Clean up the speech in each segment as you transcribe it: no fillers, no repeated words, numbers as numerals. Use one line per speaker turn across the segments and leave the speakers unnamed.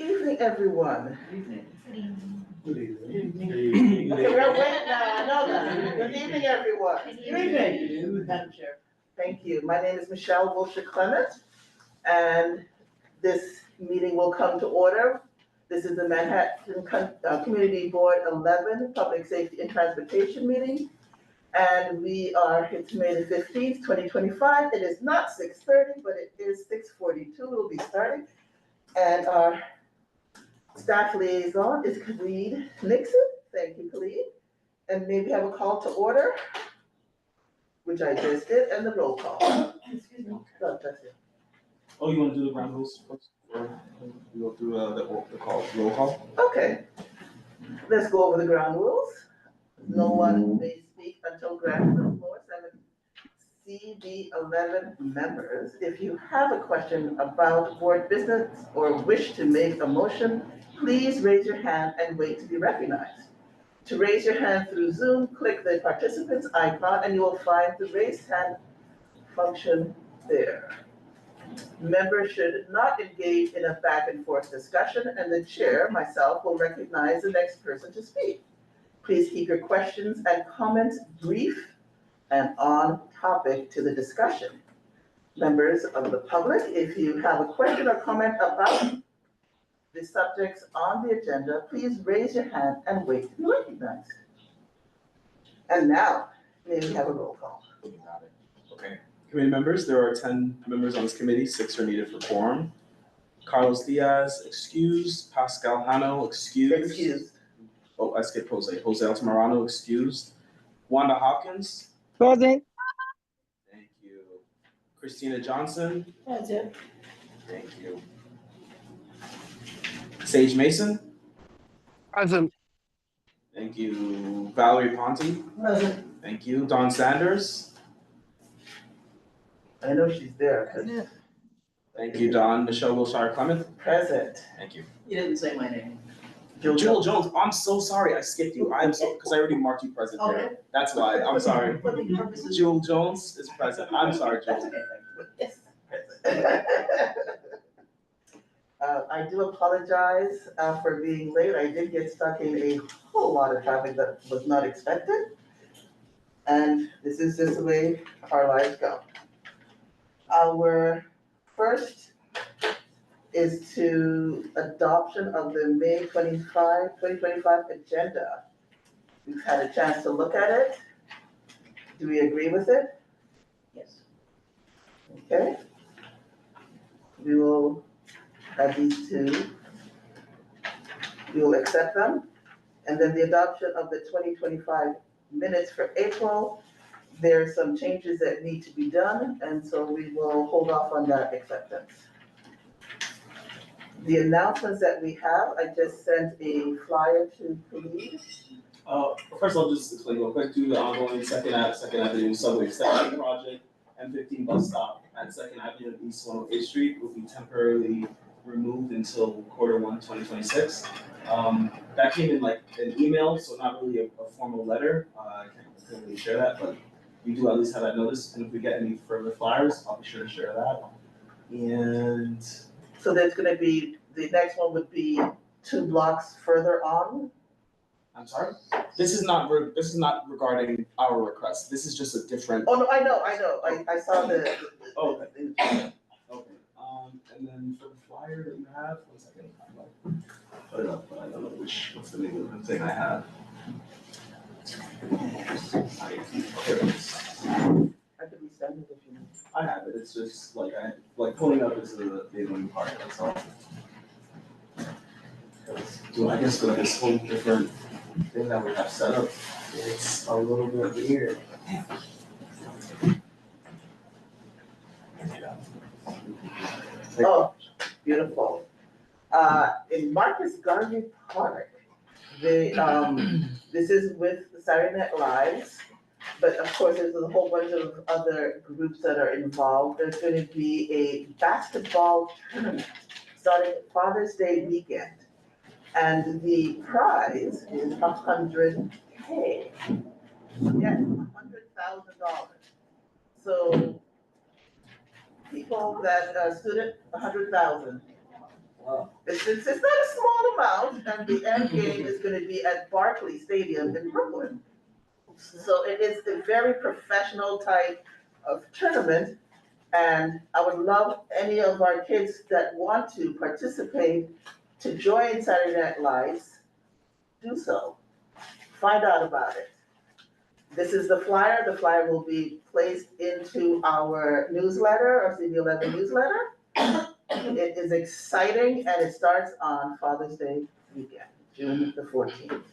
evening, everyone.
Good evening.
Good evening.
Okay, we're waiting now, I know that. Good evening, everyone.
Good evening, Madam Chair.
Thank you. My name is Michelle Wilshire Clement, and this meeting will come to order. This is the Manhattan Community Board 11 Public Safety and Transportation meeting. And it's May the 15th, 2025. It is not 6:30, but it is 6:42. We'll be starting. And our staff liaison is Khalid Nixon. Thank you, Khalid. And maybe have a call to order, which I just did, and the roll call.
Excuse me.
No, that's it.
Oh, you want to do the ground rules first? Or you go through roll call?
Okay. Let's go over the ground rules. No one may speak until granted the floor. 7 CB11 members. If you have a question about board business or wish to make a motion, please raise your hand and wait to be recognized. To raise your hand through Zoom, click the participants icon and you will find the raise hand function there. Members should not engage in a back and forth discussion, and the chair, myself, will recognize the next person to speak. Please keep your questions and comments brief and on topic to the discussion. Members of the public, if you have a question or comment about the subjects on the agenda, please raise your hand and wait to be recognized. And now, may we have a roll call?
Okay. Committee members, there are 10 members on this committee, 6 are needed for quorum. Carlos Diaz, excused. Pascal Hano, excused.
Excused.
Oh, I skipped Jose. Jose Altamirano, excused. Wanda Hopkins.
Present.
Thank you. Christina Johnson.
Present.
Thank you. Sage Mason.
Present.
Thank you. Valerie Ponte.
Present.
Thank you. Dawn Sanders.
I know she's there. 'Cause
Thank you, Dawn. Michelle Wilshire Clement.
present.
Thank you.
You didn't say my name.
Joel Jones, I'm so sorry I skipped you. I am so, because I already marked you present there.
Okay.
That's why, I'm sorry.
For the purposes.
Joel Jones is present. I'm sorry,
That's
Joel.
okay, thank you.
Yes. I do apologize for being late. I did get stuck in a whole lot of traffic that was not expected. And this is just the way our lives go. Our first is to adoption of the May 2025 agenda. We've had a chance to look at it. Do we agree with it?
Yes.
Okay. We will add these two. We will accept them. And then the adoption of the 2025 minutes for April. There are some changes that need to be done, and so we will hold off on that acceptance. The announcements that we have, I just sent a flyer to police.
First I'll just explain real quick to the ongoing Second Avenue subway extension project. M15 bus stop at 2nd Avenue and East 108th Street will be temporarily removed until Q1 2026. That came in like an email, so not really a formal letter. I can't really share that, but we do at least have that notice, and if we get any further flyers, I'll be sure to share that. And
So there's gonna be, the next one would be 2 blocks further on.
I'm sorry, this is not regarding our request. This is just a different.
Oh, no, I know, I saw the.
Oh, okay. Okay, and then for the flyer that you have, 1 second, I'm like, put it up, but I don't know what's the name of the thing I have. Okay,
I could be sending it if you need.
I have it, it's just like pulling up is the annoying part, that's all. So I guess with this whole different thing that we have set up, it's a little bit weird.
Oh, beautiful. In Marcus Garvey Park, this is with Saturday Night Live, but of course, there's a whole bunch of other groups that are involved. There's gonna be a basketball tournament starting Father's Day weekend. And the prize is $100K. Yes, $100,000. So people that, student, 100,000.
Wow.
It's not a small amount, and the end game is gonna be at Barclays Stadium in Brooklyn. So it is a very professional type of tournament, and I would love any of our kids that want to participate to join Saturday Night Lights, do so. Find out about it. This is the flyer. The flyer will be placed into our newsletter, our CB11 newsletter. It is exciting, and it starts on Father's Day weekend, June the 14th.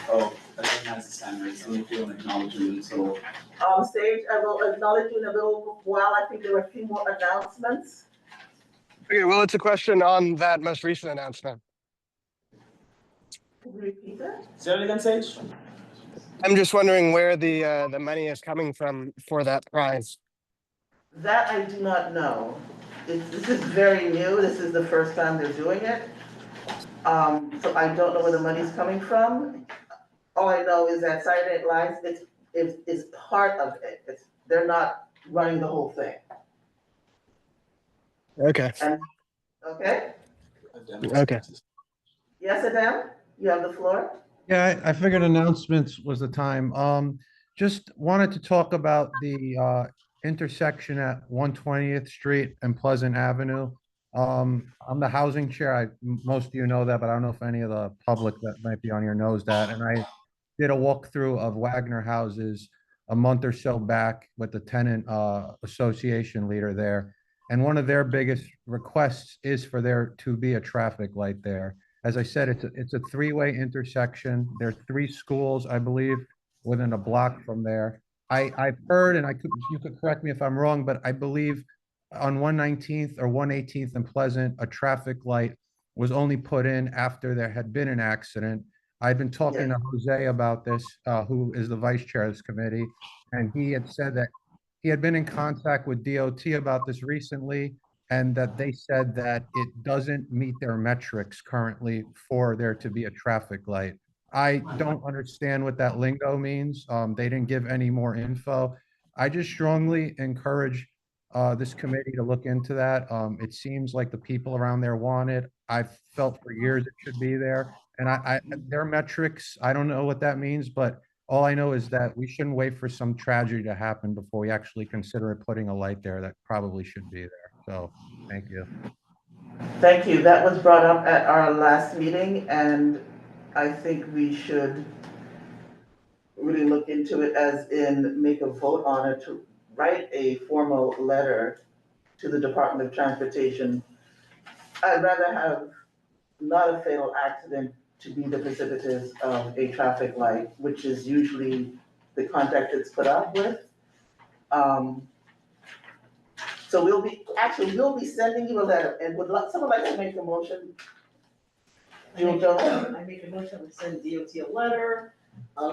Oh, everyone has the hand raised, I'm gonna do an acknowledgement, so.
On stage, I will acknowledge you in a little while. I think there were a few more announcements.
Okay, well, it's a question on that most recent announcement.
Can you repeat that?
Say it again, Sage?
I'm just wondering where the money is coming from for that prize.
That I do not know. This is very new. This is the first time they're doing it. So I don't know where the money's coming from. All I know is that Saturday Night Lights, is part of it. They're not running the whole thing,
Okay.
okay?
Okay.
Yes, Adam, you have the floor?
Yeah, I figured announcements was the time. Just wanted to talk about the intersection at 120th Street and Pleasant Avenue. I'm the housing chair. Most of you know that, but I don't know if any of the public that might be on here knows that. And I did a walkthrough of Wagner houses a month or so back with the tenant association leader there. And one of their biggest requests is for there to be a traffic light there. As I said, it's a three-way intersection. There's three schools, I believe, within a block from there. I've heard, and you could correct me if I'm wrong, but I believe on 119th or 118th and Pleasant, a traffic light was only put in after there had been an accident. I've been talking to Jose about this, who is the vice chair of this committee, and he had said that he had been in contact with DOT about this recently, and that they said that it doesn't meet their metrics currently for there to be a traffic light. I don't understand what that lingo means. They didn't give any more info. I just strongly encourage this committee to look into that. It seems like the people around there want it. I've felt for years it should be there. And their metrics, I don't know what that means, but all I know is that we shouldn't wait for some tragedy to happen before we actually consider putting a light there that probably should be there. So, thank you.
Thank you. That was brought up at our last meeting, and I think we should really look into it, as in make a vote on it, to write a formal letter to the Department of Transportation. I'd rather have not a fatal accident to be the precipitous of a traffic light, which is usually the contact it's put up with. So we'll be sending you a letter, and someone like to make a motion?
I make a motion to send DOT a letter,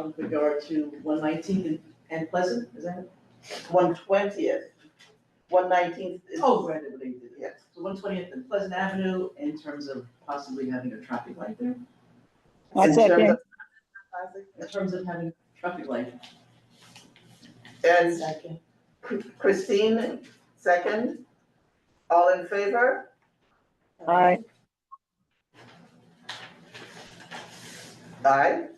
with regard to 119th and Pleasant, is that it?
120th, 119th is.
Oh, right, I believe it,
Yes.
So 120th and Pleasant Avenue, in terms of possibly having a traffic light there?
In terms of-
In terms of having a traffic light.
And
Second.
Christine, second. All in favor?
Aye.
Aye.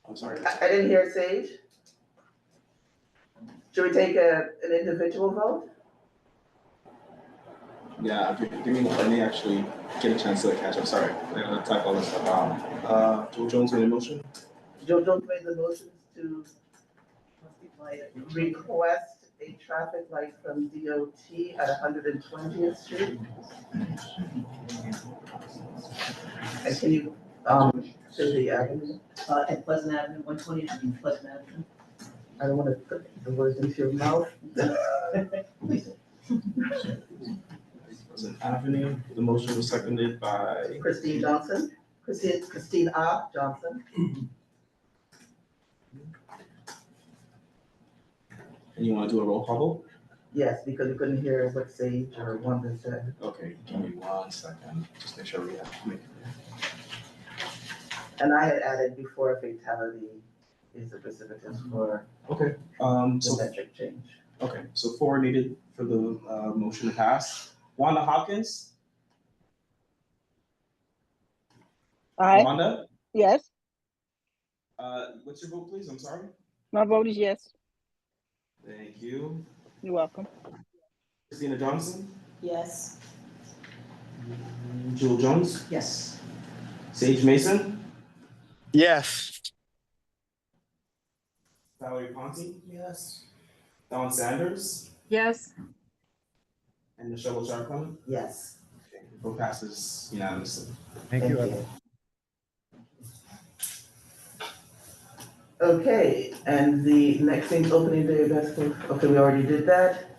I'm sorry.
I didn't hear Sage. Should we take an individual vote?
Yeah, give me, let me actually get a chance to catch up, sorry. I gotta type all this stuff out. Joe Jones made a motion?
Joe Jones made the motions to request a traffic light from DOT at 120th Street. And can you, say the avenue?
At Pleasant Avenue, 120th and Pleasant Avenue.
I don't wanna put the words into your mouth.
Pleasant Avenue, the motion was seconded by.
Christine Johnson, Christine Johnson.
And you wanna do a roll call vote?
Yes, because we couldn't hear what Sage or Wanda said.
Okay, give me 1 second, just make sure we have.
And I had added before a fatality, is the precipitous for
Okay,
the
so,
metric change.
okay, so 4 needed for the, motion to pass. Wanda Hopkins?
Aye,
Wanda,
yes,
what's your vote, please? I'm sorry.
my vote is yes.
Thank you.
You're welcome.
Christina Johnson?
Yes.
Jewel Jones?
Yes.
Sage Mason?
Yes.
Valerie Ponte?
Yes.
Don Sanders?
Yes.
And Michelle Charbonneau?
Yes.
Vote passes unanimously.
Thank you.
Okay, and the next thing, opening day of basketball, okay, we already did that.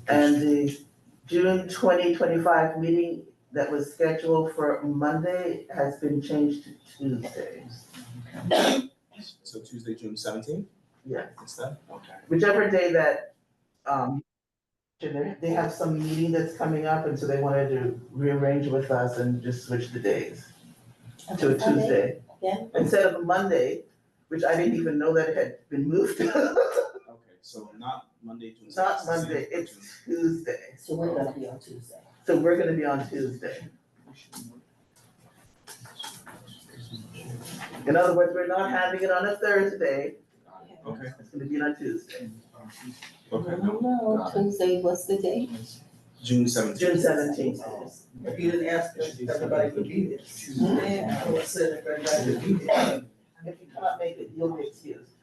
And the June 2025 meeting that was scheduled for Monday has been changed to Tuesday.
So Tuesday, June 17th
Yes,
instead? Okay.
whichever day that, they have some meeting that's coming up, and so they wanted to rearrange with us and just switch the days to a Tuesday.
Yeah.
Instead of a Monday, which I didn't even know that it had been moved.
Okay, so not Monday, June 17th.
Not Monday, it's Tuesday.
So we're gonna be on Tuesday.
So we're gonna be on Tuesday. In other words, we're not having it on a Thursday,
Okay,
it's gonna be on a Tuesday,
okay,
No, Tuesday, what's the date?
June 17th.
June 17th.
If you didn't ask if everybody could be there.
Yeah.
I would say if everybody could be there.
If you cannot make it, you'll be excused.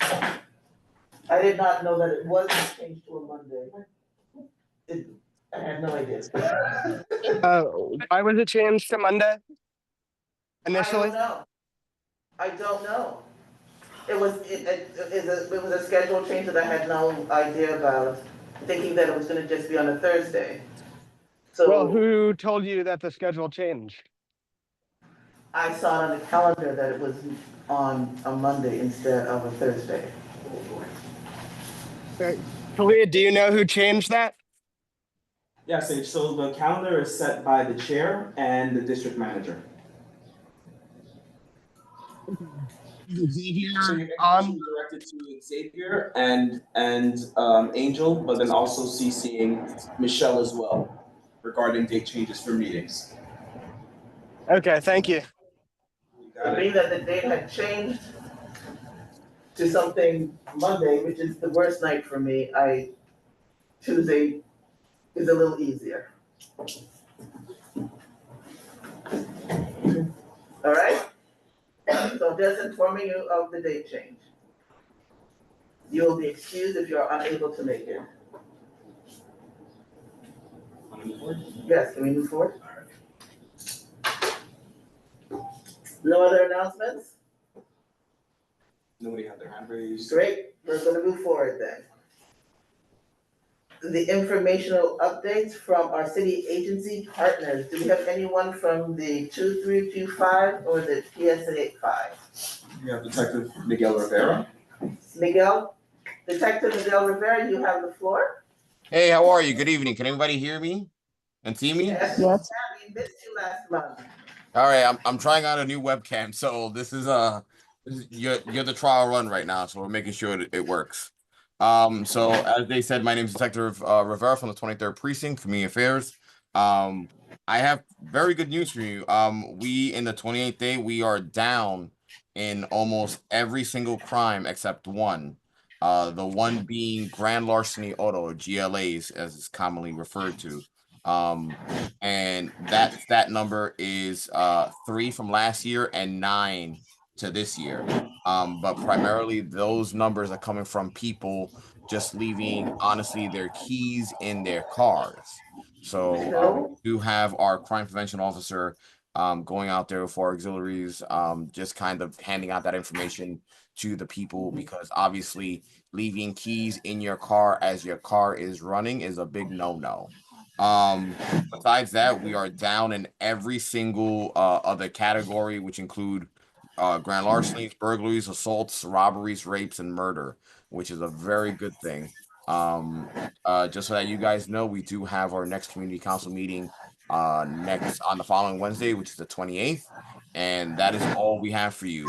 I did not know that it was changed to a Monday. I had no idea.
Why was it changed to Monday initially?
I don't know. It was a schedule change that I had no idea about, thinking that it was gonna just be on a Thursday.
Well,
So
who told you that the schedule changed?
I saw it on the calendar that it was on a Monday instead of a Thursday.
Kalia, do you know who changed that?
Yeah, Sage, so the calendar is set by the chair and the district manager.
Xavier
So your
on?
information directed to Xavier and Angel, but then also CCing Michelle as well regarding date changes for meetings.
Okay, thank you.
You got it?
Being that the date had changed to something Monday, which is the worst night for me, Tuesday is a little easier. All right? So just informing you of the date change. You will be excused if you are unable to make it. Yes, can we move forward? No other announcements?
Nobody had their hand raised.
Great, we're gonna move forward then. The informational updates from our city agency partners. Do we have anyone from the 2325 or the PSA 5?
We have Detective Miguel Rivera.
Miguel, Detective Miguel Rivera, you have the floor.
Hey, how are you? Good evening. Can everybody hear me and see me?
Yes,
Yes.
we missed you last month.
All right, I'm trying out a new webcam, so this is you're the trial run right now, so we're making sure it works. So as they said, my name is Detective Rivera from the 23rd Precinct, Community Affairs. I have very good news for you. We in the 28th day, we are down in almost every single crime except one. The one being grand larceny auto, or GLAs, as it's commonly referred to. And that number is 3 from last year and 9 to this year. But primarily those numbers are coming from people just leaving, honestly, their keys in their cars. So we do have our crime prevention officer going out there for auxiliaries, just kind of handing out that information to the people, because obviously leaving keys in your car as your car is running is a big no-no. Besides that, we are down in every single other category, which include grand larcenies, burglaries, assaults, robberies, rapes, and murder, which is a very good thing. Just so that you guys know, we do have our next community council meeting next on the following Wednesday, which is the 28th, and that is all we have for you.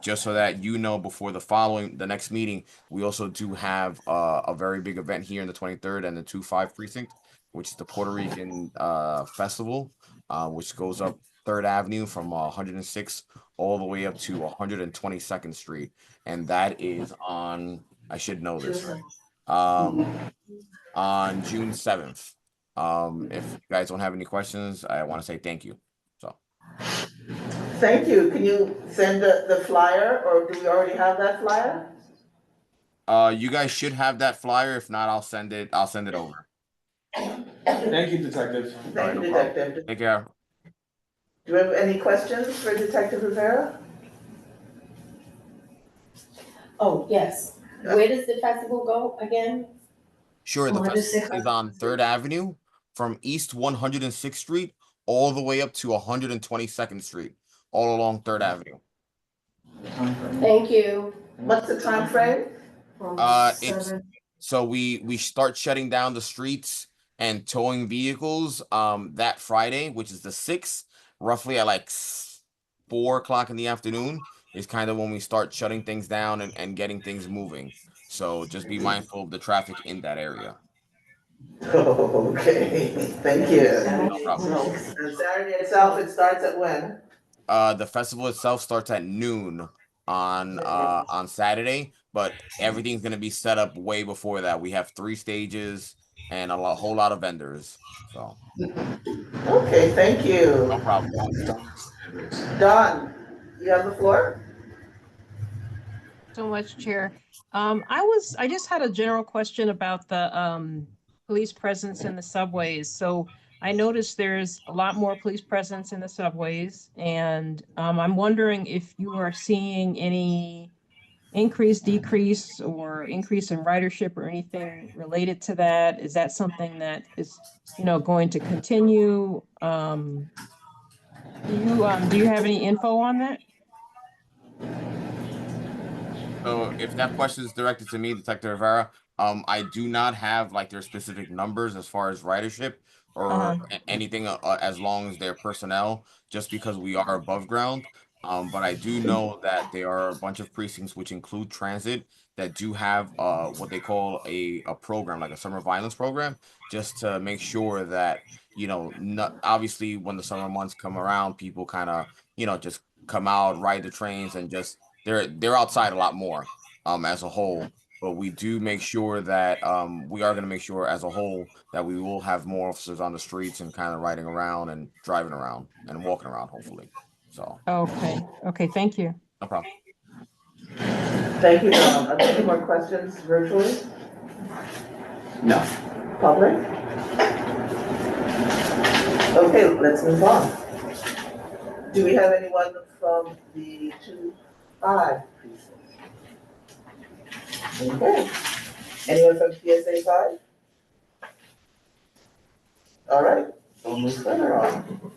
Just so that you know, before the next meeting, we also do have a very big event here in the 23rd and the 2-5 precinct, which is the Puerto Rican festival, which goes up 3rd Avenue from 106 all the way up to 122nd Street, and that is on, I should know this, on June 7th. If you guys don't have any questions, I want to say thank you. So.
Thank you. Can you send the flyer, or do we already have that flyer?
You guys should have that flyer. If not, I'll send it over.
Thank you, Detective.
Thank you,
no problem.
Detective.
Take care.
Do we have any questions for Detective Rivera?
Oh, yes. Where does the festival go again?
Sure, the festival is on 3rd Avenue from East 106th Street all the way up to 122nd Street, all along 3rd Avenue.
Thank you.
What's the time frame?
It's so we start shutting down the streets and towing vehicles that Friday, which is the 6th, roughly at like 4 o'clock in the afternoon is kind of when we start shutting things down and getting things moving. So just be mindful of the traffic in that area.
Okay, thank you.
No problem.
And Saturday itself, it starts at when?
The festival itself starts at noon on Saturday, but everything's gonna be set up way before that. We have 3 stages and whole lot of vendors. So
Okay, thank you.
no problem.
Don, you have the floor?
So much, Chair. I just had a general question about the police presence in the subways. So I noticed there's a lot more police presence in the subways, and I'm wondering if you are seeing any increase, decrease, or increase in ridership or anything related to that. Is that something that is, going to continue? Do you have any info on that?
So if that question is directed to me, Detective Rivera, I do not have like their specific numbers as far as ridership or anything as long as their personnel, just because we are above ground. But I do know that there are a bunch of precincts which include transit that do have what they call a program, like a summer violence program, just to make sure that, not obviously when the summer months come around, people kind of, just come out, ride the trains, and just they're outside a lot more as a whole. But we do make sure that we are going to make sure as a whole that we will have more officers on the streets and kind of riding around and driving around and walking around, hopefully. So
Okay, thank you.
no problem.
Thank you, Don. Are there any more questions virtually?
No.
Public? Okay, let's move on. Do we have anyone from the 2-5 precinct? Okay. Anyone from PSA 5? All right, we'll move further on.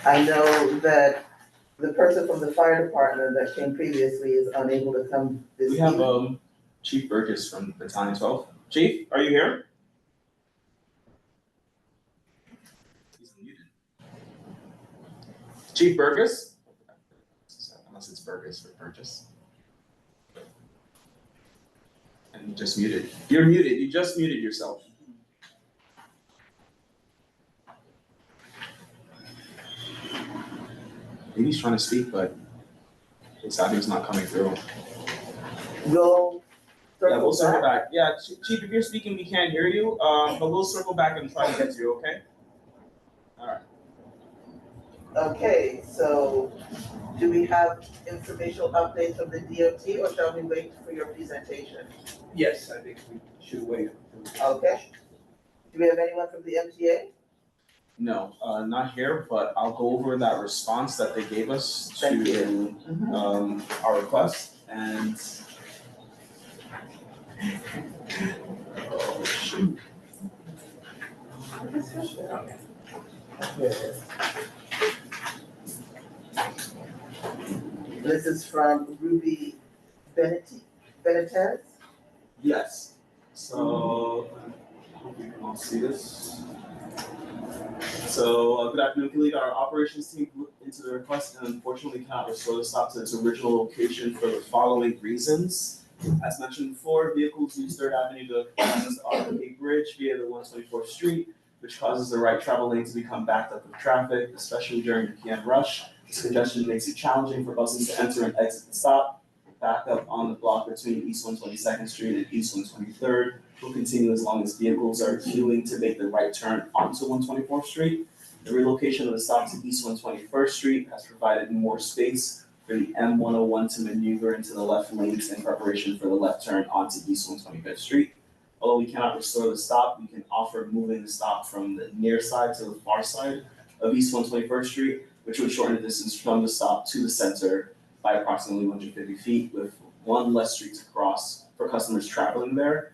I know that the person from the fire department that came previously is unable to come this
We
evening.
have Chief Burgess from Battalion 12. Chief, are you here? He's muted. Chief Burgess? Unless it's Burgess or Burgess. And you just muted. You're muted. You just muted yourself. Maybe he's trying to speak, but his audio's not coming through.
We'll
We'll circle back. Yeah, Chief, if you're speaking, we can't hear you. But we'll circle back and try to get to you, okay? All right.
Okay, so do we have informational updates from the DOT, or shall we wait for your presentation?
Yes, I think we should wait.
Okay. Do we have anyone from the MTA?
No, not here, but I'll go over that response that they gave us
Thank
to our request and. Oh, shoot.
This is from Ruby Benitez.
Yes. So, I hope you can all see this. So, good afternoon, Khalid. Our operations team looked into the request and unfortunately cannot restore the stop to its original location for the following reasons. As mentioned before, vehicles use Third Avenue to cross the RFK Bridge via the 124th Street, which causes the right travel lane to become backed up with traffic, especially during the PM rush. This congestion makes it challenging for buses to enter and exit the stop. Backup on the block between East 122nd Street and East 123rd will continue as long as vehicles are queuing to make the right turn onto 124th Street. The relocation of the stop to East 121st Street has provided more space for the M101 to maneuver into the left lanes in preparation for the left turn onto East 125th Street. Although we cannot restore the stop, we can offer moving the stop from the near side to the far side of East 121st Street, which would shorten the distance from the stop to the center by approximately 150 feet, with one less street to cross for customers traveling there.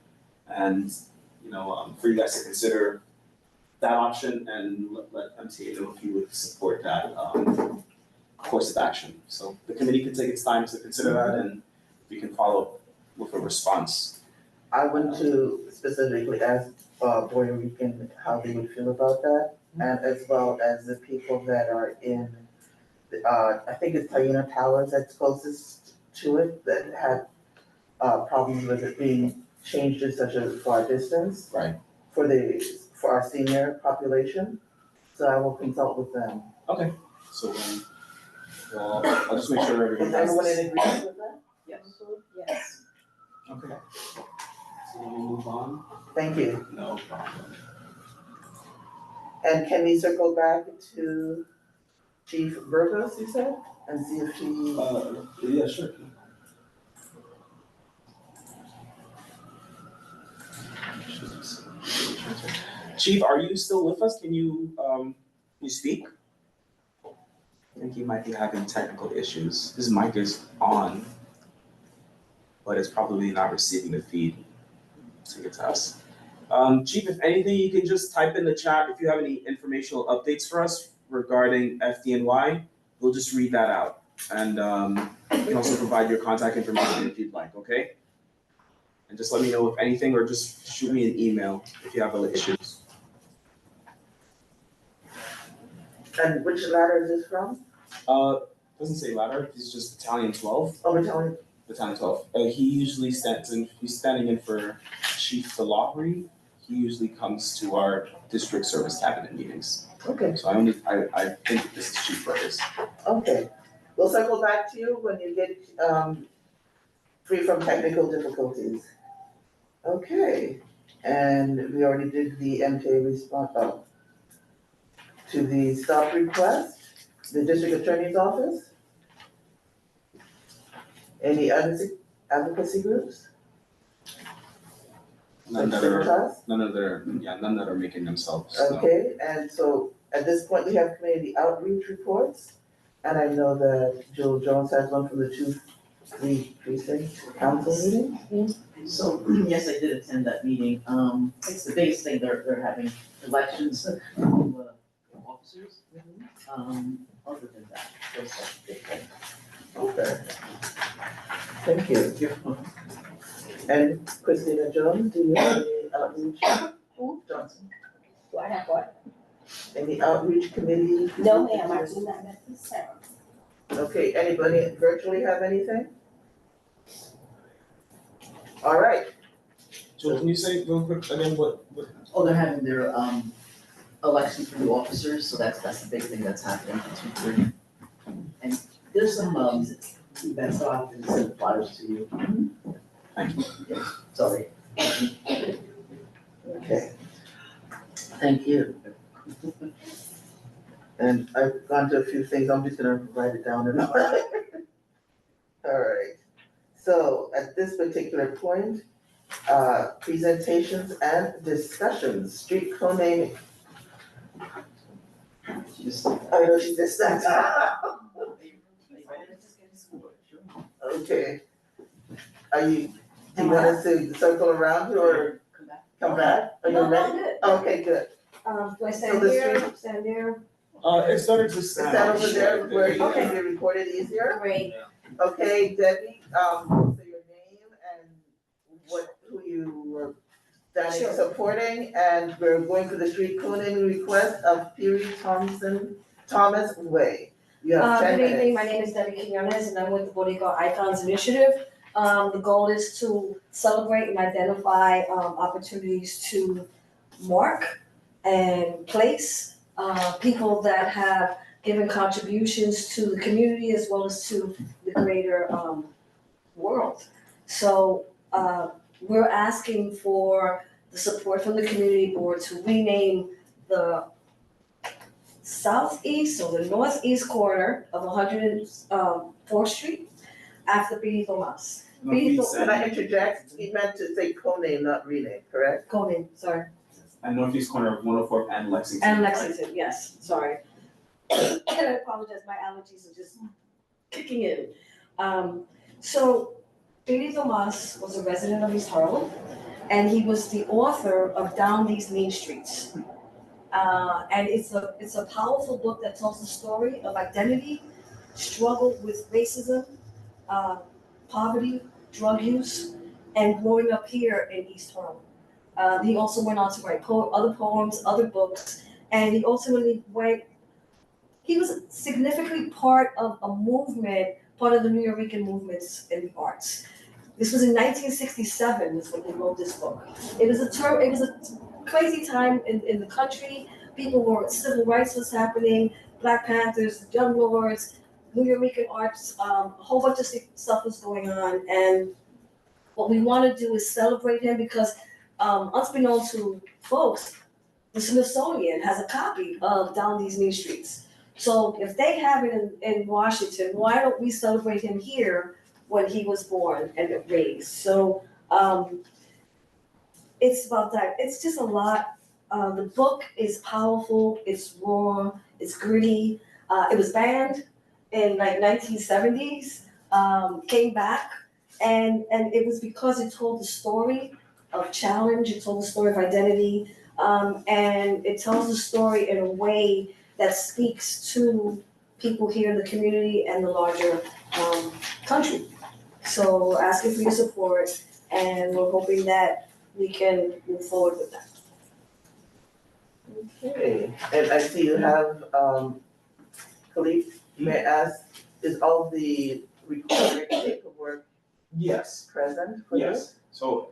And, for you guys to consider that option and let MTA know if you would support that course of action. So the committee can take its time to consider that, and we can follow up with a response.
I want to specifically ask Puerto Rican how they would feel about that, and as well as the people that are in, I think it's Taina Towers that's closest to it, that had problems with it being changed to such a far distance.
Right.
For our senior population, so I will consult with them.
Okay. So I'll just make sure everyone
Is
has
everyone
this.
in agreement with that?
Yes.
Yes.
Okay. So we move on.
Thank you.
No problem.
And can we circle back to Chief Burgos, you said, and see if she,
Yeah, sure. Chief, are you still with us? Can you speak? I think you might be having technical issues. His mic is on, but it's probably not receiving the feed to get to us. Chief, if anything, you can just type in the chat if you have any informational updates for us regarding FDNY. We'll just read that out. And you can also provide your contact information if you'd like, okay? And just let me know if anything, or just shoot me an email if you have other issues.
and which ladder is this from?
Doesn't say ladder, he's just Battalion 12.
Oh, Battalion.
Battalion 12. He usually he's standing in for Chief Delahry. He usually comes to our district service cabinet meetings.
Okay,
So I think this is Chief Burgess.
okay. We'll circle back to you when you get free from technical difficulties. Okay, and we already did the MTA response, to the stop request, the district attorney's office. Any other advocacy groups?
None that are making themselves known.
Okay, and so at this point, we have community outreach reports. And I know that Jill Jones has one from the 2-3 precinct council meeting.
So, yes, I did attend that meeting. It's the biggest thing, they're having elections of officers. Other than that, that's a big thing.
Okay. Thank you. And Christina Jones, do you have any outreach? Johnson,
Do I have what?
any outreach committee?
No, ma'am, I do not at this time.
Okay, anybody virtually have anything? All right,
Jill, can you say real quick again what?
Oh, they're having their election for new officers, so that's the big thing that's happening for 2-3. And there's some events that I'll send the flyers to you.
Thank you.
Yeah, sorry.
okay. Thank you. And I've gone to a few things, I'm just gonna write it down and all right, so at this particular point, presentations and discussions, street co-naming. I know she just said that. Okay. Do you want us to circle around or come back? Are you
No,
ready?
I'm good.
Okay, good.
Do I
So
stand
the
here,
street-
stand there?
It's starting to
Is that over there where you
Okay.
can be recorded easier?
Great.
Okay, Debbie, say your name and who you were Danny
Sure.
supporting, and we're going for the street co-naming request of Peary Thomas Way. You have 10
Good evening,
minutes.
my name is Debbie Quinones and I'm with the Bodegar Icons Initiative. The goal is to celebrate and identify opportunities to mark and place people that have given contributions to the community as well as to the greater world. So we're asking for the support from the community board to rename the southeast or the northeast corner of 104th Street after Benito Thomas.
Northeast
Can I
and,
interject? He meant to say co-name, not rename, correct?
Conan, sorry,
and northeast corner of 104th and Lexington.
and Lexington, yes, sorry. And I apologize, my allergies are just kicking in. So Benito Thomas was a resident of East Harlem, and he was the author of Down These Mean Streets. And it's a powerful book that tells the story of identity, struggle with racism, poverty, drug use, and growing up here in East Harlem. He also went on to write other poems, other books, and he ultimately he was significantly part of a movement, part of the New Yorican movements in the arts. This was in 1967 is when he wrote this book. It was a crazy time in the country. Civil rights was happening, Black Panthers, Young Lords, New Yorican arts, a whole bunch of stuff was going on. And what we want to do is celebrate him because unbeknownst to folks, the Smithsonian has a copy of Down These Mean Streets. So if they have it in Washington, why don't we celebrate him here when he was born and raised? So it's about that. It's just a lot. The book is powerful, it's raw, it's gritty. It was banned in like 1970s, came back, and it was because it told the story of challenge, it told the story of identity, and it tells the story in a way that speaks to people here in the community and the larger country. So we're asking for your support, and we're hoping that we can move forward with that.
Okay, and I see you have, Khalif, may I ask, is all the required paperwork
Yes,
present for this?
yes. So,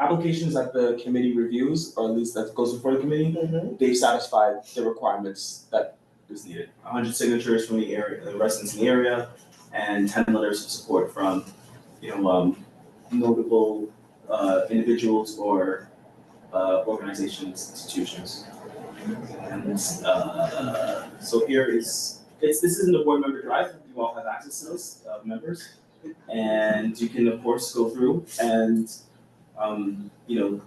applications that the committee reviews, or at least that goes before the committee, they've satisfied the requirements that is needed. 100 signatures from the area, the residents in the area, and 10 letters of support from, notable individuals or organizations, institutions. And so here is, this isn't a board member drive, you all have access to this, members. And you can of course go through and,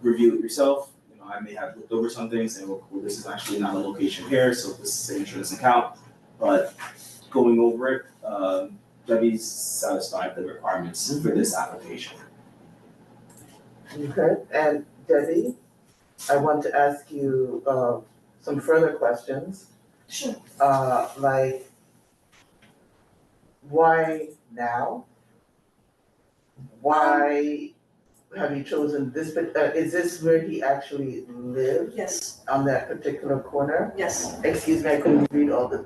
review it yourself. I may have looked over some things and well, this is actually not a location here, so this signature doesn't count. But going over it, Debbie's satisfied the requirements for this application.
Okay, and Debbie, I want to ask you some further questions.
Sure.
Like, why now? Why have you chosen this, is this where he actually lived?
Yes,
On that particular corner?
yes.
Excuse me, I couldn't read all the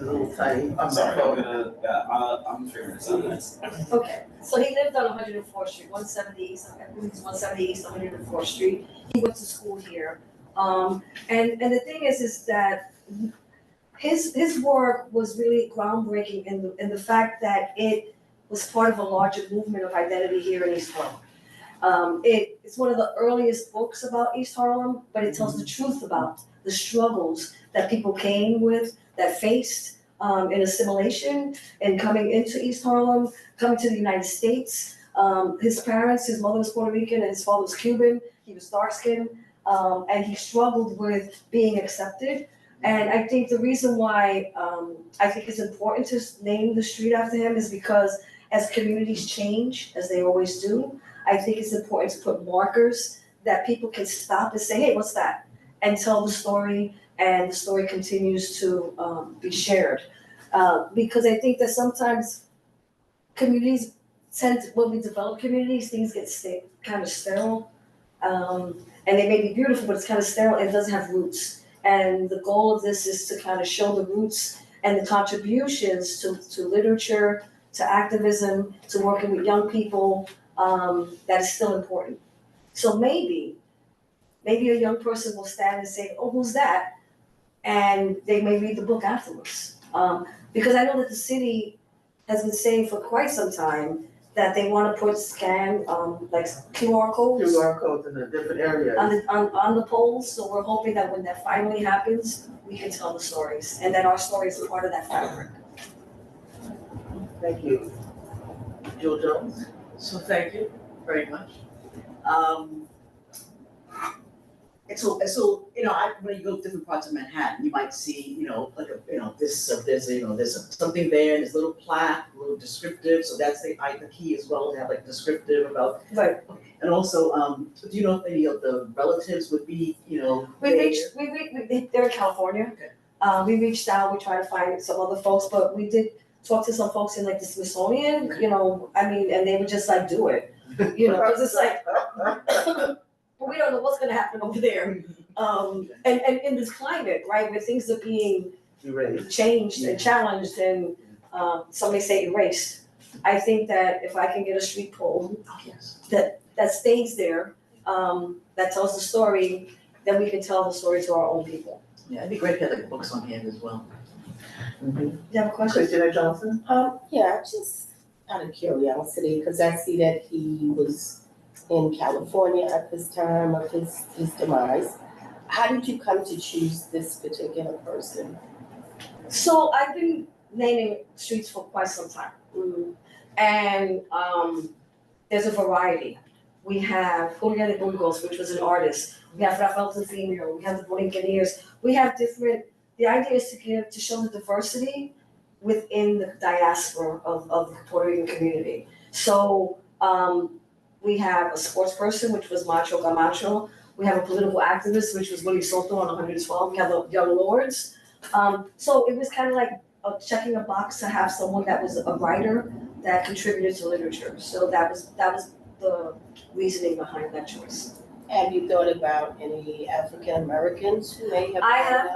little tiny on my
Sorry,
phone.
I'm figuring this out next.
Okay, so he lived on 104th Street, 170 East, I believe it's 170 East, 104th Street. He went to school here. And the thing is that his work was really groundbreaking in the fact that it was part of a larger movement of identity here in East Harlem. It's one of the earliest books about East Harlem, but it tells the truth about the struggles that people came with, that faced in assimilation and coming into East Harlem, coming to the United States. His parents, his mother was Puerto Rican and his father was Cuban. He was dark-skinned, and he struggled with being accepted. And I think the reason why I think it's important to name the street after him is because as communities change, as they always do, I think it's important to put markers that people can stop and say, hey, what's that? And tell the story, and the story continues to be shared. Because I think that sometimes communities tend to, when we develop communities, things get kind of sterile. And they may be beautiful, but it's kind of sterile and it doesn't have roots. And the goal of this is to kind of show the roots and the contributions to literature, to activism, to working with young people, that is still important. So maybe a young person will stand and say, oh, who's that? And they may read the book afterwards. Because I know that the city has been saying for quite some time that they want to scan like QR codes
QR codes in the different areas.
on the polls. So we're hoping that when that finally happens, we can tell the stories and that our stories are part of that fabric.
Thank you. Jill Jones?
So thank you very much. And so, when you go to different parts of Manhattan, you might see, there's something there, and there's a little plaque, a little descriptive, so that's the key as well, to have like descriptive about.
Right.
And also, do you know if any of the relatives would be, there?
They're in California.
Okay.
We reached out, we tried to find some other folks, but we did talk to some folks in like the Smithsonian, and they would just like do it, because it's like, but we don't know what's gonna happen over there. And in this climate, right, where things are being changed and challenged and, some may say erased. I think that if I can get a street pole that stays there, that tells the story, then we can tell the story to our own people.
Yeah, it'd be great to have like books on hand as well.
You have a question?
Christina Johnson?
Yeah, just out of curiosity, because I see that he was in California at this time of his demise. How did you come to choose this particular person?
So I've been naming streets for quite some time. And there's a variety. We have Julia de Burgos, which was an artist. We have Rafael Tefimio, we have the Borinqueneers. We have the idea is to show the diversity within the diaspora of the Puerto Rican community. So we have a sports person, which was Macho Camacho. We have a political activist, which was Willie Soto on 112. We have the Young Lords. So it was kind of like checking a box to have someone that was a writer that contributed to literature. So that was the reasoning behind that choice.
Have you thought about any African Americans who may have?
I have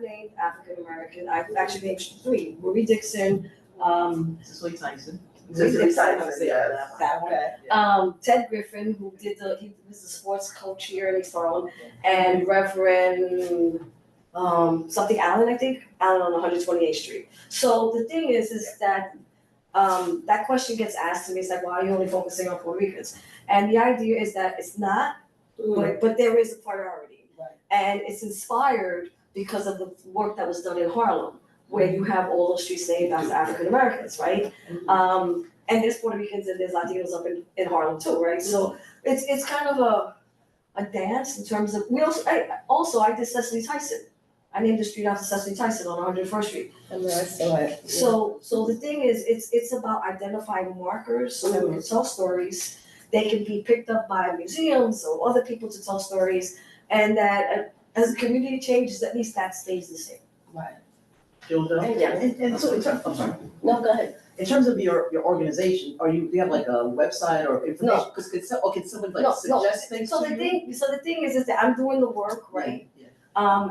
named African American. I've actually named 3: Marie Dixon,
Cicely Tyson.
Ted Griffin, who he was the sports coach here in East Harlem, and Reverend something Allen, I think, Allen on 128th Street. So the thing is that that question gets asked to me. It's like, why are you only focusing on Puerto Ricans? And the idea is that it's not, but there is a priority, and it's inspired because of the work that was done in Harlem, where you have all those streets named after African Americans, right? And there's Puerto Ricans and there's Latinos up in Harlem too, right? So it's kind of a dance in terms of, I did Cecily Tyson. I named the street after Cecily Tyson on 101st Street. So the thing is, it's about identifying markers so that we can tell stories. They can be picked up by museums or other people to tell stories, and that as the community changes, at least that stays the same.
Right.
Yeah, and so in terms, I'm sorry.
No, go ahead.
In terms of your organization, do you have like a website or information?
No.
Because can someone like suggest things
So
to you?
the thing is that I'm doing the work, right?
Yeah.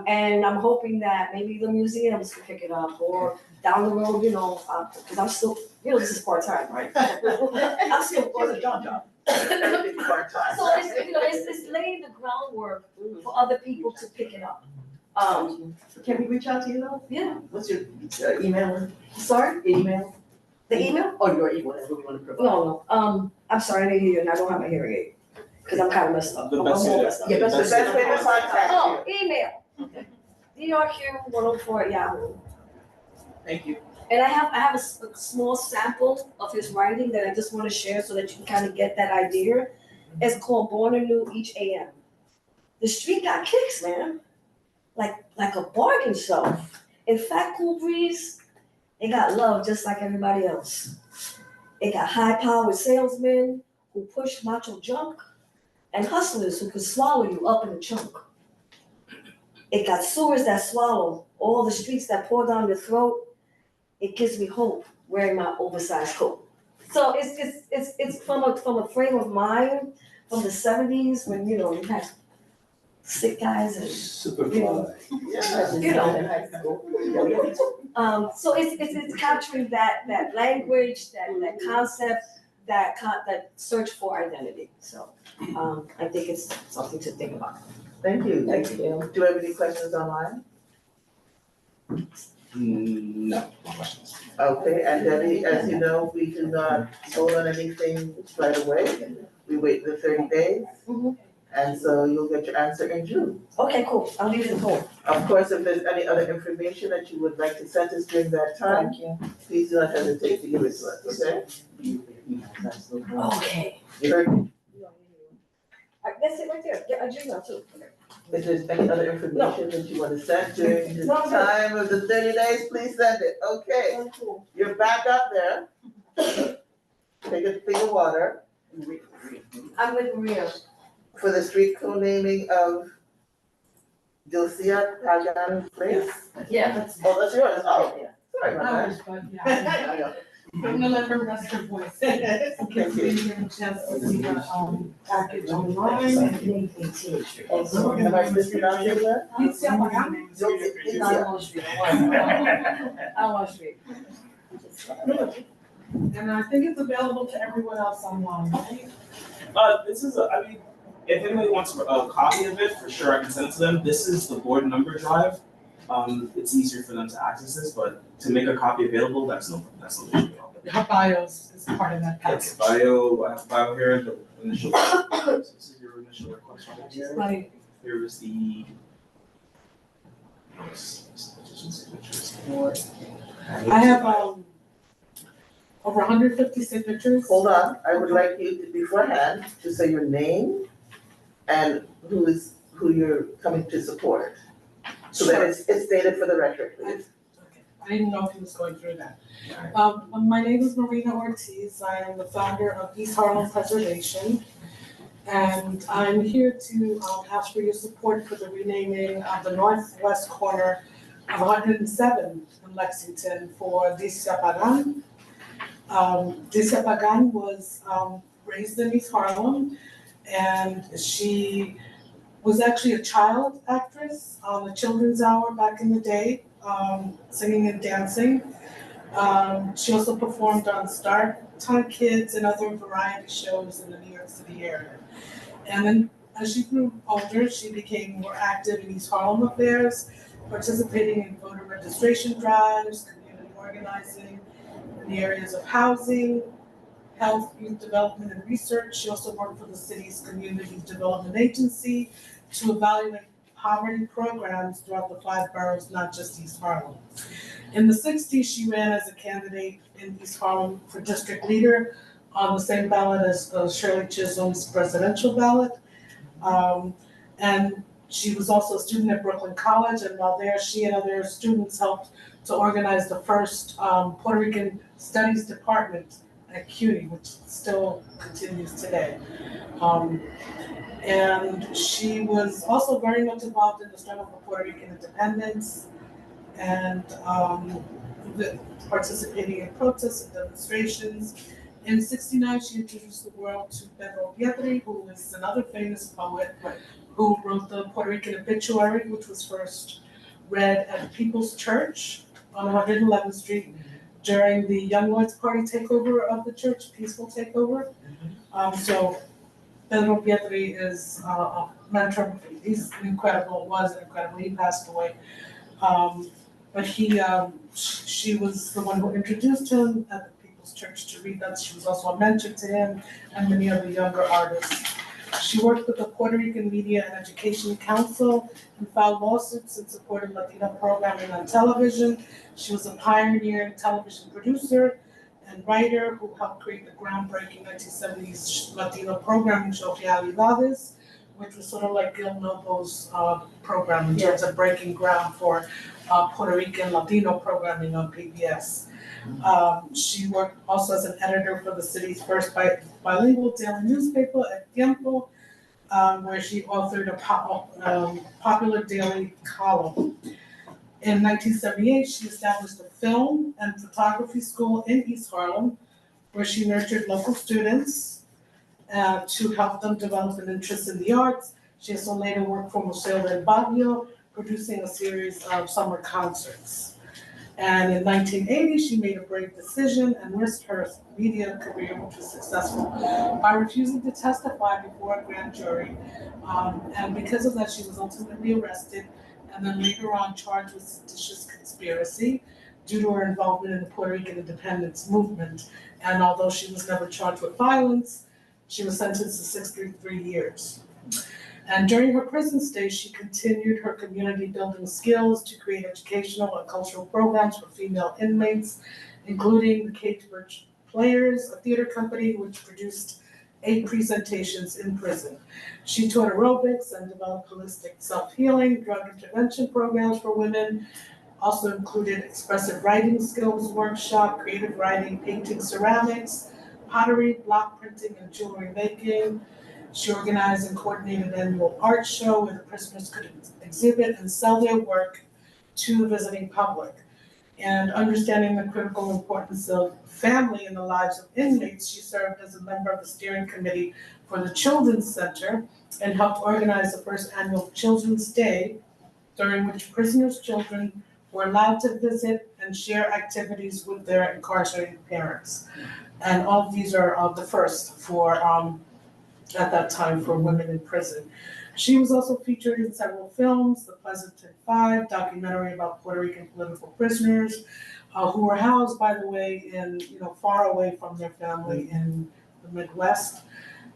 And I'm hoping that maybe the museums can pick it up, or down the road, because I'm still, this is part-time, right? I'm still working.
Job.
Everything's part-time.
So it's laying the groundwork for other people to pick it up.
Can we reach out to you though?
Yeah.
What's your email?
Sorry?
Email?
The email?
Or your email, whatever we want to provide.
No. I'm sorry, I didn't hear you, and I don't have my hearing aid, because I'm kind of messed up.
The
I'm
best
all
way
messed up.
Yeah,
The best way to contact you.
Oh, email. DRQ104@Yahoo.
Thank you.
And I have a small sample of his writing that I just want to share so that you can kind of get that idea. It's called Born Anew Each AM. The street got kicks, man. Like a bargain shelf. In fact, Cool Breeze, it got love just like everybody else. It got high-powered salesmen who push macho junk and hustlers who could swallow you up in a chunk. It got sewers that swallow all the streets that pour down your throat. It gives me hope wearing my oversized coat. So it's from a frame of mind from the seventies when, you know, you had sick guys and,
Superfly.
Yeah.
you know.
In high school.
So it's capturing that language, that concept, that search for identity. So, I think it's something to think about.
Thank you.
Thank you.
Do we have any questions online?
No, no questions.
Okay, and Debbie, as you know, we do not vote on anything right away. We wait the 30 days.
Mhm.
And so you'll get your answer in June.
Okay, cool. I'll leave it at home.
Of course, if there's any other information that you would like to send us during that time,
Thank you.
please do not hesitate to give it to us, okay?
Okay.
You heard me?
That's it right there. Yeah, I do know too.
If there's any other information that you want to send during the
No, no.
time of the 30 days, please send it. Okay,
Oh, cool.
you're back up there. Take a thing of water
I'm with Maria.
for the street co-naming of Dilcia Pagan Place.
Yeah, that's.
Oh, that's yours. Oh, sorry about
Ours,
that.
but yeah, I'm gonna let her rest her voice. Okay, so
Thank you.
you get a chance to see the, package online.
Am I mispronouncing that?
It's yeah, like,
Dilcia.
On Wall Street. On Wall Street.
and I think it's available to everyone else online, right?
This is, I mean, if anybody wants a copy of it, for sure I can send it to them. This is the board number drive. It's easier for them to access this, but to make a copy available, that's no issue at all.
Her bios is part of that package.
It's bio, I have bio here, the initial, this is your initial request right here.
Right.
Here is the.
I have, over 150 signatures.
Hold on, I would like you to beforehand to say your name and who you're coming to support. So that it's stated for the record, please.
Okay. I didn't know if he was going through that. My name is Marina Ortiz. I am the founder of East Harlem Preservation. And I'm here to ask for your support for the renaming of the northwest corner of 107 in Lexington for Dilcia Pagan. Dilcia Pagan was raised in East Harlem, and she was actually a child actress on the Children's Hour back in the day, singing and dancing. She also performed on Star Time Kids and other variety shows in the New York City area. And then as she grew older, she became more active in East Harlem affairs, participating in voter registration drives, community organizing in the areas of housing, health, youth development, and research. She also worked for the city's community development agency to evaluate poverty programs throughout the 5 boroughs, not just East Harlem. In the 60s, she ran as a candidate in East Harlem for district leader on the same ballot as Shirley Chisholm's presidential ballot. And she was also a student at Brooklyn College, and while there, she and other students helped to organize the first Puerto Rican Studies Department at CUNY, which still continues today. And she was also very much involved in the struggle for Puerto Rican independence and participating in protests and demonstrations. In '69, she introduced the world to Pedro Pietri, who is another famous poet who wrote the Puerto Rican obituary, which was first read at the People's Church on 111th Street during the Young Lords Party takeover of the church, peaceful takeover. So Pedro Pietri is a mentor. He's incredible, was incredible. He passed away. But she was the one who introduced him at the People's Church to read that. She was also a mentor to him and many other younger artists. She worked with the Puerto Rican Media and Education Council and filed lawsuits in support of Latino programming on television. She was a pioneering television producer and writer who helped create the groundbreaking 1970s Latino programming show Realidades, which was sort of like Gil Nobo's program in terms of breaking ground for Puerto Rican Latino programming on PBS. She worked also as an editor for the city's first bilingual daily newspaper, El Tiempo, where she authored a popular daily column. In 1978, she established a film and photography school in East Harlem, where she nurtured local students to help them develop an interest in the arts. She also later worked for Museo del Barrio, producing a series of summer concerts. And in 1980, she made a brave decision and risked her media career, which was successful, by refusing to testify before a grand jury. And because of that, she was ultimately arrested and then later on charged with seditious conspiracy due to her involvement in the Puerto Rican independence movement. And although she was never charged with violence, she was sentenced to 63 years. And during her prison stay, she continued her community building skills to create educational and cultural programs for female inmates, including the Cage Birch Players, a theater company which produced 8 presentations in prison. She taught aerobics and developed holistic self-healing, drug intervention programs for women, also included expressive writing skills workshop, creative writing, painting, ceramics, pottery, block printing, and jewelry making. She organized and coordinated an annual art show where the prisoners could exhibit and sell their work to the visiting public. And understanding the critical importance of family in the lives of inmates, she served as a member of the steering committee for the Children's Center and helped organize the first annual Children's Day, during which prisoners' children were allowed to visit and share activities with their incarcerated parents. And all of these are the first for at that time for women in prison. She was also featured in several films, The Pleasanton Five, documentary about Puerto Rican political prisoners, who were housed, by the way, in, far away from their family in the Midwest.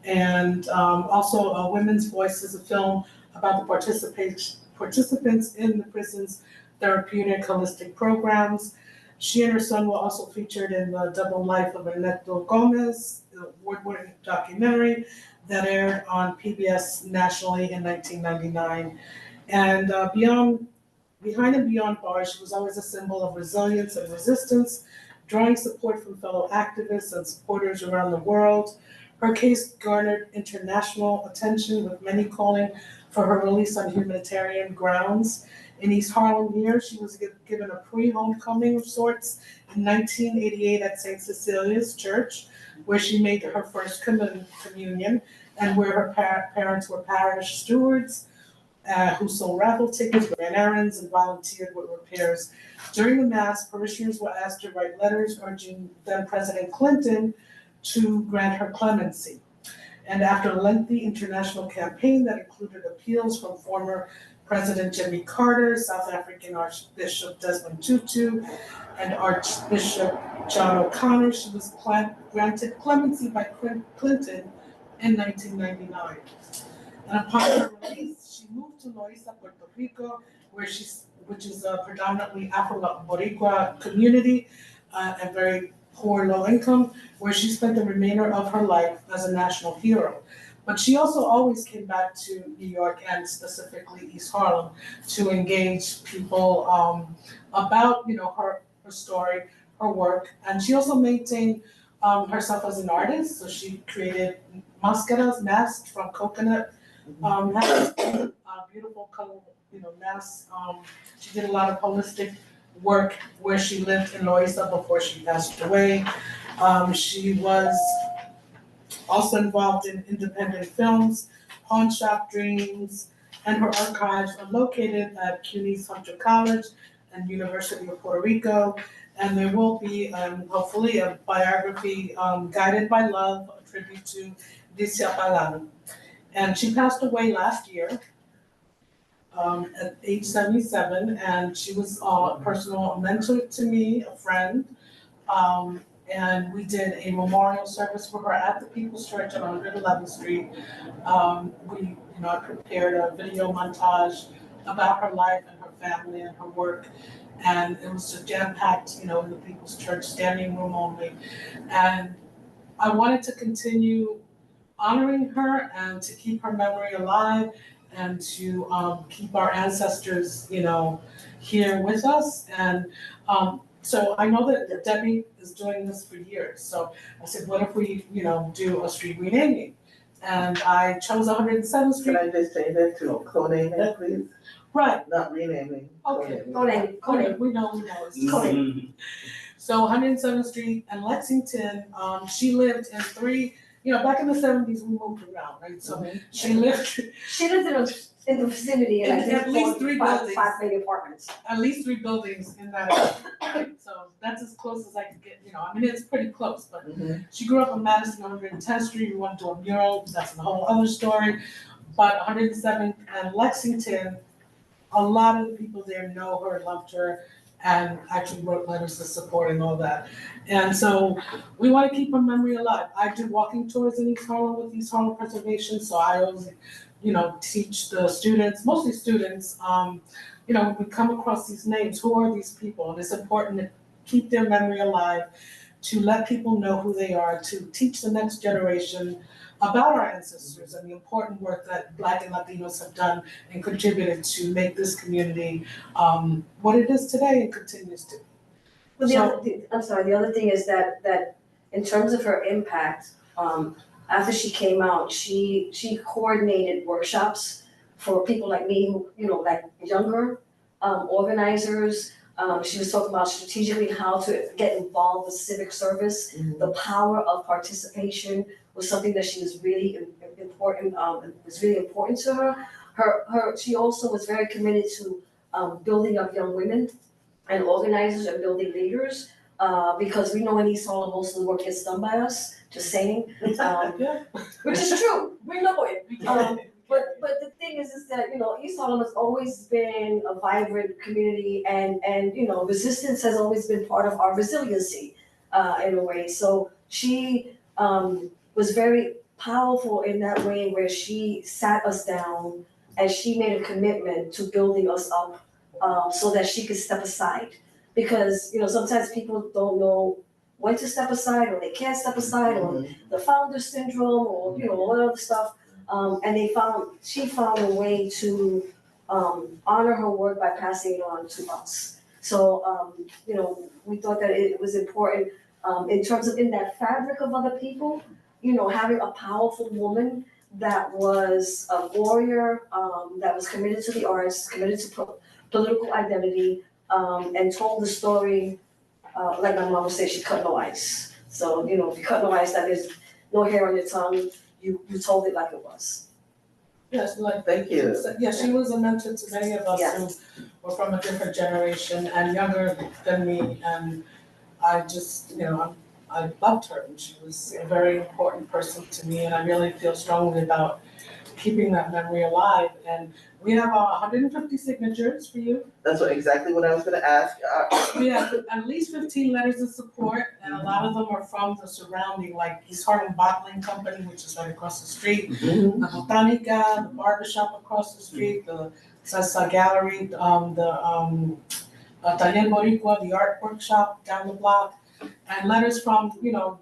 And also Women's Voices, a film about the participants in the prison's therapeutic holistic programs. She and her son were also featured in The Double Life of Ernesto Gomez, the award-winning documentary that aired on PBS nationally in 1999. And behind and beyond bars, she was always a symbol of resilience and resistance, drawing support from fellow activists and supporters around the world. Her case garnered international attention, with many calling for her release on humanitarian grounds. In East Harlem here, she was given a pre-homecoming of sorts in 1988 at St. Cecilia's Church, where she made her first communion, and where her parents were parish stewards who sold raffle tickets, ran errands, and volunteered with repairs. During the Mass, parishioners were asked to write letters urging then President Clinton to grant her clemency. And after a lengthy international campaign that included appeals from former President Jimmy Carter, South African Archbishop Desmond Tutu, and Archbishop John O'Connor, she was granted clemency by Clinton in 1999. And upon her release, she moved to Loíza, Puerto Rico, which is a predominantly Afro-Boricua community, and very poor, low income, where she spent the remainder of her life as a national hero. But she also always came back to New York and specifically East Harlem to engage people about her story, her work. And she also maintained herself as an artist. So she created masks from coconut hats, beautiful color, masks. She did a lot of holistic work where she lived in Loíza before she passed away. She was also involved in independent films. Pawn Shop Dreams and her archives are located at CUNY's Hunter College and University of Puerto Rico. And there will be, hopefully, a biography, Guided by Love, a tribute to Dicia Palan. And she passed away last year at age 77, and she was a personal mentor to me, a friend. And we did a memorial service for her at the People's Church on 111th Street. We, prepared a video montage about her life and her family and her work. And it was just jam-packed, in the People's Church, standing room only. And I wanted to continue honoring her and to keep her memory alive and to keep our ancestors, here with us. And so I know that Debbie is doing this for years. So I said, what if we, do a street renaming? And I chose 107th Street.
Can I just say that to co-naming, please?
Right.
Not renaming.
Okay.
Co-naming.
We know, it's co-naming. So 107th Street and Lexington, she lived in 3 you know, back in the 70s, we moved around, right? So she lived
She lived in the vicinity and I
In
think
at least three buildings.
five maybe apartments.
at least 3 buildings in that area. So that's as close as I could get, you know, I mean, it's pretty close, but she grew up in Madison, 110th Street, we went to a mural, that's a whole other story. But 107th and Lexington, a lot of the people there know her, loved her, and actually wrote letters of support and all that. And so we want to keep her memory alive. I do walking tours in East Harlem with East Harlem Preservation, so I always, you know, teach the students, mostly students, you know, when we come across these names, who are these people? And it's important to keep their memory alive, to let people know who they are, to teach the next generation about our ancestors and the important work that Black and Latinos have done and contributed to make this community what it is today and continues to.
But the other thing is that in terms of her impact, after she came out, she coordinated workshops for people like me who, you know, like younger organizers. She was talking about strategically how to get involved with civic service. The power of participation was something that she was really important, was really important to her. She also was very committed to building up young women and organizers and building leaders, because we know in East Harlem, most of the work gets done by us, just saying, which is true, we know it. But the thing is that, you know, East Harlem has always been a vibrant community and, you know, resistance has always been part of our resiliency, in a way. So she, was very powerful in that way where she sat us down and she made a commitment to building us up, so that she could step aside. Because, you know, sometimes people don't know when to step aside or they can't step aside or the founder syndrome or, you know, all that other stuff. And she found a way to honor her work by passing it on to us. So, you know, we thought that it was important in terms of in that fabric of other people, you know, having a powerful woman that was a warrior, that was committed to the arts, committed to political identity, and told the story, like my mom would say, she cut no ice. So, you know, if you cut no ice, that is no hair on your tongue, you told it like it was.
Yes, like,
Thank you.
yeah, she was a mentor to many of us who were from a different generation and younger than me, and I just, you know, I loved her, and she was a very important person to me, and I really feel strongly about keeping that memory alive. And we have 150 signatures for you.
That's exactly what I was gonna ask.
We have at least 15 letters of support, and a lot of them are from the surrounding, like East Harlem Bottling Company, which is right across the street, the Botanica, the barbershop across the street, the Sasa Gallery, the Taller Boricua, the art workshop down the block, and letters from, you know,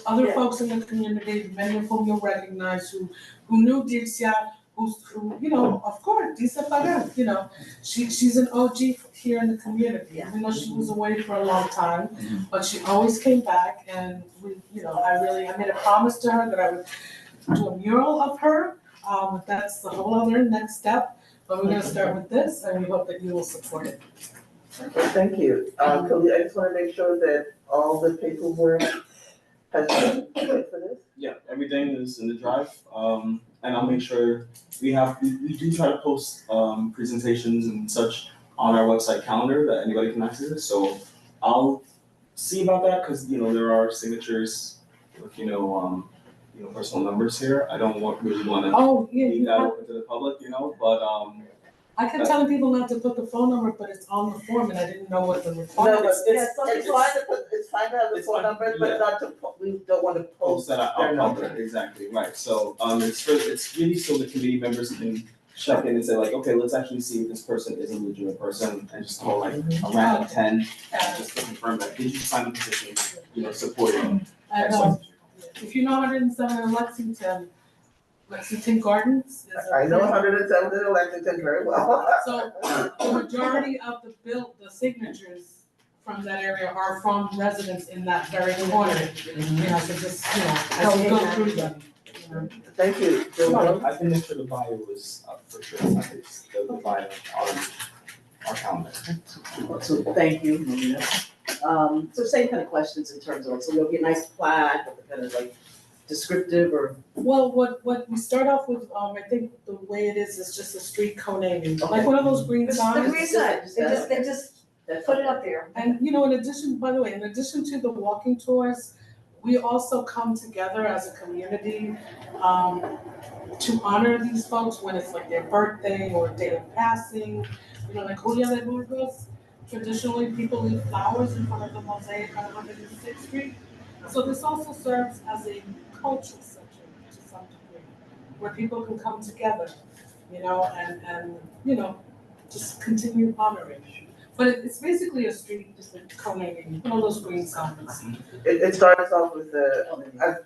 other folks in the community, many of whom you'll recognize, who knew Dircia, who, you know, of course, Dircia Pagan, you know, she's an OG here in the community, even though she was away for a long time, but she always came back, and we, you know, I made a promise to her that I would do a mural of her, that's the whole other next step, but we're gonna start with this, and we hope that you will support it.
Okay, thank you. Khalid, I just wanna make sure that all the paperwork has been put for this.
Yeah, everything is in the drive, and I'll make sure we do try to post, presentations and such on our website calendar that anybody can access it, so I'll see about that, cause you know, there are signatures with, you know, personal numbers here, I don't really wanna leave that open to the public, you know, but,
I kept telling people not to put the phone number, but it's on the form, and I didn't know what the
No,
requirements.
but it's fine to have the phone numbers, but not to, we don't wanna post
that
their
out
number.
public, exactly, right, so, it's really so the committee members can check in and say like, okay, let's actually see if this person is a legitimate person, and just call like a random 10, just to confirm that, did you sign the petition, you know, supporting X, Y, Z.
If you know 107 in Lexington Gardens is a.
I know 107 in Lexington very well.
So the majority of the signatures from that area are from residents in that very corner. You know, so just, you know, as you go through them.
Thank you.
I can make sure the bio was up for sure, the bio on our calendar.
So thank you, Maria. So same kind of questions in terms of, so we'll get a nice plaque with the kind of like descriptive or?
Well, what we start off with, I think the way it is just a street co-naming, like one of those green
The
signs.
green sign, they just put it up there.
And, you know, in addition, by the way, in addition to the walking tours, we also come together as a community, to honor these folks when it's like their birthday or day of passing. You know, like Julia de Burgos, traditionally people leave flowers in front of the mosaic on 106th Street. So this also serves as a cultural center to some degree, where people can come together, you know, and, you know, just continue honoring. But it's basically a street, just a co-naming, one of those green signs.
It starts off with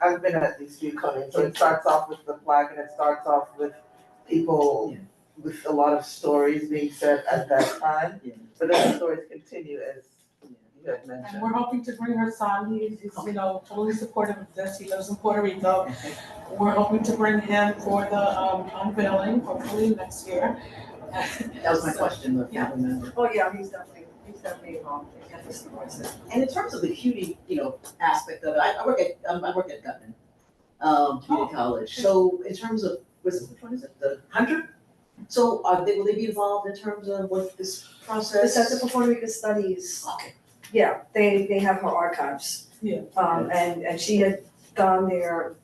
I've been at these street corners, so it starts off with the flag and it starts off with people with a lot of stories being said at that time. But then the stories continue as you had mentioned.
And we're hoping to bring her son, he's, you know, totally supportive of this, he lives in Puerto Rico. We're hoping to bring him for the unveiling, hopefully next year.
That was my question, the family member.
Oh, yeah, he's definitely involved, he definitely supports it.
And in terms of the CUNY, you know, aspect of it, I work at Gutman, Community College. So in terms of, which one is it, the 100? So will they be involved in terms of what this
The
process?
Center for Puerto Rican Studies,
Okay.
yeah, they have her archives.
Yeah.
And she had gone there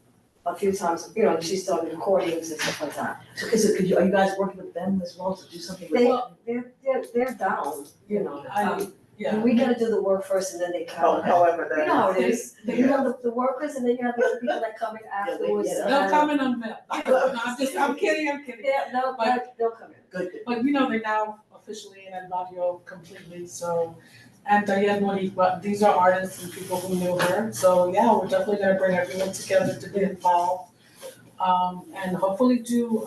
a few times, you know, she's done recordings and stuff like that.
So are you guys working with them as well to do something with them?
They're down, you know.
Yeah.
We gotta do the work first and then they come.
However,
You know how it is,
Yeah.
you know, the workers and then you have the other people that come in afterwards.
They'll come in on that. No, I'm kidding.
Yeah, no, but they'll come in.
Good.
But you know, they're now officially in El Barrio completely, so, and Diane Moriba, these are artists and people who knew her, so yeah, we're definitely gonna bring everyone together to be involved. And hopefully do,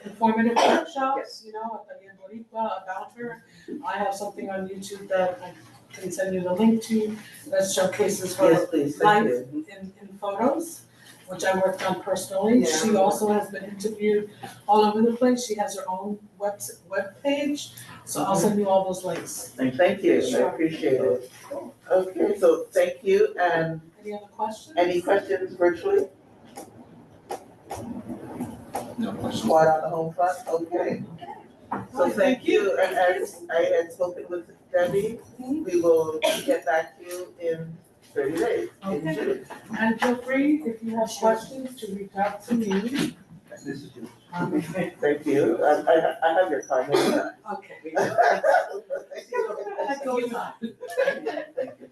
informative workshops, you know, at Diane Moriba about her. I have something on YouTube that I can send you the link to, that showcases her
Yes, please,
life
thank you.
in photos, which I worked on personally.
Yeah.
She also has been interviewed all over the place. She has her own web page, so I'll send you all those links.
Thank you, I appreciate it. Okay, so thank you, and
Any other questions?
any questions virtually?
No question.
Quiet on the home front, okay. So thank you, and as I had spoken with Debbie, we will get back to you in 30 days, in
Okay.
June.
And feel free, if you have questions, to reach out to me.
This is you.
Thank you, I have your card, maybe not.
Okay.
Thank you.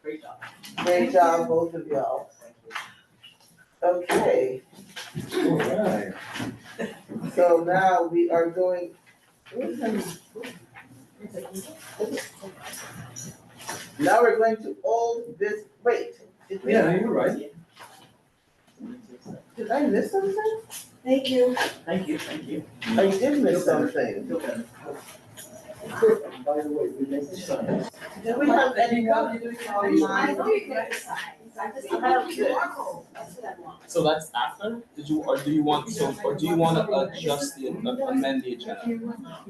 Great job.
Great job, both of y'all. Okay,
Alright.
so now we are going. Now we're going to old this, wait. Did we-
Yeah, you're right.
Did I miss something?
Thank you.
Thank you.
I did miss something.
Feel better.
By the way, we make the signs.
Do we have any?
I know you can decide. I just don't have a QR code. That's what I want.
So that's after? Did you, or do you want, or do you want to adjust amend the agenda?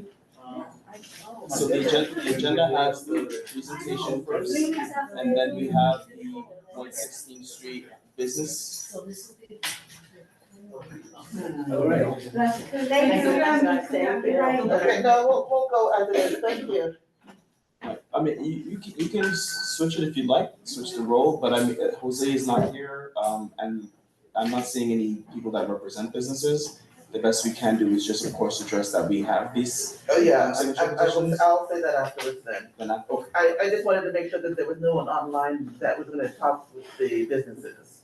So the agenda has the presentation first, and then we have the 116th Street business.
So this will be.
All right.
Thank you.
Okay, no, we'll go as it is, thank you.
I mean, you can switch it if you'd like, switch the role, but I mean, Jose is not here, and I'm not seeing any people that represent businesses. The best we can do is just, of course, address that we have these.
Oh, yeah,
signature
I'll
petitions.
say that afterwards then.
Then I- okay.
I just wanted to make sure that there was no one online that was gonna talk with the businesses.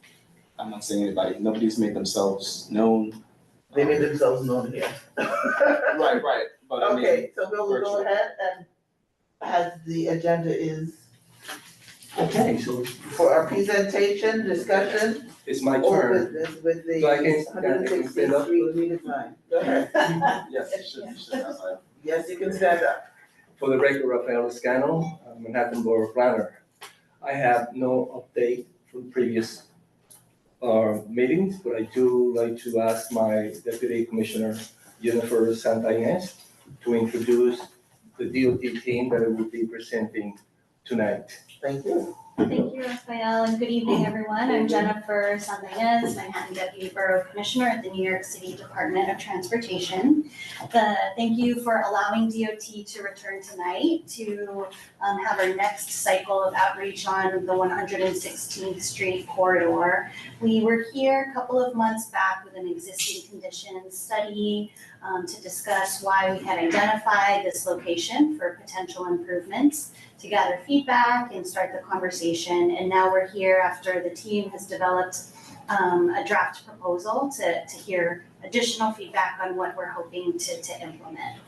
I'm not saying anybody, nobody's made themselves known.
They made themselves known here.
Right, but I mean.
Okay, so we'll go
virtual.
ahead and as the agenda is
Okay, so
for our presentation, discussion,
it's my
old
turn.
business with the
So I can
116th
stand up?
Street redesign. Go ahead.
Yes, you should have that.
Yes, you can stand up.
For the record, Rafael Escano, Manhattan Borough Planner. I have no update from previous meetings, but I do like to ask my Deputy Commissioner Jennifer Santa Ynez to introduce the DOT team that I will be presenting tonight.
Thank you.
Thank you, Rafael, and good evening, everyone. I'm Jennifer Sandañez, Manhattan Deputy Borough Commissioner at the New York City Department of Transportation. Thank you for allowing DOT to return tonight to have our next cycle of outreach on the 116th Street corridor. We were here a couple of months back with an existing conditions study to discuss why we had identified this location for potential improvements, to gather feedback and start the conversation. And now we're here after the team has developed a draft proposal to hear additional feedback on what we're hoping to implement.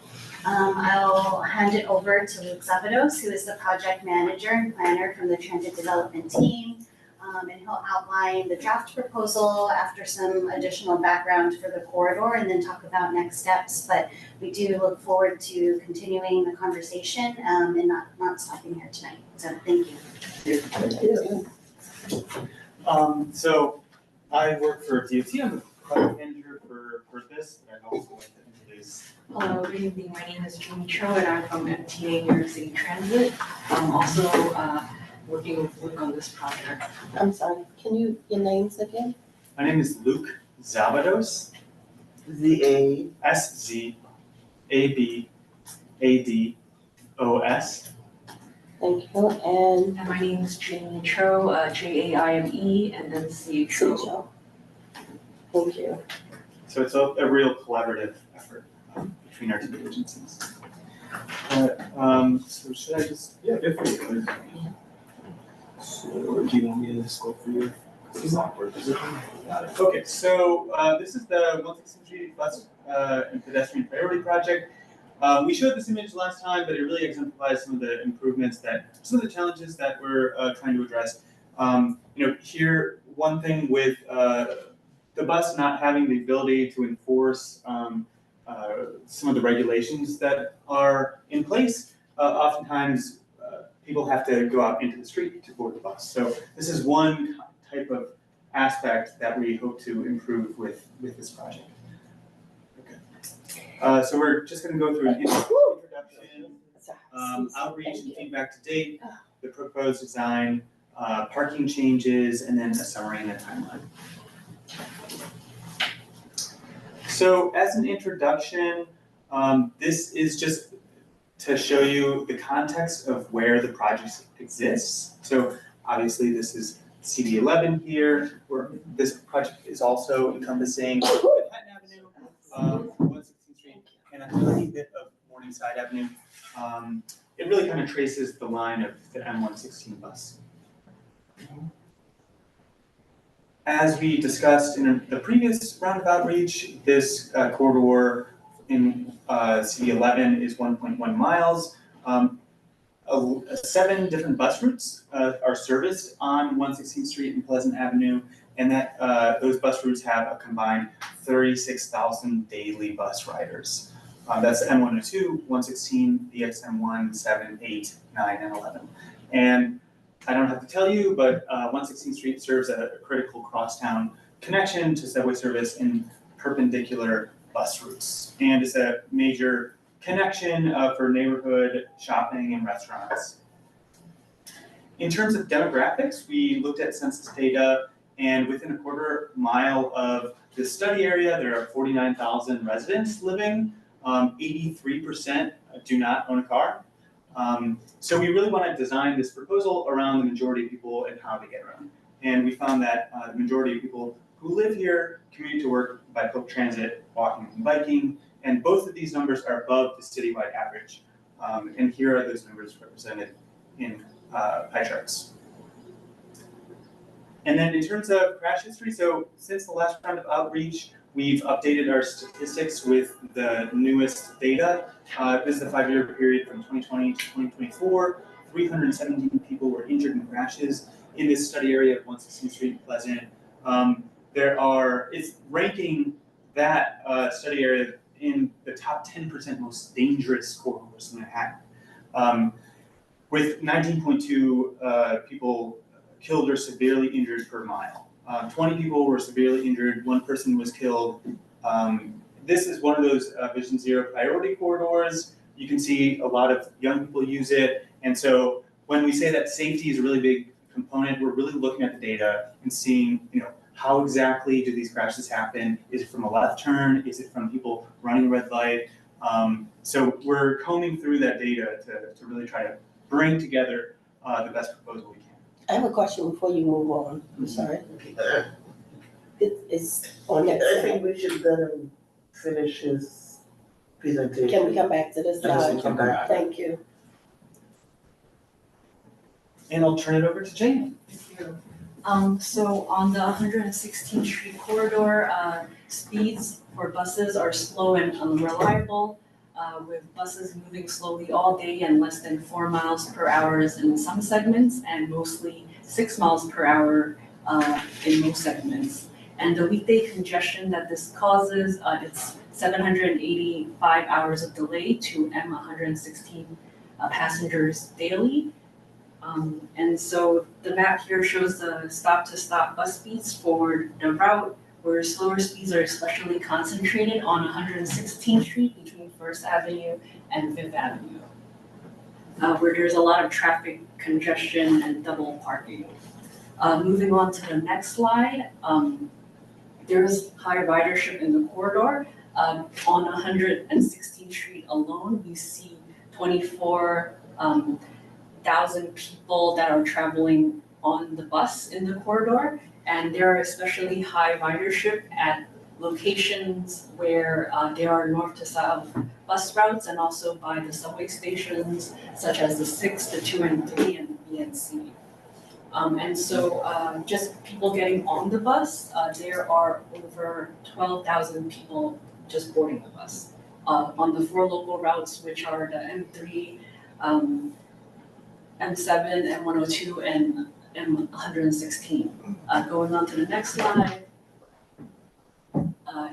I'll hand it over to Luke Zapados, who is the project manager and planner from the transit development team. And he'll outline the draft proposal after some additional background for the corridor and then talk about next steps. But we do look forward to continuing the conversation and not stopping here tonight. So thank you.
Thank you.
So I work for DOT. I'm the project manager for this, but I'd also like to introduce.
Hello, good evening. My name is Jeannie Cho and I'm from MTA New York City Transit. I'm also working with Luke on this project.
I'm sorry, can you, your names again?
My name is Luke Zabados. SZABADOS.
Thank you, and
my name is Jaime Cho, JAIME, and then CHO.
Thank you.
So it's a real collaborative effort between our two agencies. So should I just,
Yeah, good for you. So, do you want me to scroll for you? This is awkward position. Got it.
Okay, so this is the 116th Street Bus and Pedestrian Priority Project. We showed this image last time, but it really exemplifies some of the improvements some of the challenges that we're trying to address. Here, one thing with the bus not having the ability to enforce some of the regulations that are in place, oftentimes people have to go out into the street to board the bus. So this is one type of aspect that we hope to improve with this project. Okay. So we're just going to go through an introduction, outreach and feedback to date, the proposed design, parking changes, and then a summary and a timeline. So as an introduction, this is just to show you the context of where the project exists. So obviously this is CB11 here, where this project is also encompassing Manhattan Avenue, 116th Street, and a tiny bit of Morningside Avenue. It really kind of traces the line of the M116 bus. As we discussed in the previous round of outreach, this corridor in CB11 is 1.1 miles. 7 different bus routes are serviced on 116th Street and Pleasant Avenue, and that those bus routes have a combined 36,000 daily bus riders. That's M102, 116, BXM1, 7, 8, 9, and 11. And I don't have to tell you, but 116th Street serves as a critical crosstown connection to subway service in perpendicular bus routes, and is a major connection for neighborhood shopping and restaurants. In terms of demographics, we looked at census data, and within a quarter mile of the study area, there are 49,000 residents living. 83% do not own a car. So we really want to design this proposal around the majority of people and how they get around. And we found that the majority of people who live here commute to work by public transit, walking and biking, and both of these numbers are above the citywide average. And here are those numbers represented in pie charts. And then in terms of crash history, so since the last round of outreach, we've updated our statistics with the newest data. This is the 5-year period from 2020 to 2024. 317 people were injured in crashes in this study area of 116th Street and Pleasant. It's ranking that study area in the top 10% most dangerous corridors in Manhattan, with 19.2 people killed or severely injured per mile. 20 people were severely injured, 1 person was killed. This is one of those Vision Zero priority corridors. You can see a lot of young people use it. And so when we say that safety is a really big component, we're really looking at the data and seeing, how exactly do these crashes happen? Is it from a left turn? Is it from people running a red light? So we're combing through that data to really try to bring together the best proposal we can.
I have a question before you move on. I'm sorry. It's on that.
I think we should let him finish his presentation.
Can we come back to this
Yes, we
slide?
come back.
Thank you.
And I'll turn it over to Jane.
Thank you. So on the 116th Street corridor, speeds for buses are slow and unreliable, with buses moving slowly all day and less than 4 miles per hour in some segments, and mostly 6 miles per hour in most segments. And the weekday congestion that this causes, it's 785 hours of delay to M116 passengers daily. And so the map here shows the stop-to-stop bus speeds for the route, where slower speeds are especially concentrated on 116th Street between First Avenue and Fifth Avenue, where there's a lot of traffic congestion and double parking. Moving on to the next slide, there's high ridership in the corridor. On 116th Street alone, we see 24,000 people that are traveling on the bus in the corridor, and there are especially high ridership at locations where there are north to south bus routes, and also by the subway stations such as the 6, the 2 and 3, and B and C. And so just people getting on the bus, there are over 12,000 people just boarding the bus on the 4 local routes, which are the M3, M7, M102, and M116. Going on to the next slide.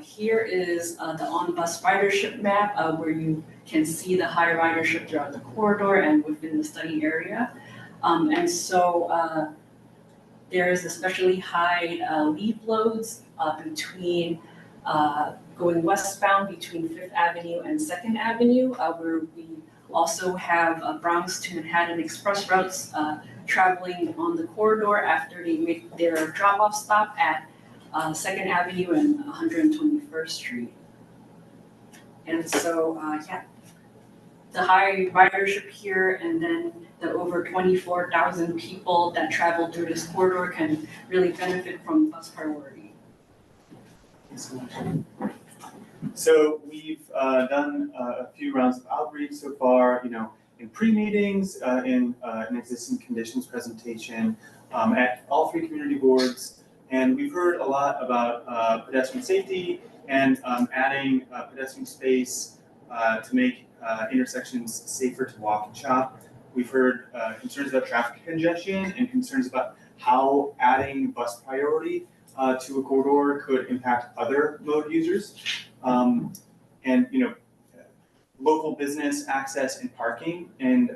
Here is the on-bus ridership map, where you can see the high ridership throughout the corridor and within the study area. And so there is especially high leave loads between going westbound between 5th Avenue and 2nd Avenue, where we also have Bronx to Manhattan express routes traveling on the corridor after they make their drop-off stop at 2nd Avenue and 121st Street. And so, the high ridership here, and then the over 24,000 people that travel through this corridor can really benefit from bus priority.
Thanks so much. So we've done a few rounds of outreach so far, in pre-meetings, in an existing conditions presentation, at all 3 community boards. And we've heard a lot about pedestrian safety and adding pedestrian space to make intersections safer to walk and shop. We've heard concerns about traffic congestion and concerns about how adding bus priority to a corridor could impact other mode users. And local business access and parking. And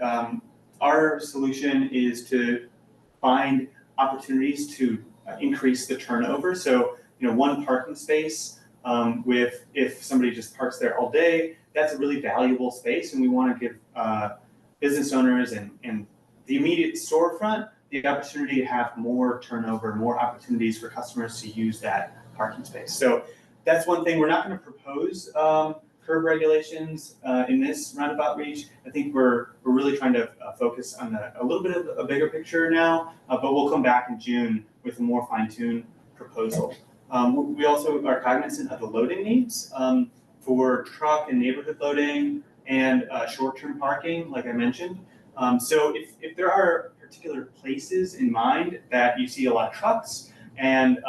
our solution is to find opportunities to increase the turnover. So, 1 parking space if somebody just parks there all day, that's a really valuable space, and we want to give business owners and the immediate storefront the opportunity to have more turnover, more opportunities for customers to use that parking space. So that's one thing. We're not going to propose curb regulations in this roundabout reach. I think we're really trying to focus on a little bit of a bigger picture now, but we'll come back in June with a more fine-tuned proposal. We also are cognizant of the loading needs for truck and neighborhood loading and short-term parking, like I mentioned. So if there are particular places in mind that you see a lot of trucks and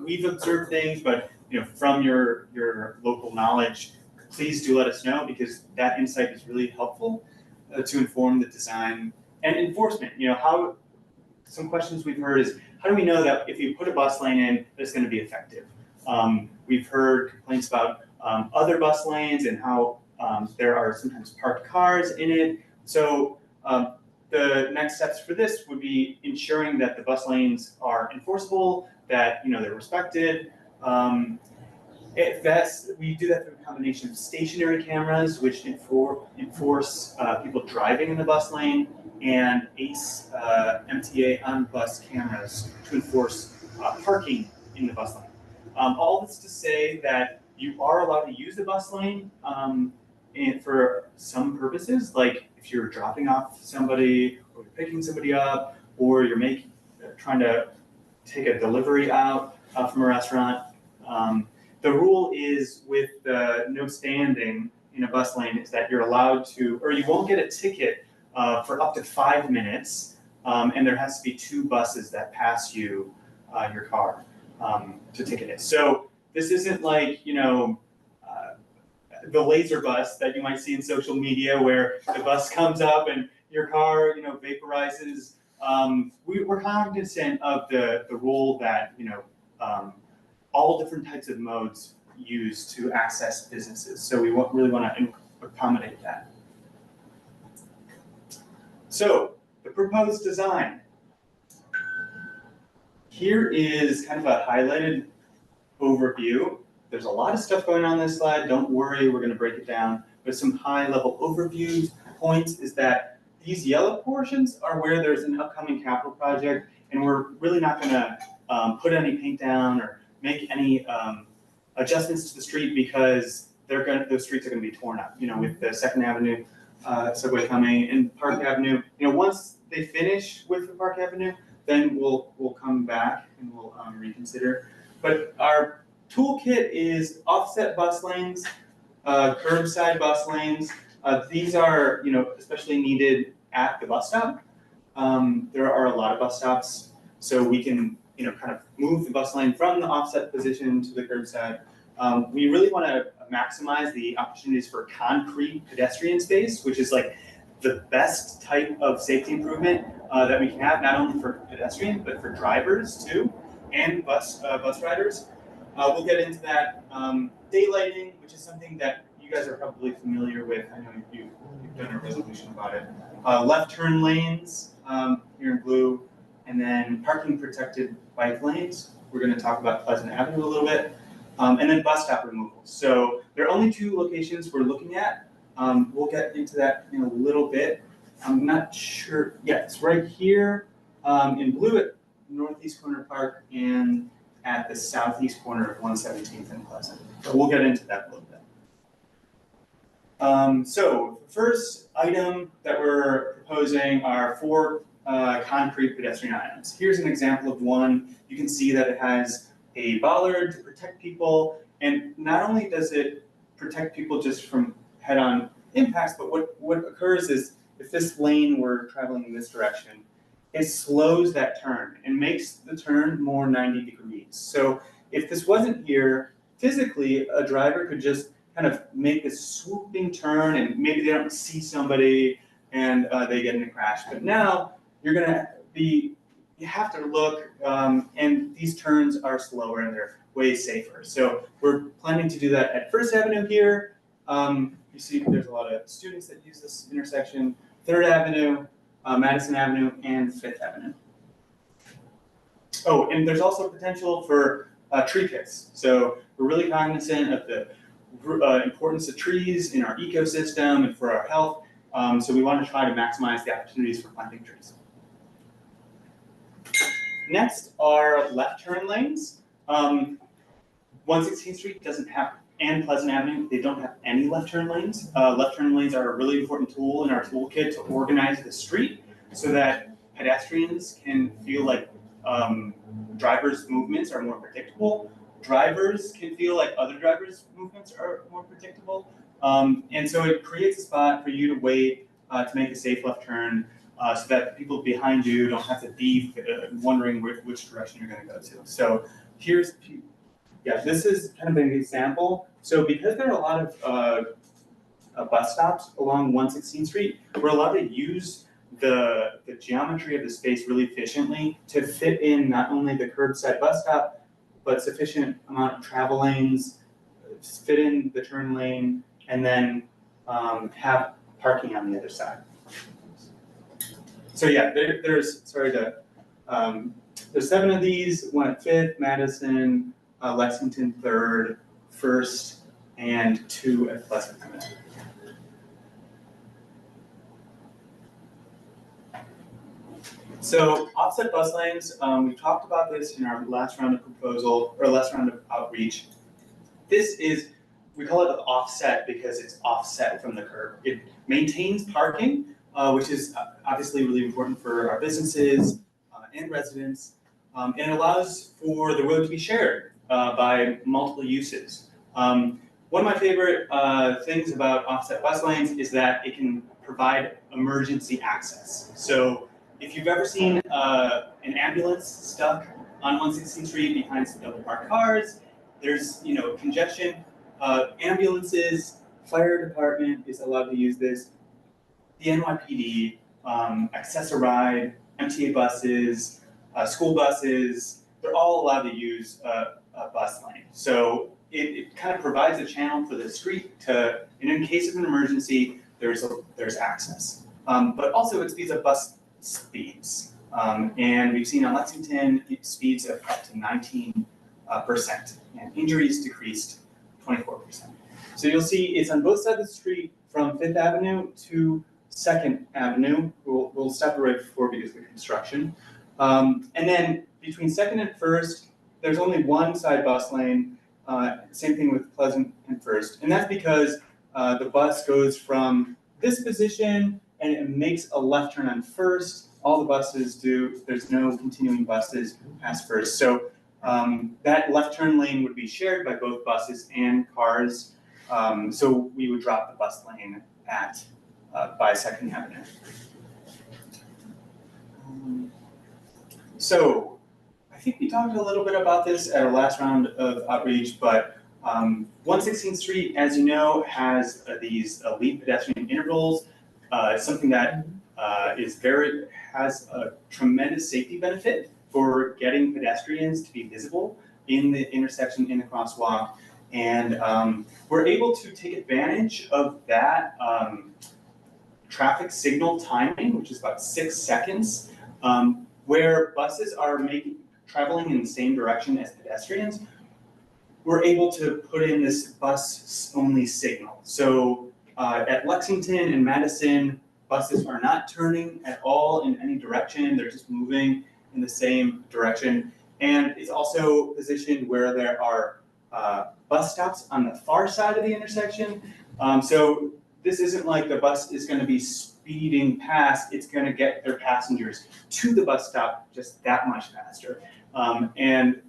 we've observed things, but from your local knowledge, please do let us know, because that insight is really helpful to inform the design and enforcement. How some questions we've heard is, how do we know that if you put a bus lane in, that it's going to be effective? We've heard complaints about other bus lanes and how there are sometimes parked cars in it. So the next steps for this would be ensuring that the bus lanes are enforceable, that they're respected, We do that through a combination of stationary cameras, which enforce people driving in the bus lane, and ACE MTA on bus cameras to enforce parking in the bus lane. All this to say that you are allowed to use the bus lane and for some purposes, like if you're dropping off somebody, or you're picking somebody up, or you're trying to take a delivery out from a restaurant. The rule is with no standing in a bus lane is that you're allowed to, or you won't get a ticket for up to 5 minutes, and there has to be 2 buses that pass you your car to ticket it. So this isn't like, the laser bus that you might see in social media where the bus comes up and your car, vaporizes. We're cognizant of the role that, all different types of modes used to access businesses. So we really want to accommodate that. So the proposed design. Here is kind of a highlighted overview. There's a lot of stuff going on this slide. Don't worry, we're going to break it down. But some high-level overview points is that these yellow portions are where there's an upcoming capital project, and we're really not going to put any paint down or make any adjustments to the street because those streets are going to be torn up. With the 2nd Avenue subway coming and Park Avenue. Once they finish with the Park Avenue, then we'll come back and we'll reconsider. But our toolkit is offset bus lanes, curbside bus lanes. These are especially needed at the bus stop. There are a lot of bus stops, so we can kind of move the bus lane from the offset position to the curbside. We really want to maximize the opportunities for concrete pedestrian space, which is like the best type of safety improvement that we can have, not only for pedestrians, but for drivers too, and bus riders. We'll get into that. Daylighting, which is something that you guys are probably familiar with. I know you've done a resolution about it. Left turn lanes here in blue, and then parking protected bike lanes. We're going to talk about Pleasant Avenue a little bit. And then bus stop removal. So there are only 2 locations we're looking at. We'll get into that in a little bit. I'm not sure. Yeah, it's right here in blue at Northeast Corner Park and at the southeast corner of 117th and Pleasant. So we'll get into that a little bit. So the first item that we're proposing are 4 concrete pedestrian items. Here's an example of one. You can see that it has a bollard to protect people, and not only does it protect people just from head-on impacts, but what occurs is if this lane were traveling in this direction, it slows that turn and makes the turn more 90 degrees. So if this wasn't here, physically a driver could just kind of make this swooping turn and maybe they don't see somebody and they get in a crash. But now you have to look, and these turns are slower and they're way safer. So we're planning to do that at First Avenue here. You see there's a lot of students that use this intersection. 3rd Avenue, Madison Avenue, and 5th Avenue. Oh, and there's also potential for tree pits. So we're really cognizant of the importance of trees in our ecosystem and for our health. So we want to try to maximize the opportunities for planting trees. Next are left turn lanes. 116th Street doesn't have, and Pleasant Avenue, they don't have any left turn lanes. Left turn lanes are a really important tool in our toolkit to organize the street so that pedestrians can feel like drivers' movements are more predictable. Drivers can feel like other drivers' movements are more predictable. And so it creates a spot for you to wait to make a safe left turn so that the people behind you don't have to be wondering which direction you're going to go to. So here's, this is kind of an example. So because there are a lot of bus stops along 116th Street, we're allowed to use the geometry of the space really efficiently to fit in not only the curbside bus stop, but sufficient amount of travel lanes, fit in the turn lane, and then have parking on the other side. So yeah, there's 7 of these, one at 5th, Madison, Lexington 3rd, First, and 2 at Pleasant Avenue. So offset bus lanes, we talked about this in our last round of proposal, or last round of outreach. This is, we call it the offset because it's offset from the curb. It maintains parking, which is obviously really important for our businesses and residents, and it allows for the road to be shared by multiple uses. One of my favorite things about offset bus lanes is that it can provide emergency access. So if you've ever seen an ambulance stuck on 116th Street behind some double parked cars, there's congestion. Ambulances, fire department is allowed to use this. The NYPD, Access-a-Ride, MTA buses, school buses, they're all allowed to use a bus lane. So it kind of provides a channel for the street to, and in case of an emergency, there's access. But also it speeds up bus speeds. And we've seen on Lexington speeds of up to 19%, and injuries decreased 24%. So you'll see it's on both sides of the street from 5th Avenue to 2nd Avenue. We'll step right before because of the construction. And then between 2nd and 1st, there's only one side bus lane. Same thing with Pleasant and 1st. And that's because the bus goes from this position and it makes a left turn on 1st. All the buses do. There's no continuing buses past 1st. So that left turn lane would be shared by both buses and cars. So we would drop the bus lane at by 2nd Avenue. So I think we talked a little bit about this at our last round of outreach, but 116th Street, as you know, has these elite pedestrian intervals. It's something that has a tremendous safety benefit for getting pedestrians to be visible in the intersection, in the crosswalk. And we're able to take advantage of that traffic signal timing, which is about 6 seconds, where buses are traveling in the same direction as pedestrians. We're able to put in this bus-only signal. So at Lexington and Madison, buses are not turning at all in any direction. They're just moving in the same direction. And it's also positioned where there are bus stops on the far side of the intersection. So this isn't like the bus is going to be speeding past. It's going to get their passengers to the bus stop just that much faster. And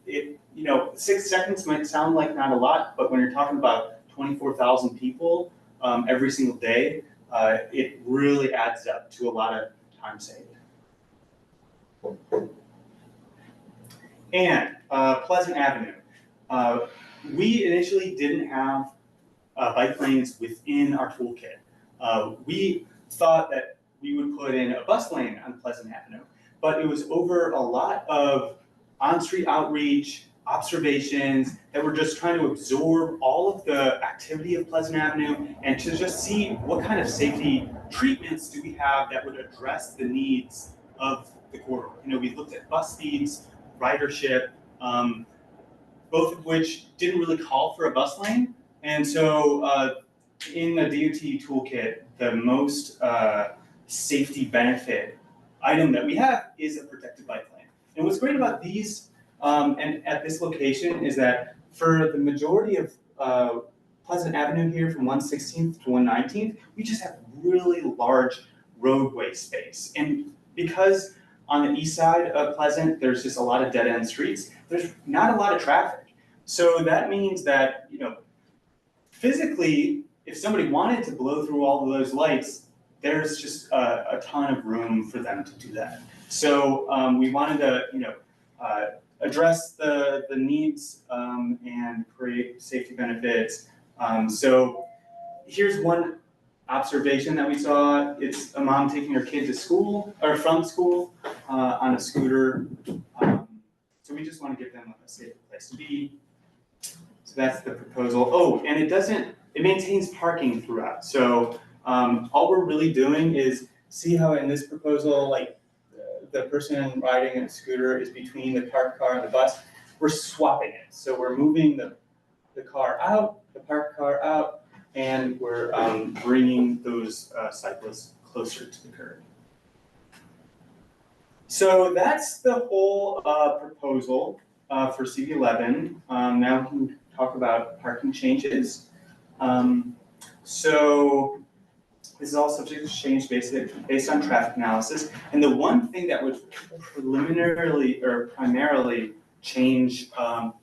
6 seconds might sound like not a lot, but when you're talking about 24,000 people every single day, it really adds up to a lot of time saved. And Pleasant Avenue. We initially didn't have bike lanes within our toolkit. We thought that we would put in a bus lane on Pleasant Avenue, but it was over a lot of on-street outreach, observations, that we're just trying to absorb all of the activity of Pleasant Avenue and to just see what kind of safety treatments do we have that would address the needs of the corridor. We looked at bus speeds, ridership, both of which didn't really call for a bus lane. And so in the DOT toolkit, the most safety benefit item that we have is a protected bike lane. And what's great about these and at this location is that for the majority of Pleasant Avenue here from 116th to 119th, we just have really large roadway space. And because on the east side of Pleasant, there's just a lot of dead-end streets, there's not a lot of traffic. So that means that, physically, if somebody wanted to blow through all of those lights, there's just a ton of room for them to do that. So we wanted to, address the needs and create safety benefits. So here's one observation that we saw. It's a mom taking her kid to school or from school on a scooter. So we just want to give them a safe place to be. So that's the proposal. Oh, and it maintains parking throughout. So all we're really doing is see how in this proposal, the person riding a scooter is between the parked car and the bus. We're swapping it. So we're moving the the car out, the parked car out, and we're bringing those cyclists closer to the curb. So that's the whole proposal for CB11. Now we can talk about parking changes. So this is all subject to change based on traffic analysis. And the one thing that would preliminarily or primarily change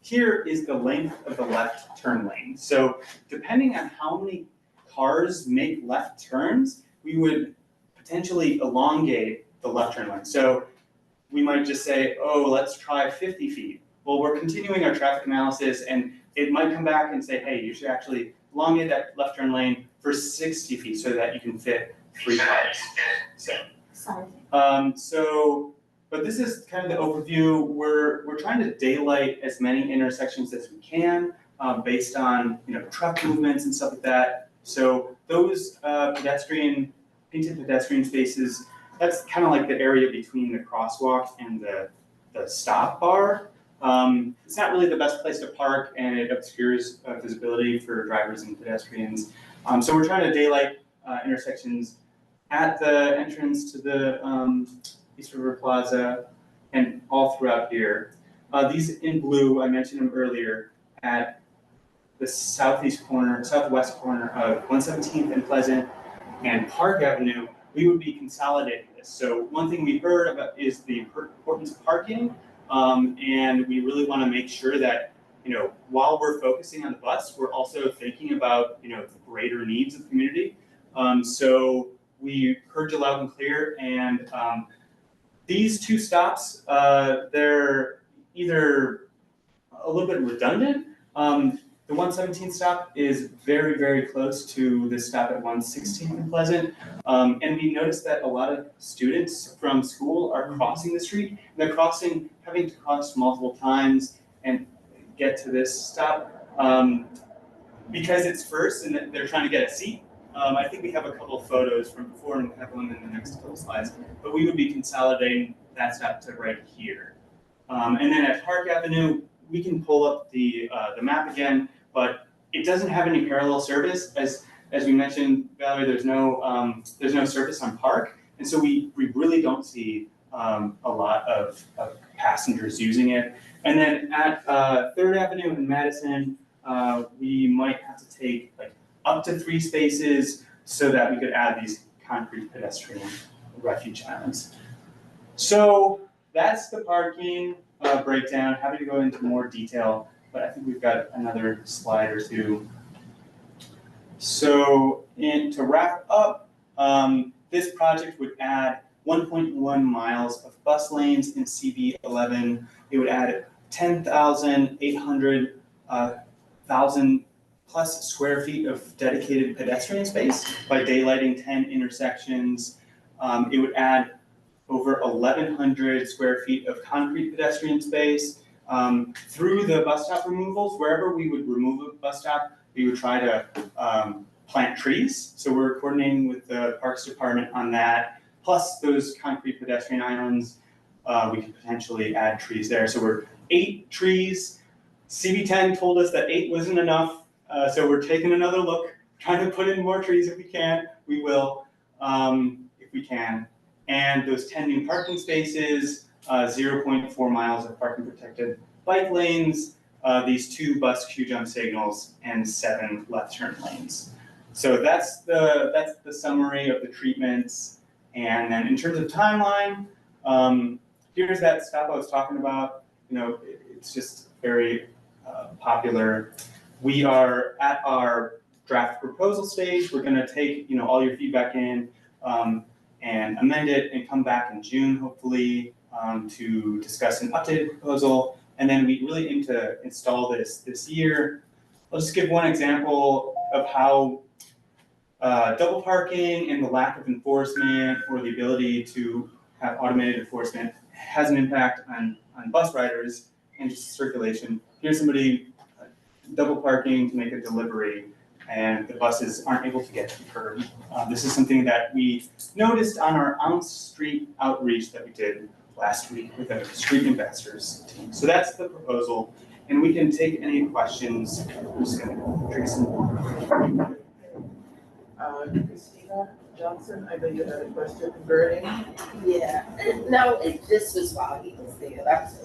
here is the length of the left turn lane. So depending on how many cars make left turns, we would potentially elongate the left turn lane. So we might just say, oh, let's try 50 feet. Well, we're continuing our traffic analysis, and it might come back and say, hey, you should actually elongate that left turn lane for 60 feet so that you can fit 3 cars. But this is kind of the overview. We're trying to daylight as many intersections as we can based on truck movements and stuff like that. So those painted pedestrian spaces, that's kind of like the area between the crosswalk and the stop bar. It's not really the best place to park, and it obscures visibility for drivers and pedestrians. So we're trying to daylight intersections at the entrance to the East River Plaza and all throughout here. These in blue, I mentioned them earlier, at the southwest corner of 117th and Pleasant and Park Avenue, we would be consolidating this. So one thing we heard about is the importance of parking, and we really want to make sure that while we're focusing on the bus, we're also thinking about the greater needs of the community. So we heard you loud and clear, and these two stops, they're either a little bit redundant. The 117th stop is very, very close to the stop at 116th and Pleasant. And we noticed that a lot of students from school are crossing the street. They're having to cross multiple times and get to this stop because it's first and they're trying to get a seat. I think we have a couple of photos from before and we'll have one in the next couple slides. But we would be consolidating that stop to right here. And then at Park Avenue, we can pull up the map again, but it doesn't have any parallel service. As we mentioned, Valerie, there's no service on Park, and so we really don't see a lot of passengers using it. And then at 3rd Avenue and Madison, we might have to take up to 3 spaces so that we could add these concrete pedestrian refuge islands. So that's the parking breakdown. Happy to go into more detail, but I think we've got another slide or two. So to wrap up, this project would add 1.1 miles of bus lanes in CB11. It would add 10,800 plus square feet of dedicated pedestrian space by daylighting 10 intersections. It would add over 1,100 square feet of concrete pedestrian space. Through the bus stop removals, wherever we would remove a bus stop, we would try to plant trees. So we're coordinating with the Parks Department on that. Plus those concrete pedestrian islands, we could potentially add trees there. So we're 8 trees. CB10 told us that 8 wasn't enough. So we're taking another look, trying to put in more trees if we can. We will, if we can. And those 10 new parking spaces, 0.4 miles of parking protected bike lanes, these 2 bus queue jump signals, and 7 left turn lanes. So that's the summary of the treatments. And then in terms of timeline, here's that stop I was talking about. It's just very popular. We are at our draft proposal stage. We're going to take all your feedback in and amend it and come back in June, hopefully, to discuss an updated proposal. And then we really aim to install this year. I'll just give one example of how double parking and the lack of enforcement or the ability to have automated enforcement has an impact on bus riders and just circulation. Here's somebody double parking to make a delivery, and the buses aren't able to get to the curb. This is something that we noticed on our on-street outreach that we did last week with the street investors team. So that's the proposal. And we can take any questions. I'm just gonna drink some water.
Christina Johnson, I know you had a question burning.
Yeah, no, this was while he was there, that's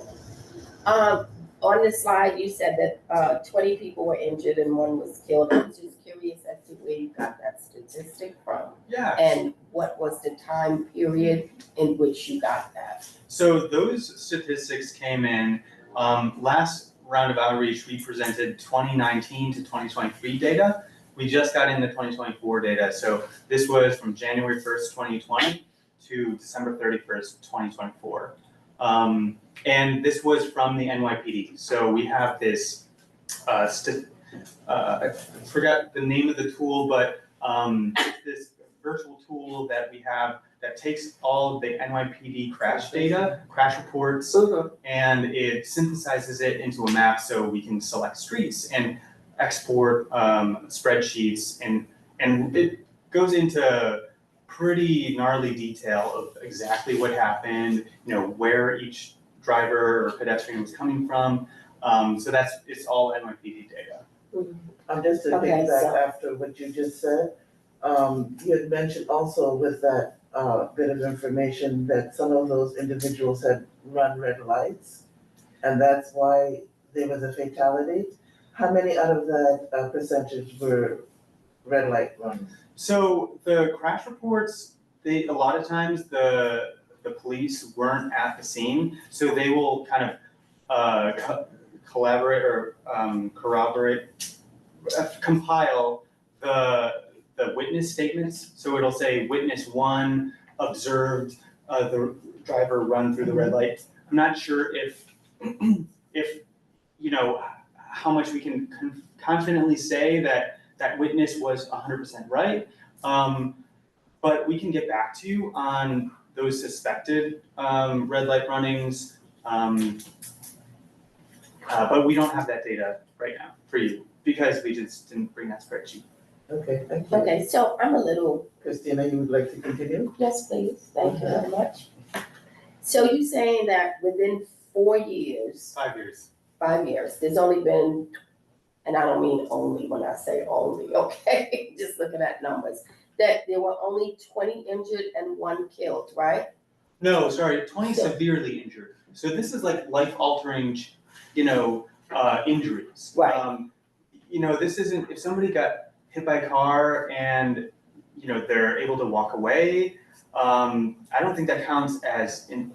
all. On the slide, you said that 20 people were injured and one was killed. I'm just curious as to where you got that statistic from.
Yeah.
And what was the time period in which you got that?
So those statistics came in, last round of outreach, we presented 2019 to 2023 data. We just got in the 2024 data. So this was from January 1st, 2020 to December 31st, 2024. And this was from the NYPD. So we have this, I forgot the name of the tool, but it's this virtual tool that we have that takes all of the NYPD crash data, crash reports, and it synthesizes it into a map so we can select streets and export spreadsheets, and it goes into pretty gnarly detail of exactly what happened, where each driver or pedestrian was coming from. So it's all NYPD data.
Just to
Okay,
piggyback after what you just said, you had mentioned also with that bit of information that some of those individuals had run red lights, and that's why there was a fatality. How many out of that percentage were red light runs?
So the crash reports, a lot of times the police weren't at the scene, so they will kind of collaborate or corroborate, compile the witness statements. So it'll say witness 1 observed the driver run through the red light. I'm not sure if how much we can confidently say that that witness was 100% right, but we can get back to you on those suspected red light runnings, but we don't have that data right now for you because we just didn't bring that spreadsheet.
Okay, thank you.
Okay, so I'm a little.
Christina, you would like to continue?
Yes, please, thank you very much. So you're saying that within 4 years,
5 years.
5 years, there's only been, and I don't mean only when I say only, okay? Just looking at numbers, that there were only 20 injured and 1 killed, right?
No, sorry, 20 severely injured. So this is like life-altering, injuries.
Right.
This isn't, if somebody got hit by a car and, they're able to walk away, I don't think that counts as in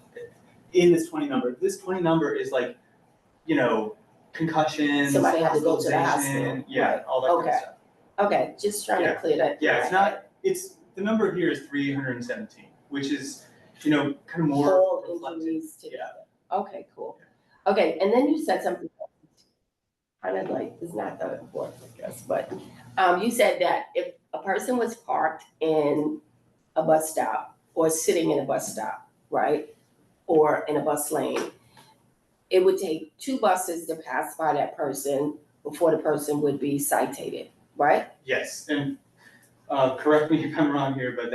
this 20 number. This 20 number is like, concussions,
Somebody had to go to the
hospitalization,
hospital.
yeah,
Right.
all that kind of
Okay.
stuff.
Okay, just trying to clear that.
Yeah, it's not, the number here is 317, which is, kind of more
All
reflective.
injuries together. Okay, cool. Okay, and then you said something kind of like, it's not that important, I guess, but you said that if a person was parked in a bus stop or sitting in a bus stop, right? Or in a bus lane, it would take 2 buses to pass by that person before the person would be cited, right?
Yes, and correct me if I'm wrong here, but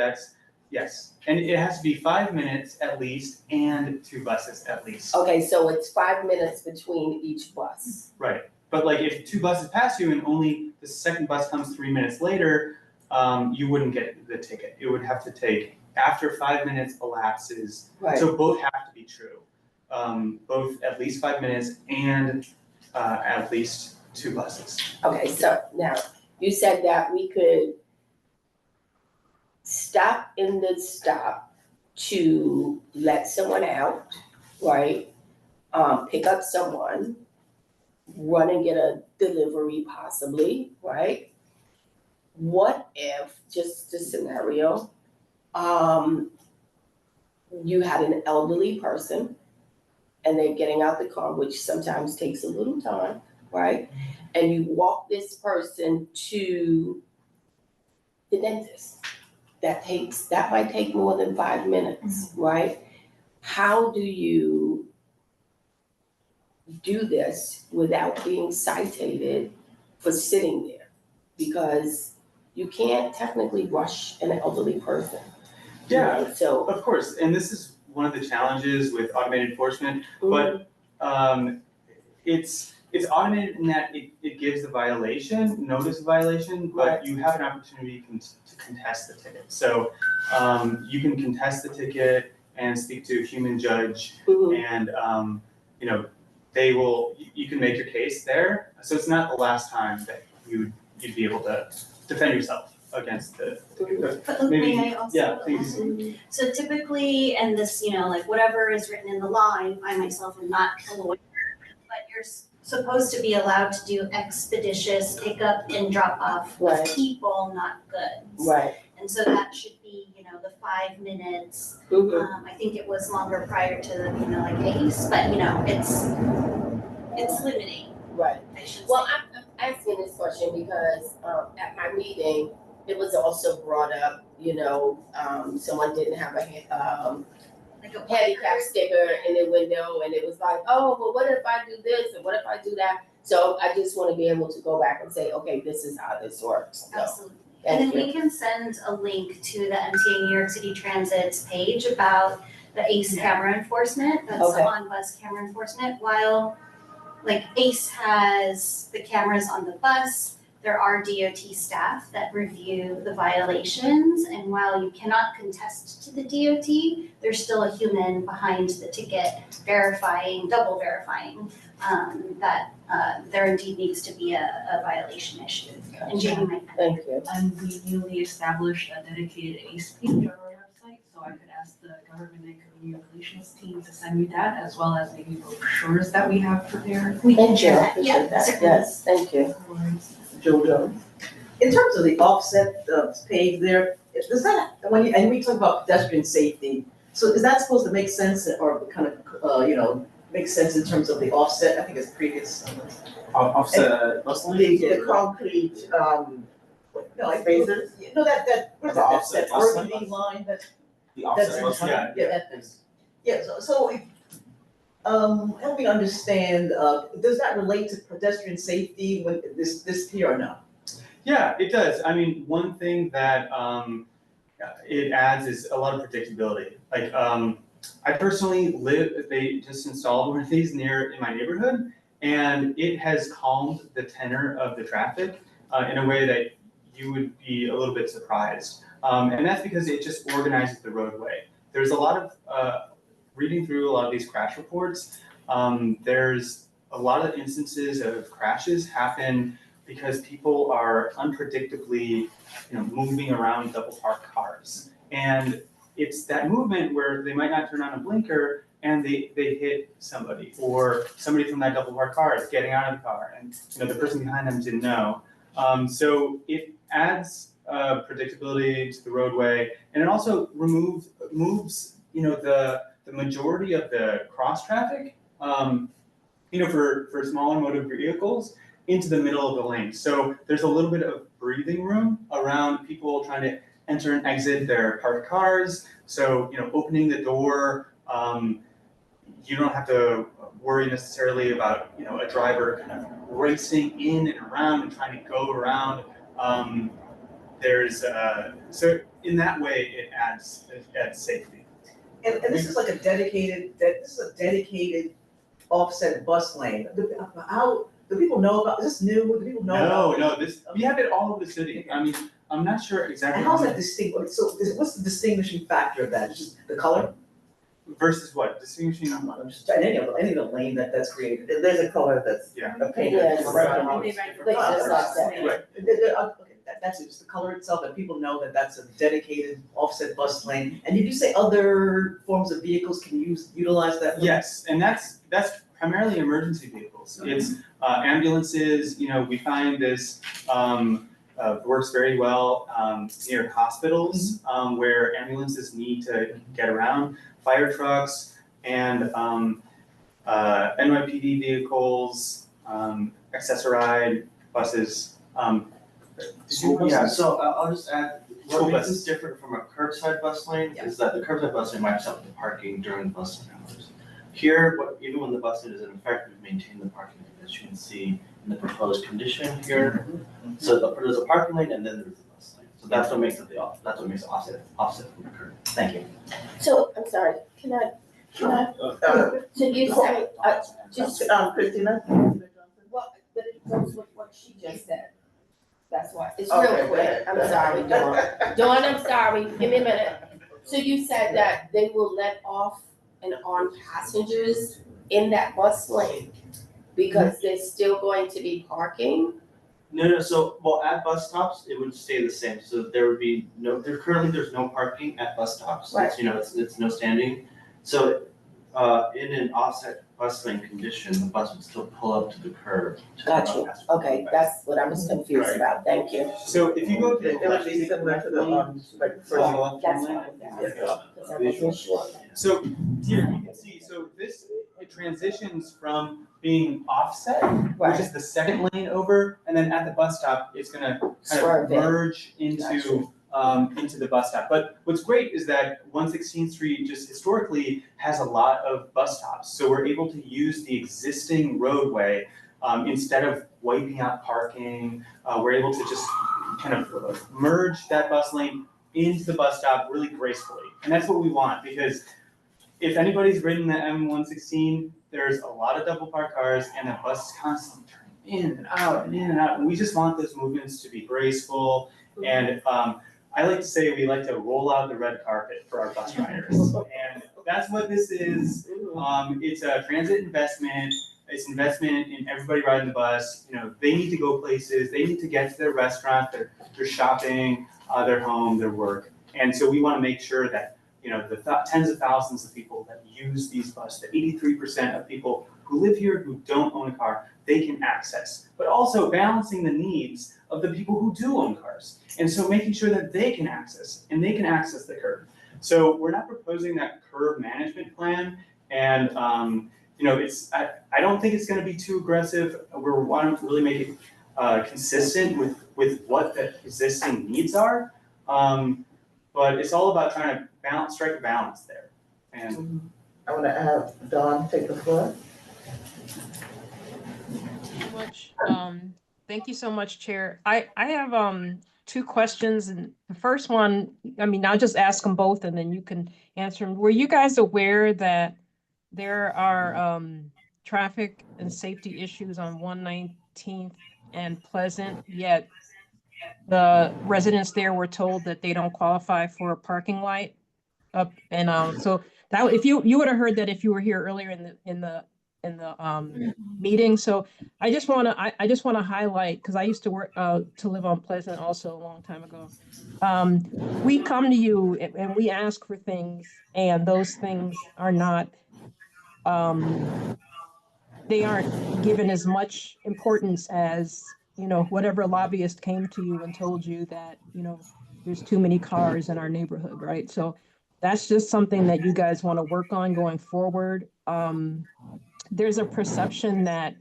yes. And it has to be 5 minutes at least and 2 buses at least.
Okay, so it's 5 minutes between each bus.
Right, but like if 2 buses pass you and only the second bus comes 3 minutes later, you wouldn't get the ticket. It would have to take after 5 minutes elapses.
Right.
So both have to be true. Both at least 5 minutes and at least 2 buses.
Okay, so now you said that we could stop in the stop to let someone out, right? Pick up someone, run and get a delivery possibly, right? What if, just a scenario, you had an elderly person and they're getting out the car, which sometimes takes a little time, right? And you walk this person to the dentist. That might take more than 5 minutes, right? How do you do this without being cited for sitting there? Because you can't technically rush an elderly person.
Yeah,
Right? So
of course, and this is one of the challenges with automated enforcement, but it's It's automated in that it gives the violation, notice of violation, but you have an opportunity to contest the ticket. So you can contest the ticket and speak to a human judge, and you know, you can make your case there. So it's not the last time that you'd be able to defend yourself against the ticket.
But
Maybe,
may I also
yeah, please.
add? So typically, and this, like whatever is written in the law, I myself am not a lawyer, but you're supposed to be allowed to do expeditious pickup and drop off of people, not goods.
Right.
And so that should be, the 5 minutes. I think it was longer prior to, like ACE, but it's limiting.
Right.
I should
Well,
say.
I'm asking this question because at my meeting, it was also brought up, someone didn't have a
Like a
handicap sticker in the window, and it was like, oh, well, what if I do this and what if I do that? So I just want to be able to go back and say, okay, this is how this works. So,
Absolutely. And then we can send a link to the MTA New York City Transit's page about the ACE camera enforcement, that's on bus camera enforcement. While like ACE has the cameras on the bus, there are DOT staff that review the violations, and while you cannot contest to the DOT, there's still a human behind the ticket double verifying that there indeed needs to be a violation issued. And Jamie might.
Thank you.
And we newly established a dedicated ACE page on our website, so I could ask the government and communications team to send me that, as well as maybe brochures that we have prepared.
We can
Thank
do
you. I
that,
appreciate
yeah,
that.
certainly.
Yes, thank you.
Joe Jones. In terms of the offset page there, does that, and we talk about pedestrian safety, so is that supposed to make sense or kind of, make sense in terms of the offset? I think it's previous.
Offset,
The concrete, phasers, what's the offset, burgundy line that.
the offset bus lane.
Yeah, so help me understand, does that relate to pedestrian safety when this here or no?
Yeah, it does. I mean, one thing that it adds is a lot of predictability. Like, I personally they just installed one of these in my neighborhood, and it has calmed the tenor of the traffic in a way that you would be a little bit surprised. And that's because it just organizes the roadway. There's a lot of, reading through a lot of these crash reports, there's a lot of instances of crashes happen because people are unpredictably, moving around double parked cars. And it's that movement where they might not turn on a blinker and they hit somebody, or somebody from that double parked car is getting out of the car and the person behind them didn't know. So it adds predictability to the roadway, and it also moves the majority of the cross traffic, for smaller motor vehicles into the middle of the lane. So there's a little bit of breathing room around people trying to enter and exit their parked cars. So, opening the door, you don't have to worry necessarily about, a driver kind of racing in and around and trying to go around. So in that way, it adds safety.
And this is like a dedicated offset bus lane. How, do people know about, is this new? Do people know about?
No, we have it all over the city. I mean, I'm not sure exactly.
And how's that distinguished? So what's the distinguishing factor of that? It's just the color?
Versus what? Distinguishing?
I'm just trying, any of the lane that's created, there's a color that's.
Yeah.
Painted.
Yes.
around.
Like just like that.
Right.
Okay, that's it, just the color itself, and people know that that's a dedicated offset bus lane. And did you say other forms of vehicles can utilize that?
Yes, and that's primarily emergency vehicles. It's ambulances. We find this works very well near hospitals where ambulances need to get around. Fire trucks and NYPD vehicles, accessorized buses.
So I'll just add,
School
what makes
buses.
this different from a curbside bus lane is that the curbside bus lane might stop the parking during the bus lane hours. Here, even when the bus lane is in effect, we've maintained the parking lane, as you can see in the proposed condition here. So there's a parking lane and then there's the bus lane. So that's what makes it offset from the curb. Thank you.
So, I'm sorry, can I, so you say,
Christina?
that goes with what she just said. That's why. It's
Okay,
real quick. I'm sorry, Dawn. Dawn, I'm sorry. Give me a minute. So you said that they will let off and on passengers in that bus lane because there's still going to be parking?
No, so, well, at bus stops, it would stay the same, so there would be there's no parking at bus stops,
Right.
it's, it's no standing. So, in an offset bus lane condition, the bus would still pull up to the curb.
Got you. Okay, that's what I was confused about. Thank you.
So if you go to the
It would be similar to the, like, first of all.
That's fine. Because I wasn't sure.
So here you can see, so this, it transitions from being offset, which is the second lane over, and then at the bus stop, it's gonna kind
Swerve
of
in.
merge into the bus stop. But what's great is that 116th Street just historically has a lot of bus stops. So we're able to use the existing roadway instead of wiping out parking. We're able to just kind of merge that bus lane into the bus stop really gracefully. And that's what we want, because if anybody's ridden the M116, there's a lot of double parked cars and the bus is constantly turning in and out and in and out. And we just want those movements to be graceful. And I like to say we like to roll out the red carpet for our bus riders. And that's what this is. It's a transit investment. It's investment in everybody riding the bus. You know, they need to go places. They need to get to their restaurant, their shopping, their home, their work. And so we want to make sure that, you know, the tens of thousands of people that use these buses, the 83% of people who live here who don't own a car, they can access. But also balancing the needs of the people who do own cars. And so making sure that they can access, and they can access the curb. So we're not proposing that curb management plan. And, you know, I don't think it's going to be too aggressive. We want to really make it consistent with what the existing needs are. But it's all about trying to strike a balance there. And
I want to have Dawn take the floor.
Thank you so much, Chair. I have two questions, and the first one, I mean, I'll just ask them both and then you can answer them. Were you guys aware that there are traffic and safety issues on 119th and Pleasant, yet the residents there were told that they don't qualify for a parking light up? And so that, if you would have heard that if you were here earlier in the meeting. So I just want to highlight, because I used to work to live on Pleasant also a long time ago. We come to you and we ask for things, and those things are not they aren't given as much importance as, you know, whatever lobbyist came to you and told you that, you know, there's too many cars in our neighborhood, right? So that's just something that you guys want to work on going forward. There's a perception that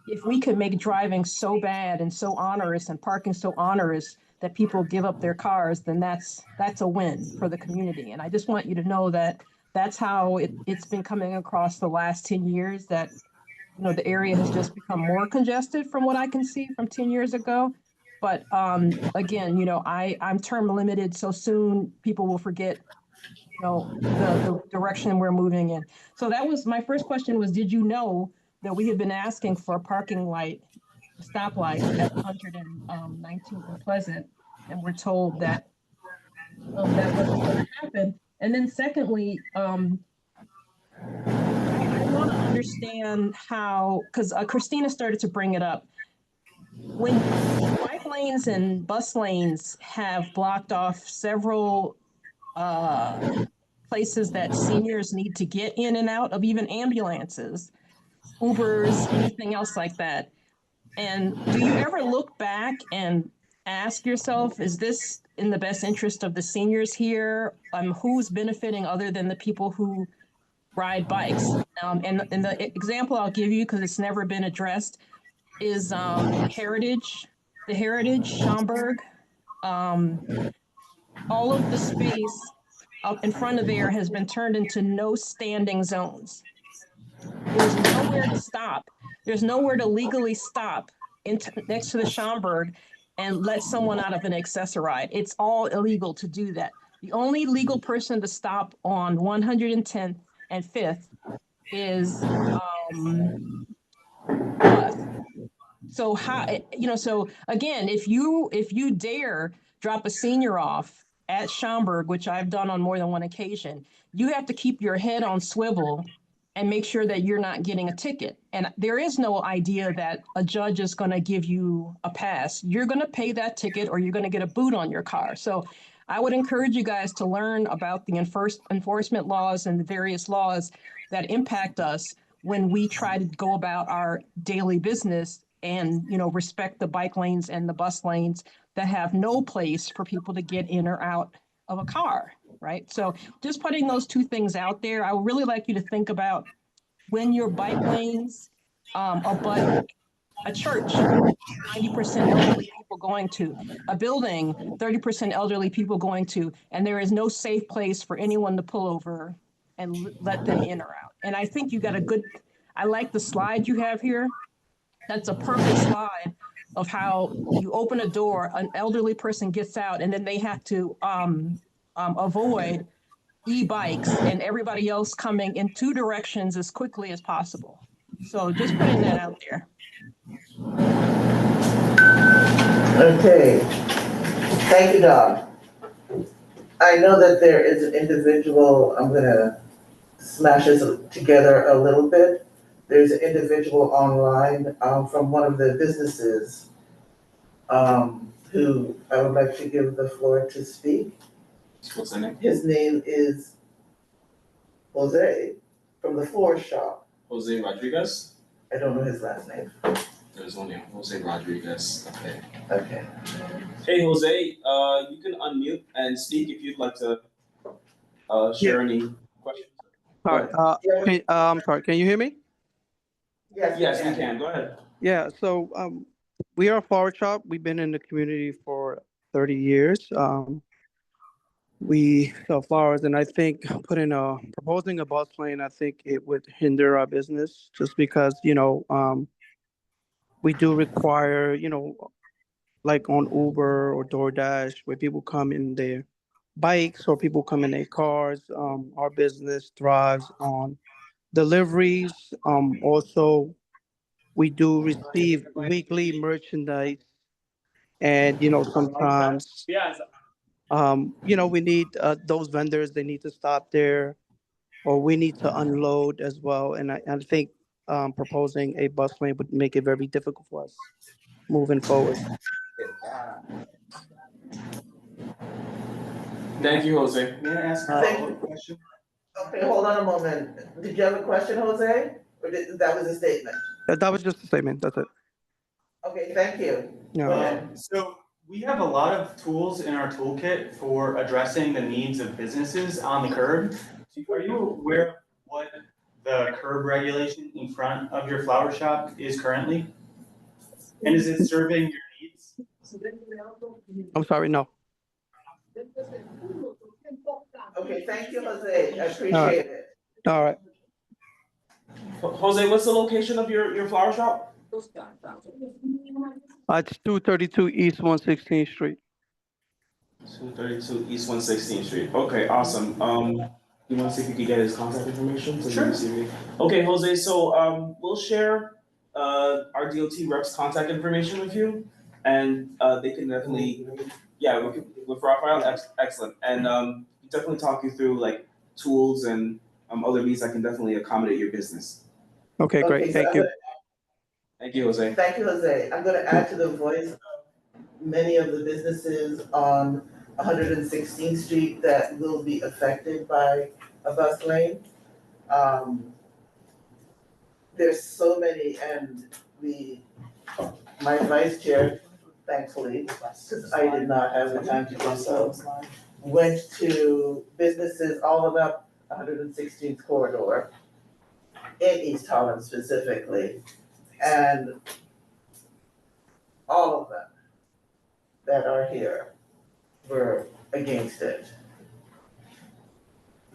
if we could make driving so bad and so onerous and parking so onerous that people give up their cars, then that's a win for the community. And I just want you to know that that's how it's been coming across the last 10 years, that, you know, the area has just become more congested from what I can see from 10 years ago. But again, you know, I'm term limited, so soon people will forget, you know, the direction we're moving in. So that was my first question, was, did you know that we have been asking for a parking light, a stoplight at 119th and Pleasant, and we're told that that wasn't going to happen? And then secondly, I want to understand how, because Christina started to bring it up, when bike lanes and bus lanes have blocked off several places that seniors need to get in and out of, even ambulances, Ubers, anything else like that. And do you ever look back and ask yourself, is this in the best interest of the seniors here? Who's benefiting other than the people who ride bikes? And the example I'll give you, because it's never been addressed, is Heritage, the Heritage, Schaumburg. All of the space up in front of there has been turned into no standing zones. There's nowhere to stop. There's nowhere to legally stop next to the Schaumburg and let someone out of an accessoride. It's all illegal to do that. The only legal person to stop on 110th and 5th is bus. So how, so again, if you dare drop a senior off at Schaumburg, which I've done on more than one occasion, you have to keep your head on swivel and make sure that you're not getting a ticket. And there is no idea that a judge is going to give you a pass. You're going to pay that ticket or you're going to get a boot on your car. So I would encourage you guys to learn about the enforcement laws and the various laws that impact us when we try to go about our daily business and, respect the bike lanes and the bus lanes that have no place for people to get in or out of a car, right? So just putting those two things out there, I would really like you to think about when your bike lanes abut a church, 90% elderly people going to, a building, 30% elderly people going to, and there is no safe place for anyone to pull over and let them in or out. And I think you got I like the slide you have here. That's a perfect slide of how you open a door, an elderly person gets out, and then they have to avoid e-bikes and everybody else coming in two directions as quickly as possible. So just putting that out there.
Okay, thank you, Dawn. I know that there is an individual, I'm gonna smash this together a little bit. There's an individual online from one of the businesses who I would like to give the floor to speak.
What's the name?
His name is Jose from the Floor Shop.
Jose Rodriguez?
I don't know his last name.
There's only Jose Rodriguez. Okay.
Okay.
Hey, Jose, you can unmute and speak if you'd like to share any questions.
Sorry, I'm sorry, can you hear me?
Yes, we can. Go ahead.
Yeah, so we are a flower shop. We've been in the community for 30 years. We sell flowers, and I think proposing a bus lane, I think it would hinder our business just because, we do require, like on Uber or DoorDash, where people come in their bikes or people come in their cars. Our business thrives on deliveries. Also, we do receive weekly merchandise, and sometimes we need those vendors. They need to stop there, or we need to unload as well. And I think proposing a bus lane would make it very difficult for us moving forward.
Thank you, Jose.
May I ask a follow-up question?
Okay, hold on a moment. Did you have a question, Jose? Or that was a statement?
That was just a statement. That's it.
Okay, thank you.
Yeah.
Go ahead.
So we have a lot of tools in our toolkit for addressing the needs of businesses on the curb. Are you aware of what the curb regulation in front of your flower shop is currently? And is it serving your needs?
I'm sorry, no.
Okay, thank you, Jose. I appreciate it.
All right.
Jose, what's the location of your flower shop?
It's 232 East 116th Street.
232 East 116th Street. Okay, awesome. You want to see if you can get his contact information?
Sure.
Okay, Jose. So we'll share our DOT rep's contact information with you, and they can definitely, with Raphael, excellent, and definitely talk you through like tools and other means that can definitely accommodate your business.
Okay, great. Thank you.
Thank you, Jose.
Thank you, Jose. I'm going to add to the voice of many of the businesses on 116th Street that will be affected by a bus lane. There's so many, and my vice chair, thankfully, because I did not have the time to do so, went to businesses all up 116th corridor in East Harlem specifically, and all of them that are here were against it.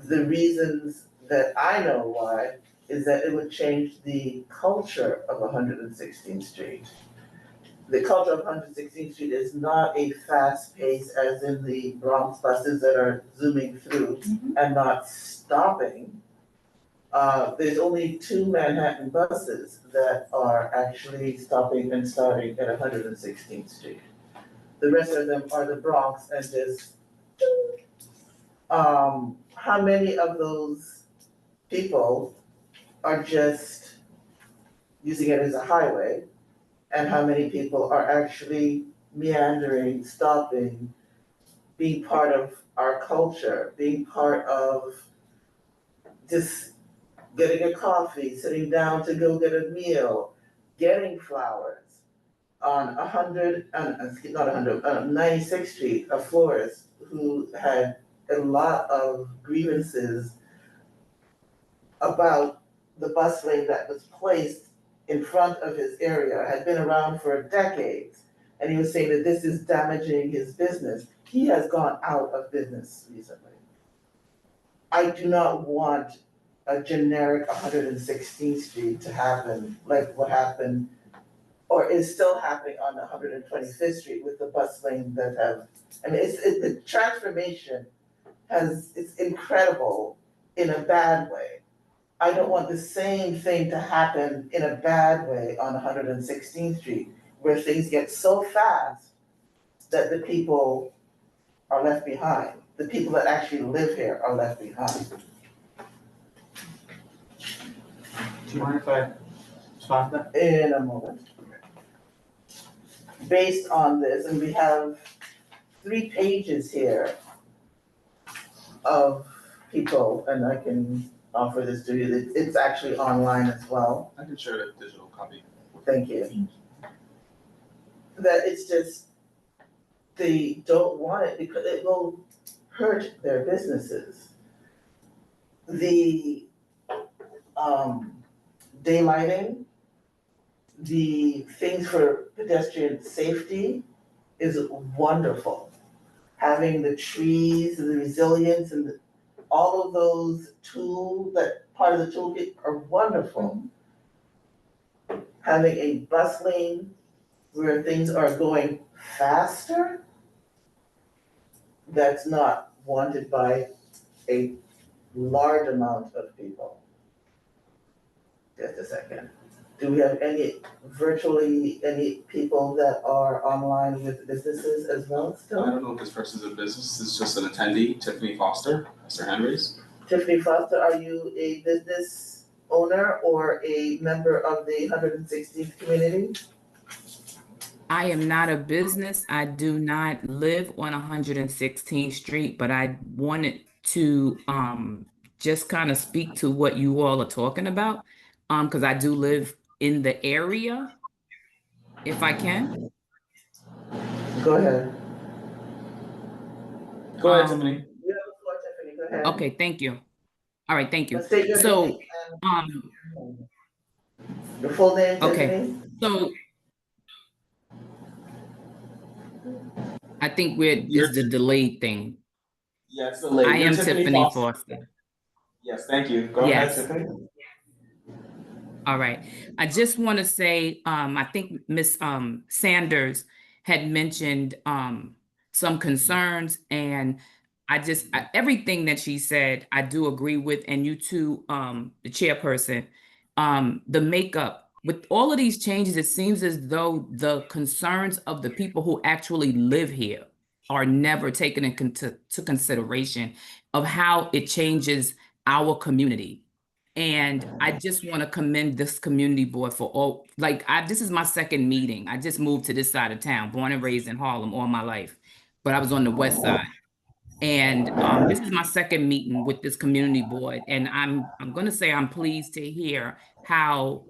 The reasons that I know why is that it would change the culture of 116th Street. The culture of 116th Street is not a fast pace as in the Bronx buses that are zooming through and not stopping. There's only 2 Manhattan buses that are actually stopping and starting at 116th Street. The rest of them are the Bronx and just, how many of those people are just using it as a highway? And how many people are actually meandering, stopping, being part of our culture, being part of just getting a coffee, sitting down to go get a meal, getting flowers on 96th Street, a florist who had a lot of grievances about the bus lane that was placed in front of his area, had been around for decades. And he was saying that this is damaging his business. He has gone out of business recently. I do not want a generic 116th Street to happen like what happened or is still happening on 125th Street with the bus lane that have, I mean, the transformation it's incredible in a bad way. I don't want the same thing to happen in a bad way on 116th Street, where things get so fast that the people are left behind. The people that actually live here are left behind.
Do you mind if I respond to that?
In a moment. Based on this, and we have 3 pages here of people, and I can offer this to you. It's actually online as well.
I can share a digital copy.
Thank you. That it's just, they don't want it because it will hurt their businesses. The daylighting, the things for pedestrian safety is wonderful. Having the trees and the resilience and all of those tools, that part of the toolkit are wonderful. Having a bus lane where things are going faster, that's not wanted by a large amount of people. Just a second. Do we have virtually any people that are online with businesses as well still?
I don't know if this person's a business, this is just an attendee, Tiffany Foster, that's her hand raised.
Tiffany Foster, are you a business owner or a member of the 116th community?
I am not a business. I do not live on 116th Street, but I wanted to just kind of speak to what you all are talking about, because I do live in the area, if I can.
Go ahead.
Go ahead, Tiffany.
You have the floor, Tiffany, go ahead.
Okay, thank you. All right, thank you.
State your
So,
name and your full name,
okay,
Tiffany?
so I think it's the delayed thing.
Yes, delayed.
I am Tiffany Foster.
Yes, thank you. Go ahead, Tiffany.
All right. I just want to say, I think Ms. Sanders had mentioned some concerns, and everything that she said, I do agree with, and you too, the chairperson, the makeup. With all of these changes, it seems as though the concerns of the people who actually live here are never taken into consideration of how it changes our community. And I just want to commend this community board for all, this is my second meeting. I just moved to this side of town, born and raised in Harlem all my life, but I was on the west side. And this is my second meeting with this community board. And I'm going to say I'm pleased to hear how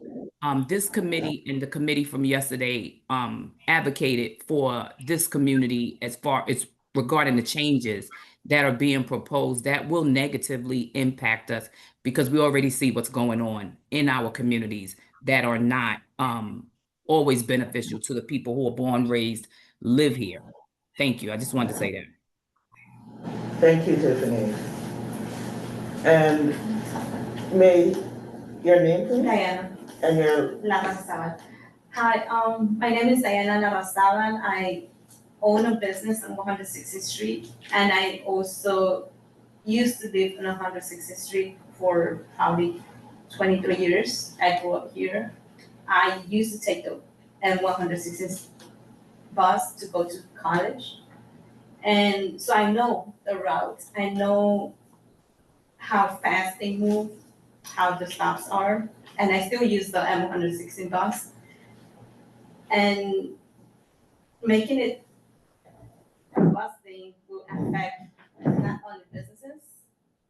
this committee and the committee from yesterday advocated for this community as far as regarding the changes that are being proposed that will negatively impact us, because we already see what's going on in our communities that are not always beneficial to the people who are born, raised, live here. Thank you. I just wanted to say that.
Thank you, Tiffany. And may your name, please?
Diana.
And your
Narasavan. Hi, my name is Diana Narasavan. I own a business on 160th Street, and I also used to live on 160th Street for probably 23 years. I grew up here. I used to take the M160 bus to go to college. And so I know the route. I know how fast they move, how the stops are. And I still use the M116 bus. And making it a bus thing will affect not only businesses,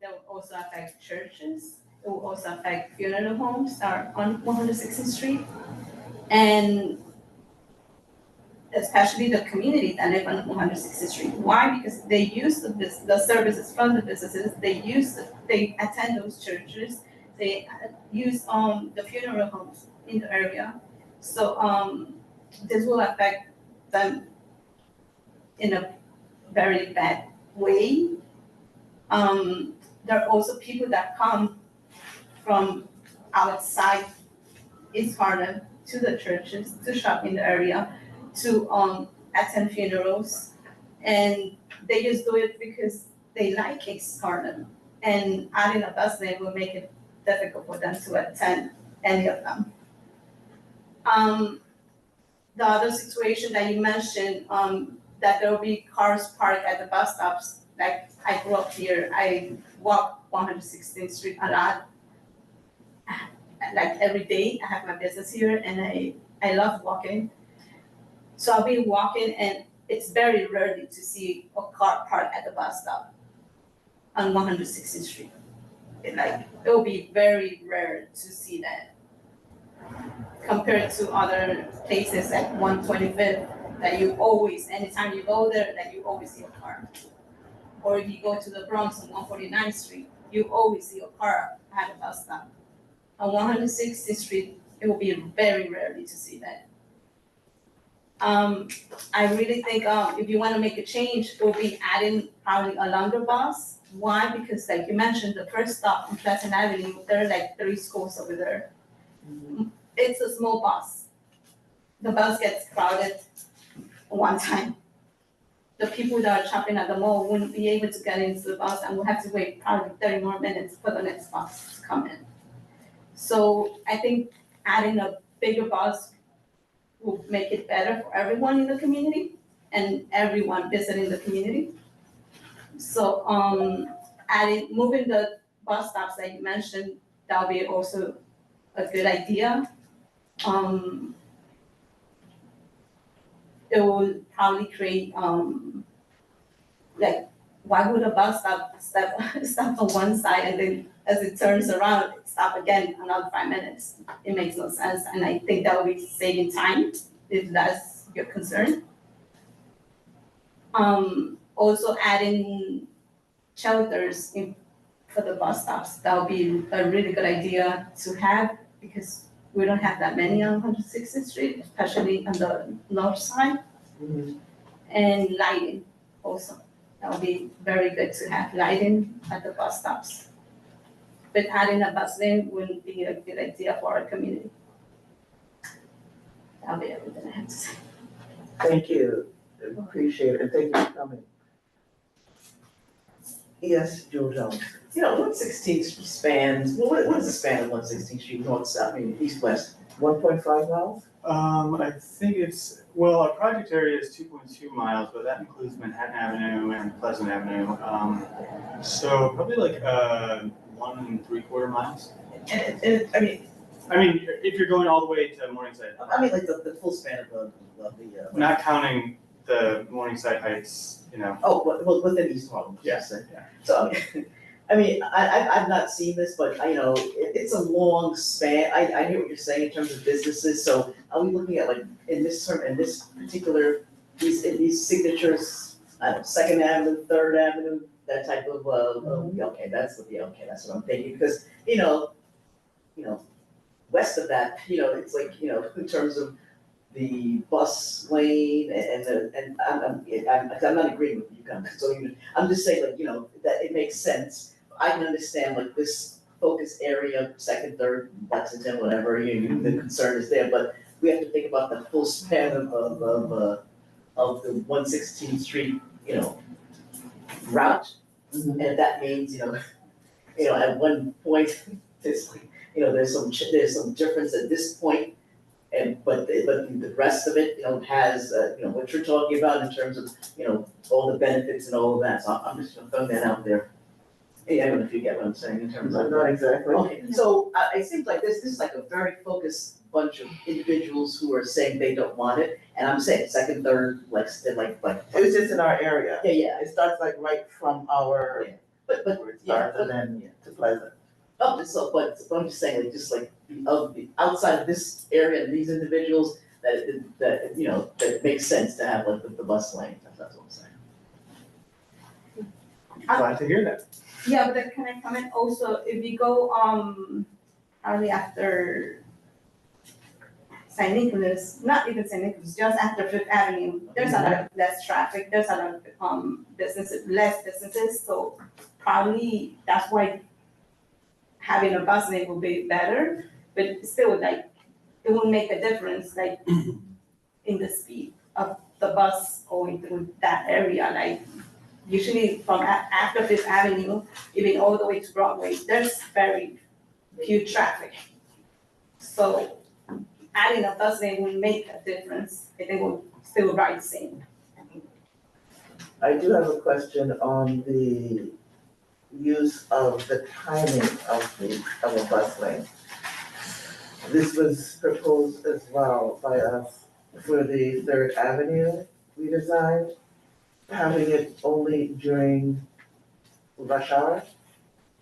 that will also affect churches, it will also affect funeral homes that are on 116th Street. And especially the community that live on 160th Street. Why? Because they use the services from the businesses, they attend those churches, they use the funeral homes in the area. So this will affect them in a very bad way. There are also people that come from outside East Harlem to the churches to shop in the area, to attend funerals, and they just do it because they like East Harlem. And adding a bus lane will make it difficult for them to attend any of them. The other situation that you mentioned, that there will be cars parked at the bus stops. Like I grew up here, I walk 116th Street a lot. Like every day, I have my business here and I love walking. So I'll be walking and it's very rarely to see a car parked at the bus stop on 116th Street. It will be very rare to see that compared to other places like 125th, that you always, anytime you go there, that you always see a car. Or if you go to the Bronx on 149th Street, you always see a car at a bus stop. On 160th Street, it will be very rarely to see that. I really think if you want to make a change, it will be adding probably a longer bus. Why? Because like you mentioned, the first stop on Pleasant Avenue, there are like 3 schools over there. It's a small bus. The bus gets crowded one time. The people that are shopping at the mall wouldn't be able to get into the bus and will have to wait probably 30 more minutes for the next bus to come in. So I think adding a bigger bus will make it better for everyone in the community and everyone visiting the community. So moving the bus stops that you mentioned, that'll be also a good idea. It will probably create like, why would a bus stop on one side and then as it turns around, stop again another 5 minutes? It makes no sense, and I think that will be saving time if that's your concern. Also adding shelters for the bus stops, that would be a really good idea to have because we don't have that many on 160th Street, especially on the north side. And lighting also. That would be very good to have lighting at the bus stops. But adding a bus lane wouldn't be a good idea for our community. That'll be everything I have to say.
Thank you. Appreciate it, and thank you for coming. Yes, Joe Jones.
You know, 116th spans, what is the span of 116th Street, north, south, I mean, east, west?
1.5 miles?
I think it's, well, our project area is 2.2 miles, but that includes Manhattan Avenue and Pleasant Avenue. So probably like 1 3/4 miles.
And I mean,
if you're going all the way to Morningside.
I mean, like the full span of the.
Not counting the Morningside Heights, you know.
Oh, well, within East Harlem.
Yes.
Yeah. So, I mean, I've not seen this, but you know, it's a long span. I hear what you're saying in terms of businesses. So are we looking at like in this particular, these signatures, Second Avenue, Third Avenue, that type of, okay, that's what I'm thinking, because, you know, west of that, it's like, in terms of the bus lane and I'm not agreeing with you, so I'm just saying, like, that it makes sense. I can understand like this focus area, second, third, Lexington, whatever, the concern is there, but we have to think about the full span of the 116th Street, route. And if that means, you know, at one point, it's like, you know, there's some difference at this point. But the rest of it, you know, has, you know, what you're talking about in terms of, you know, all the benefits and all of that, so I'm just throwing that out there. Yeah, I don't know if you get what I'm saying in terms of.
Not exactly.
Okay, so it seems like this is like a very focused bunch of individuals who are saying they don't want it, and I'm saying second, third, like.
It was just in our area.
Yeah.
It starts like right from our,
But,
where it starts and then to Pleasant.
but I'm just saying, like, just like, of the, outside of this area and these individuals, that, you know, that it makes sense to have like the bus lane, that's what I'm saying.
Glad to hear that.
Yeah, but then can I comment also, if we go, early after St. Nicholas, not even St. Nicholas, just after Fifth Avenue, there's a lot of less traffic, there's a lot of, businesses, less businesses, so probably that's why having a bus lane will be better, but still, like, it will make a difference, like, in the speed of the bus going through that area, like, usually from after Fifth Avenue, even all the way to Broadway, there's very few traffic. So adding a bus lane will make a difference, I think we'll still ride the same.
I do have a question on the use of the timing of a bus lane. This was proposed as well by us for the Third Avenue redesign, having it only during rush hour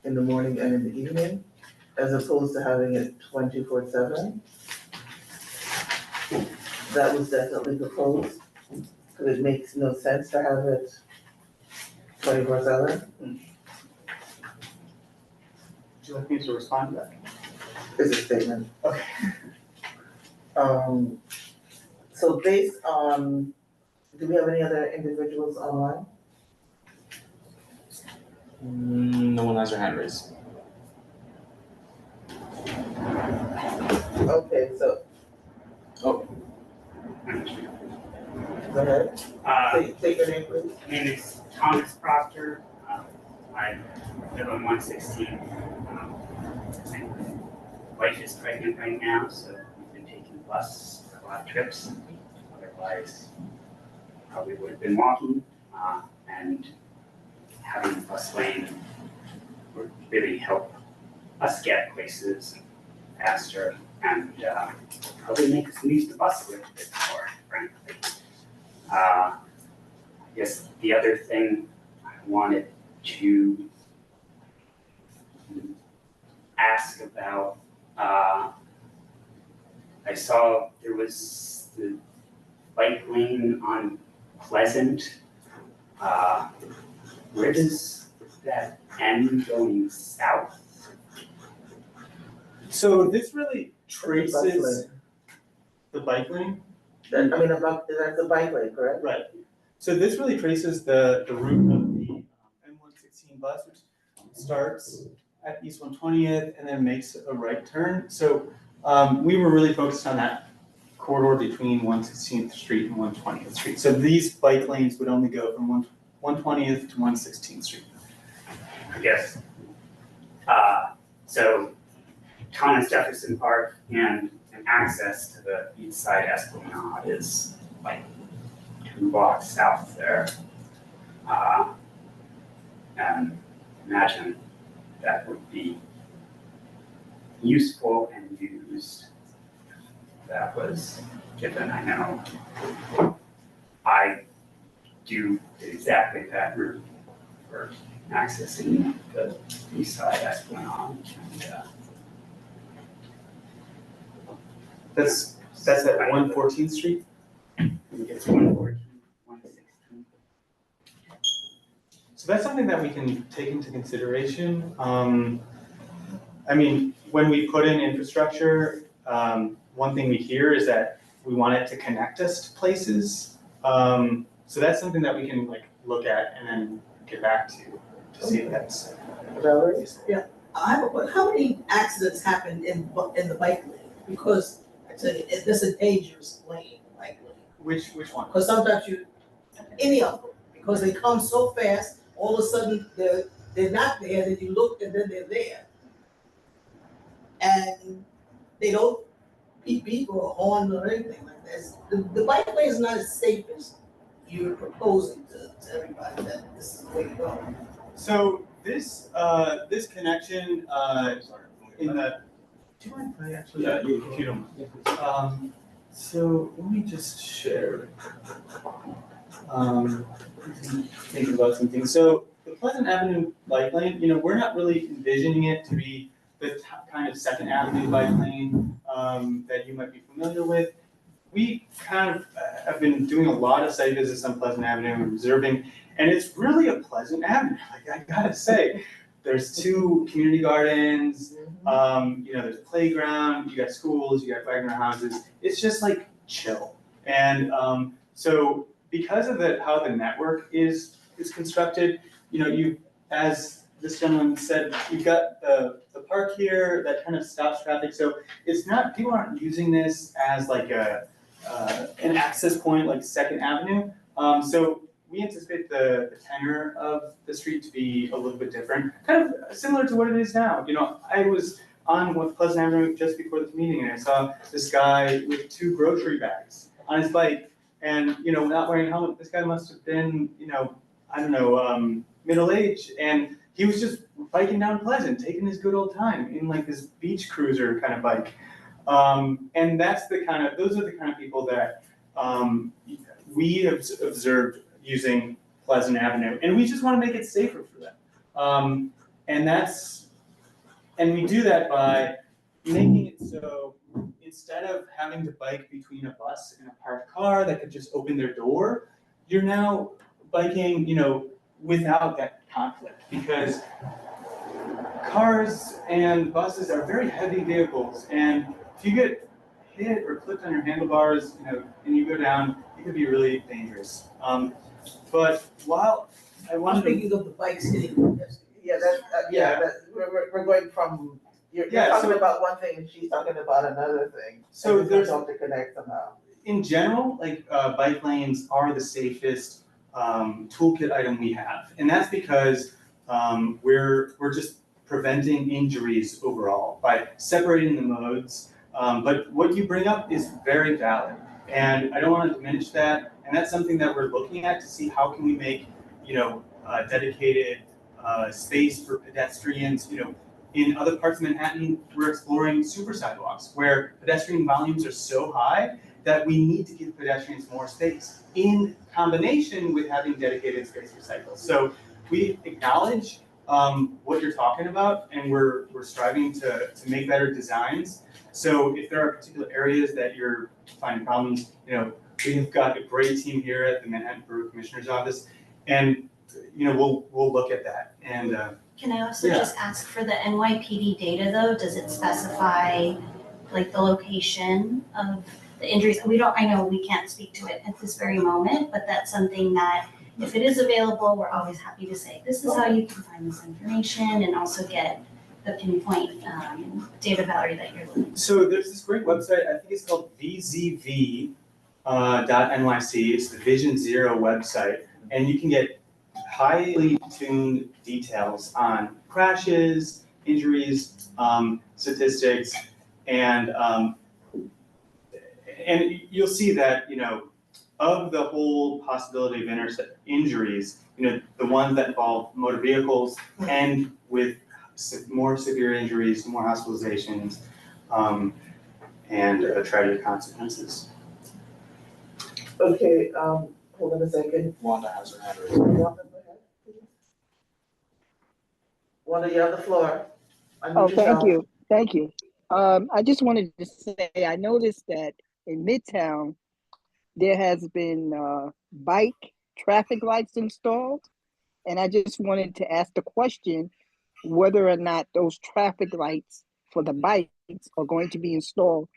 in the morning and in the evening, as opposed to having it 24/7. That was definitely proposed, because it makes no sense to have it 24/7.
Would you like me to respond to that?
Is a statement.
Okay.
So based on, do we have any other individuals online?
No one has their hand raised.
Okay, so.
Oh.
Go ahead. Take your name, please.
My name is Thomas Proctor. I live on 116. My wife is pregnant right now, so we've been taking the bus for a lot of trips. Otherwise, probably would have been walking. And having a bus lane would really help us get places faster and probably make us use the bus a little bit more, frankly. I guess the other thing I wanted to ask about, I saw there was the bike lane on Pleasant. Where does that end going south?
So this really traces the bike lane.
That's the bike lane, correct?
Right. So this really traces the route of the M116 bus, which starts at East 120th and then makes a right turn. So we were really focused on that corridor between 116th Street and 120th Street. So these bike lanes would only go from 120th to 116th Street.
Yes. So Thomas Jefferson Park and access to the east side Esplanade is like 2 blocks south there. And imagine that would be useful and used. That was given, I know. I do exactly that route for accessing the east side Esplanade. And,
That's at 114th Street?
It's 114, 116.
So that's something that we can take into consideration. I mean, when we put in infrastructure, one thing we hear is that we want it to connect us to places. So that's something that we can look at and then get back to see if that's.
Yeah, how many accidents happen in the bike lane? Because this is a dangerous lane, bike lane.
Which one?
Because sometimes any of them, because they come so fast, all of a sudden they're
they're not there, then you look and then they're there. And they don't beep beep or horn or anything like that. The bike lane is not as safe as you're proposing to everybody that this is the way to go.
So this this connection in the. Do you mind if I actually? Yeah, if you don't mind. So let me just share. Think about something. So the Pleasant Avenue bike lane, we're not really envisioning it to be the kind of Second Avenue bike lane that you might be familiar with. We kind of have been doing a lot of site visits on Pleasant Avenue and observing, and it's really a pleasant avenue. Like I gotta say, there's 2 community gardens, there's a playground, you got schools, you got Wagner houses. It's just like chill. And so because of how the network is constructed, you, as this gentleman said, you've got the park here that kind of stops traffic. So it's not, people aren't using this as like an access point like Second Avenue. So we anticipate the tenor of the street to be a little bit different, kind of similar to what it is now. I was on Pleasant Avenue just before this meeting, and I saw this guy with 2 grocery bags on his bike, and not wearing a helmet. This guy must have been, I don't know, middle aged, and he was just biking down Pleasant, taking his good old time in like this beach cruiser kind of bike. And those are the kind of people that we have observed using Pleasant Avenue, and we just want to make it safer for them. And we do that by making it so instead of having to bike between a bus and a parked car that could just open their door, you're now biking, without that conflict, because cars and buses are very heavy vehicles, and if you get hit or clipped on your handlebars, and you go down, it could be really dangerous. But while I wanted to,
Speaking of the bikes hitting.
We're going from, you're talking about one thing and she's talking about another thing.
So
there's to connect somehow.
In general, bike lanes are the safest toolkit item we have, and that's because we're just preventing injuries overall by separating the modes. But what you bring up is very valid, and I don't want to diminish that. And that's something that we're looking at to see how can we make dedicated space for pedestrians. In other parts of Manhattan, we're exploring super sidewalks where pedestrian volumes are so high that we need to give pedestrians more space in combination with having dedicated space for cycles. So we acknowledge what you're talking about, and we're striving to make better designs. So if there are particular areas that you're finding problems, we've got a great team here at the Manhattan Borough Commissioner's Office, and we'll look at that. And
can I also just ask for the NYPD data though? Does it specify like the location of the injuries? I know we can't speak to it at this very moment, but that's something that if it is available, we're always happy to say, this is how you can find this information, and also get the pinpoint data value that you're looking for.
So there's this great website, I think it's called vzv.nyc. It's the Vision Zero website, and you can get highly tuned details on crashes, injuries, statistics, and you'll see that of the whole possibility of injuries, the ones that involve motor vehicles end with more severe injuries, more hospitalizations, and tragic consequences.
Okay, hold on a second.
Wanda has her hand raised.
Wanda, you have the floor.
Oh, thank you. I just wanted to say, I noticed that in Midtown, there has been bike traffic lights installed. And I just wanted to ask the question whether or not those traffic lights for the bikes are going to be installed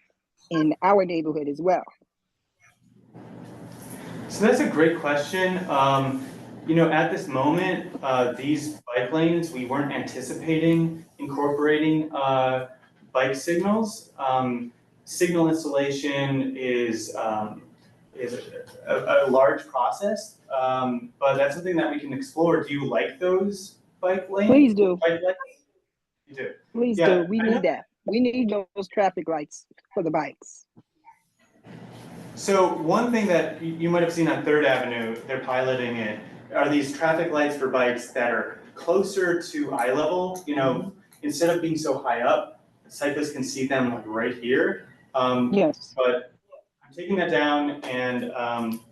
in our neighborhood as well.
So that's a great question. At this moment, these bike lanes, we weren't anticipating incorporating bike signals. Signal installation is a large process, but that's something that we can explore. Do you like those bike lane.
Please do.
Bike lanes? You do.
Please
Yeah,
do. We
I know.
need that. We need those traffic lights for the bikes.
So one thing that you might have seen on Third Avenue, they're piloting it, are these traffic lights for bikes that are closer to eye level. You know, instead of being so high up, cyclists can see them like right here.
Yes.
But I'm taking that down, and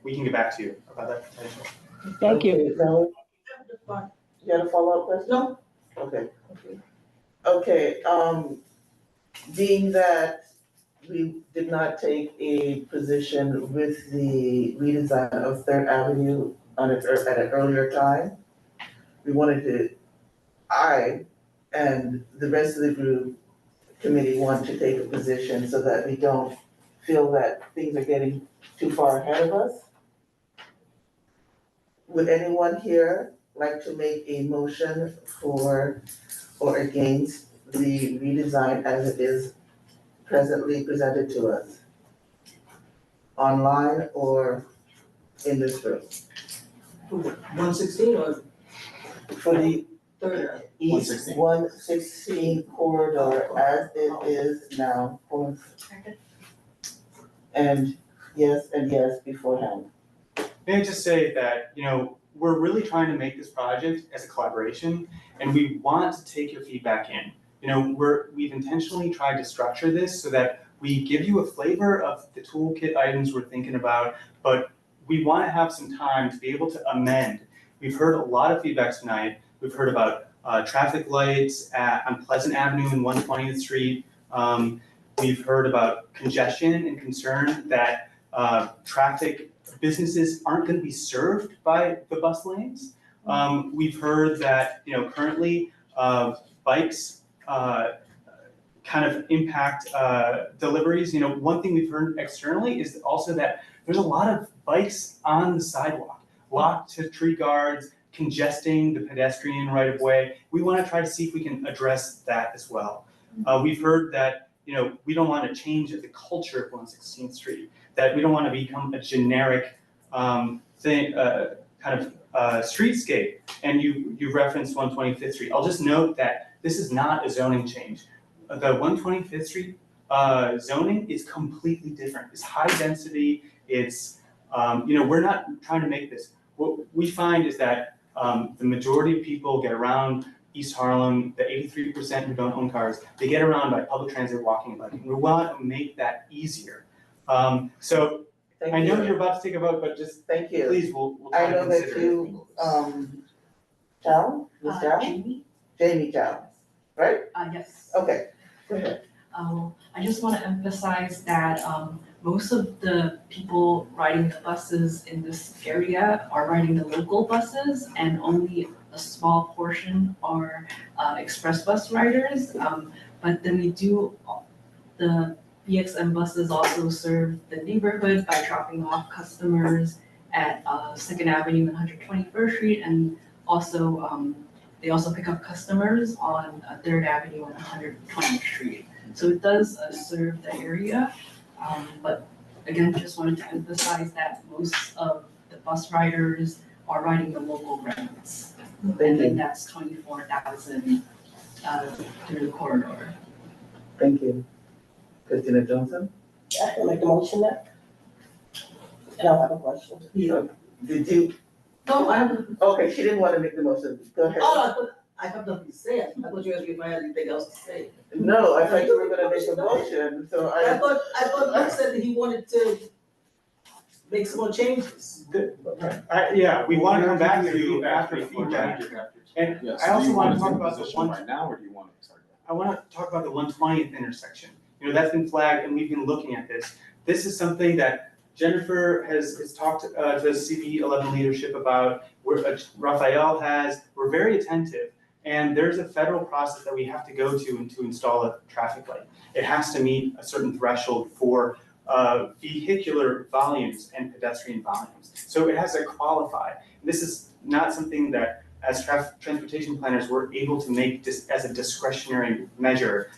we can get back to you about that potential.
Thank you.
Okay, Valerie? You got a follow-up question?
No.
Okay. Okay, being that we did not take a position with the redesign of Third Avenue at an earlier time, we wanted to, I and the rest of the group committee want to take a position so that we don't feel that things are getting too far ahead of us. Would anyone here like to make a motion for or against the redesign as it is presently presented to us? Online or in this room?
116 or
For the
third?
East 116 corridor as it is now. And yes beforehand.
May I just say that, you know, we're really trying to make this project as a collaboration, and we want to take your feedback in. You know, we've intentionally tried to structure this so that we give you a flavor of the toolkit items we're thinking about, but we want to have some time to be able to amend. We've heard a lot of feedback tonight. We've heard about traffic lights on Pleasant Avenue and 120th Street. We've heard about congestion and concern that businesses aren't going to be served by the bus lanes. We've heard that, you know, currently bikes kind of impact deliveries. You know, one thing we've heard externally is also that there's a lot of bikes on the sidewalk, locked to tree guards, congesting the pedestrian right of way. We want to try to see if we can address that as well. We've heard that, you know, we don't want to change the culture of 116th Street, that we don't want to become a generic thing, kind of streetscape. And you referenced 125th Street. I'll just note that this is not a zoning change. The 125th Street zoning is completely different. It's high density. It's, you know, we're not trying to make this. What we find is that the majority of people get around East Harlem, the 83% who don't own cars, they get around by public transit, walking, and biking. We want to make that easier. So
Thank
I know
you.
you're about to take a vote, but just
Thank you.
please, we'll try
I
to
know that
consider it.
you, Chow, Ms. Chow? Jamie Chow, right?
Yes.
Okay, go ahead.
I just want to emphasize that most of the people riding the buses in this area are riding the local buses, and only a small portion are express bus riders. But then the BXM buses also serve the neighborhood by dropping off customers at 2nd Avenue and 121st Street, and also they also pick up customers on 3rd Avenue and 120th Street. So it does serve the area, but again, just wanted to emphasize that most of the bus riders are riding the local routes. And then that's 24,000 through the corridor.
Thank you. Christina Johnson?
I can make the motion now. And I have a question.
Yeah. Did you?
No,
Okay, she didn't want to make the motion. Go ahead.
I have nothing to say. I thought you asked me if I had anything else to say.
No, I thought you were gonna make a motion, so
I thought Luke said that he wanted to make some more changes.
Yeah, we want to come back to you after feedback. And
Yes,
I
do
also
you
want
want
to
to
talk
take a
about the
position
one.
right now, or do you want to start?
I want to talk about the 120th intersection. You know, that's been flagged, and we've been looking at this. This is something that Jennifer has talked to the CB11 leadership about, where Raphael has. We're very attentive, and there's a federal process that we have to go to install a traffic light. It has to meet a certain threshold for vehicular volumes and pedestrian volumes. So it has to qualify. This is not something that, as transportation planners, we're able to make this as a discretionary measure.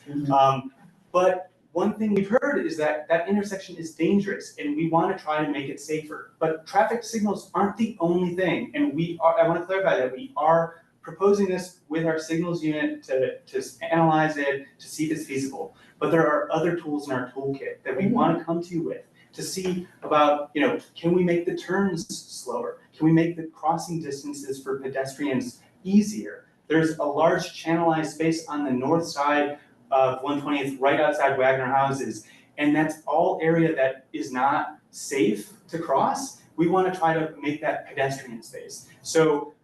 But one thing we've heard is that that intersection is dangerous, and we want to try to make it safer. But traffic signals aren't the only thing, and I want to clarify that we are proposing this with our signals unit to analyze it, to see if it's feasible. But there are other tools in our toolkit that we want to come to you with to see about, you know, can we make the turns slower? Can we make the crossing distances for pedestrians easier? There's a large channelized space on the north side of 120th, right outside Wagner Houses, and that's all area that is not safe to cross. We want to try to make that pedestrian space. So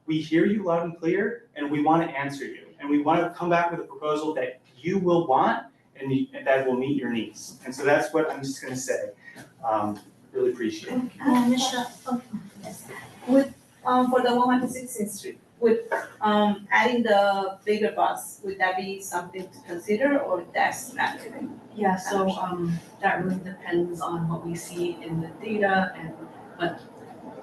we hear you loud and clear, and we want to answer you, and we want to come back with a proposal that you will want and that will meet your needs. And so that's what I'm just going to say. Really appreciate it.
Michelle, with, for the 116th Street, with adding the bigger bus, would that be something to consider, or that's not really?
Yeah, so that really depends on what we see in the data, but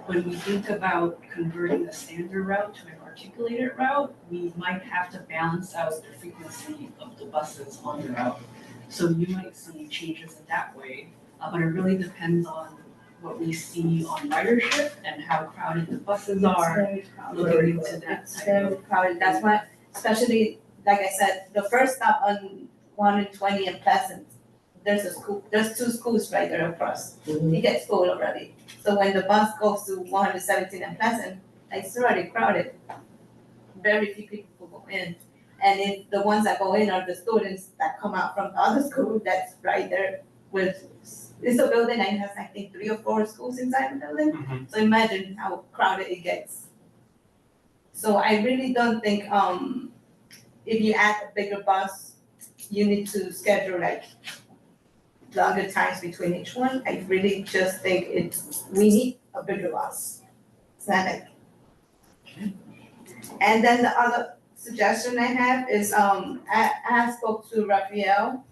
when we think about converting a standard route to an articulated route, we might have to balance out the frequency of the buses on the route. So you might see changes in that way, but it really depends on what we see on ridership and how crowded the buses are. Looking into that
It's very crowded, that's why, especially, like I said, the first stop on 120 and Pleasant, there's two schools right there across. It gets full already. So when the bus goes to 117 and Pleasant, it's already crowded. Very few people go in. And if the ones that go in are the students that come out from the other school that's right there with, it's a building that has, I think, 3 or 4 schools inside the building. So imagine how crowded it gets. So I really don't think, if you add a bigger bus, you need to schedule like longer times between each one. I really just think we need a bigger bus. It's not like. And then the other suggestion I have is, I spoke to Raphael,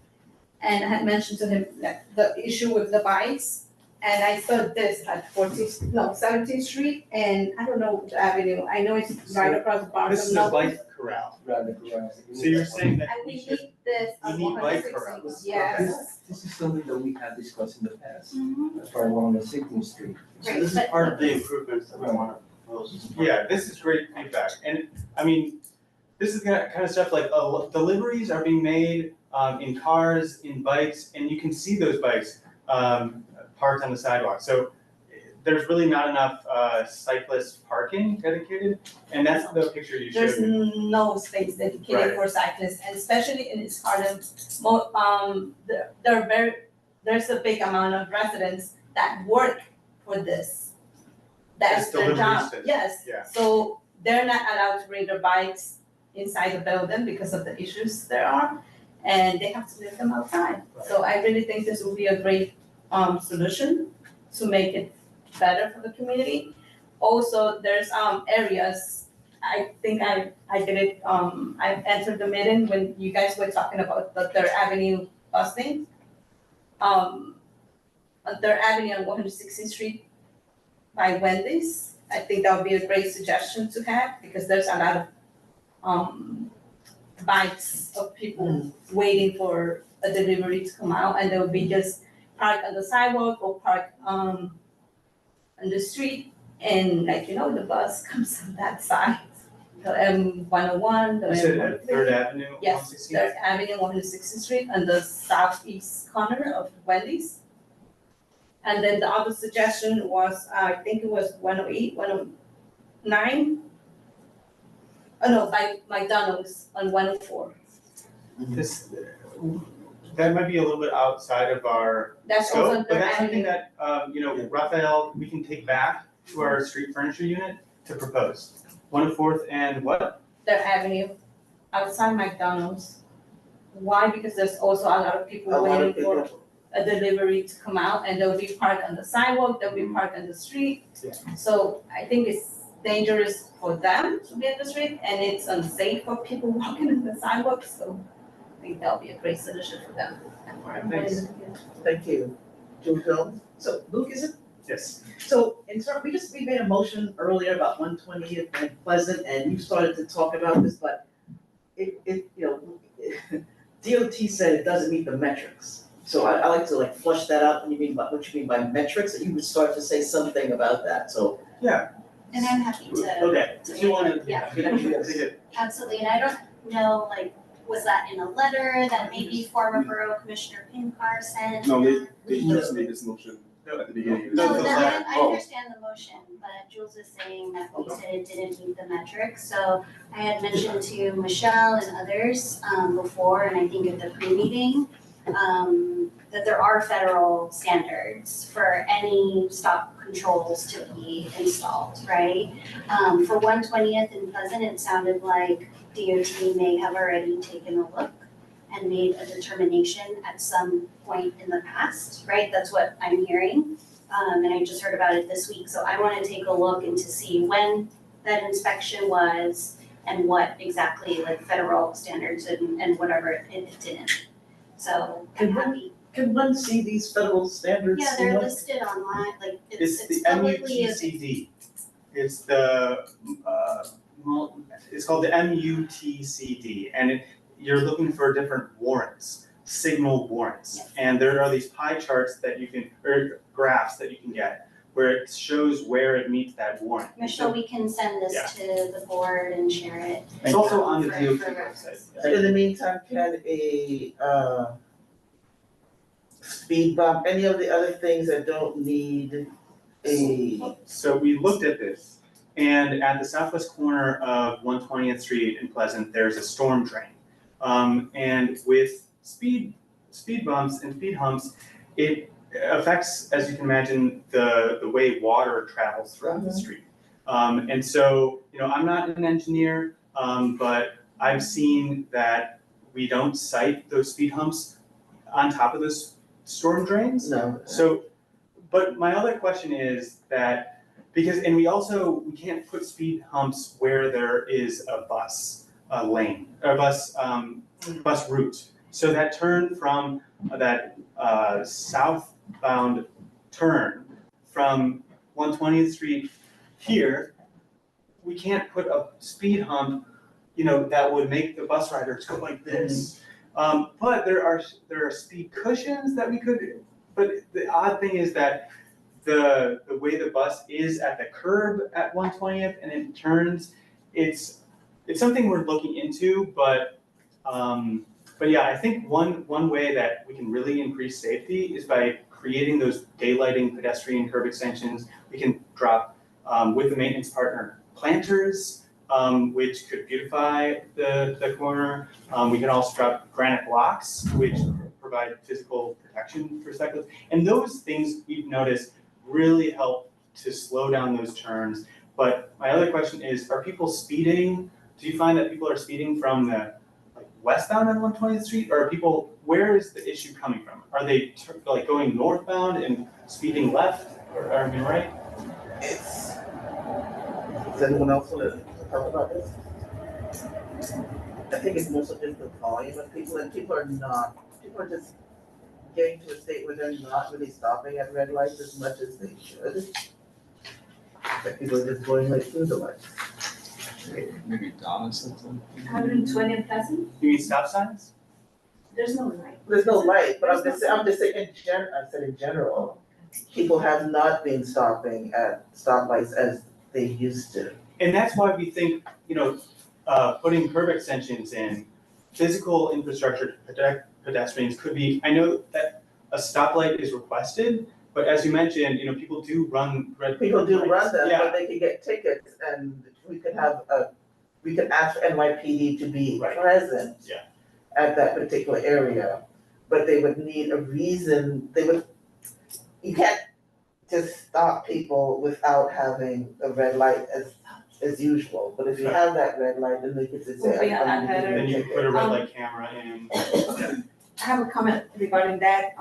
and I had mentioned to him that the issue with the bikes, and I saw this at 17th Street, and I don't know the avenue, I know it's right across the bar.
This is a bike corral. So you're saying that
And we need this
we
on
need bike
116th.
corrals.
Yes.
This is something that we have discussed in the past,
Mhm.
as far as 116th Street.
So this is part of the improvements that we want to propose.
Yeah, this is great feedback. And I mean, this is kind of stuff like deliveries are being made in cars, in bikes, and you can see those bikes parked on the sidewalk. So there's really not enough cyclist parking dedicated, and that's the picture you showed
There's
me.
no space dedicated
Right.
for cyclists, and especially in East Harlem, there's a big amount of residents that work for this. That's
As
their job,
delivery
yes.
yeah.
So they're not allowed to bring their bikes inside the building because of the issues there are, and they have to leave them outside. So I really think this will be a great solution to make it better for the community. Also, there's areas, I think I did it, I entered the meeting when you guys were talking about the Third Avenue busing. On Third Avenue on 116th Street by Wendy's, I think that would be a great suggestion to have, because there's a lot of bikes of people waiting for a delivery to come out, and they'll be just parked on the sidewalk or parked on the street, and the bus comes on that side. The M101, the
You said
M103.
at Third Avenue,
Yes,
116th?
Third Avenue, 116th Street, on the southeast corner of Wendy's. And then the other suggestion was, I think it was 108, 109. Oh no, by McDonald's on 104.
This, that might be a little bit outside of our
That's also
scope, but
Third
that's something
Avenue.
that, Raphael, we can take back to our street furniture unit to propose. 104th and what?
Third Avenue, outside McDonald's. Why? Because there's also a lot of people waiting for a delivery to come out, and they'll be parked on the sidewalk, they'll be parked on the street.
Yeah.
So I think it's dangerous for them to be on the street, and it's unsafe for people walking on the sidewalk, so I think that'll be a great solution for them. and for everybody in the community.
Thank you. Julie Jones?
So Luke, is it?
Yes.
So we made a motion earlier about 120th and Pleasant, and you started to talk about this, but DOT said it doesn't meet the metrics. So I like to flush that out, what you mean by metrics, and you would start to say something about that, so.
Yeah,
And I'm happy to.
Okay, if you wanna,
Yeah.
yeah.
Absolutely, and I don't know, like, was that in a letter that maybe former Borough Commissioner Pinkar sent?
No, they just made this motion at the beginning.
No,
The
that, I
Oh.
understand the motion, but Jules is saying that we said it didn't meet the metrics, so I had mentioned to Michelle and others, before, and I think at the pre-meeting, that there are federal standards for any stop controls to be installed, right? For 120th and Pleasant, it sounded like DOT may have already taken a look and made a determination at some point in the past, right? That's what I'm hearing. And I just heard about it this week, so I wanna take a look and to see when that inspection was and what exactly like federal standards and whatever it didn't. So I'm happy.
Can one see these federal standards?
Yeah, they're listed online, like
It's
it's
the
publicly
MUTCD. It's the, it's called the MUTCD, and you're looking for different warrants, signal warrants. And there are these pie charts that you can, or graphs that you can get, where it shows where it meets that warrant.
Michelle, we can send this to the board and share it.
It's also on the
for
DOT
reference.
website.
In the meantime, can a, speed bump, any of the other things that don't need a,
So we looked at this, and at the southwest corner of 120th Street in Pleasant, there's a storm drain. And with speed bumps and speed humps, it affects, as you can imagine, the way water travels throughout the street. And so, I'm not an engineer, but I've seen that we don't cite those speed humps on top of those storm drains.
no?
So, but my other question is that, because, and we can't put speed humps where there is a bus lane, or bus route. So that turn from that southbound turn from 120th Street here, we can't put a speed hump, that would make the bus riders go like this. But there are speed cushions that we could, but the odd thing is that the way the bus is at the curb at 120th and it turns, it's something we're looking into, but yeah, I think one way that we can really increase safety is by creating those daylighting pedestrian curb extensions. We can drop, with the maintenance partner, planters, which could beautify the corner. We can also drop granite blocks, which provide physical protection for cyclists. And those things we've noticed really help to slow down those turns. But my other question is, are people speeding? Do you find that people are speeding from the westbound on 120th Street, or are people, where is the issue coming from? Are they going northbound and speeding left, or am I right?
Does anyone else want to talk about this? I think it's mostly just the volume of people, and people are just getting to a state where they're not really stopping at red lights as much as they should. Like people are just going like through the lights.
Maybe Donna said something.
120 and Pleasant,
You mean stop signs?
there's no light.
There's no light, but I'm just saying in general, people have not been stopping at stoplights as they used to.
And that's why we think, putting curb extensions in, physical infrastructure to protect pedestrians could be, I know that a stoplight is requested, but as you mentioned, people do run red.
People do run
lights.
them,
Yeah.
but they can get tickets, and we could ask for NYPD to be present at that particular area, but they would need a reason, you can't just stop people without having a red light as usual, but if you have that red light, then they could just say.
Then you can put a red light camera in.
I have a comment regarding that.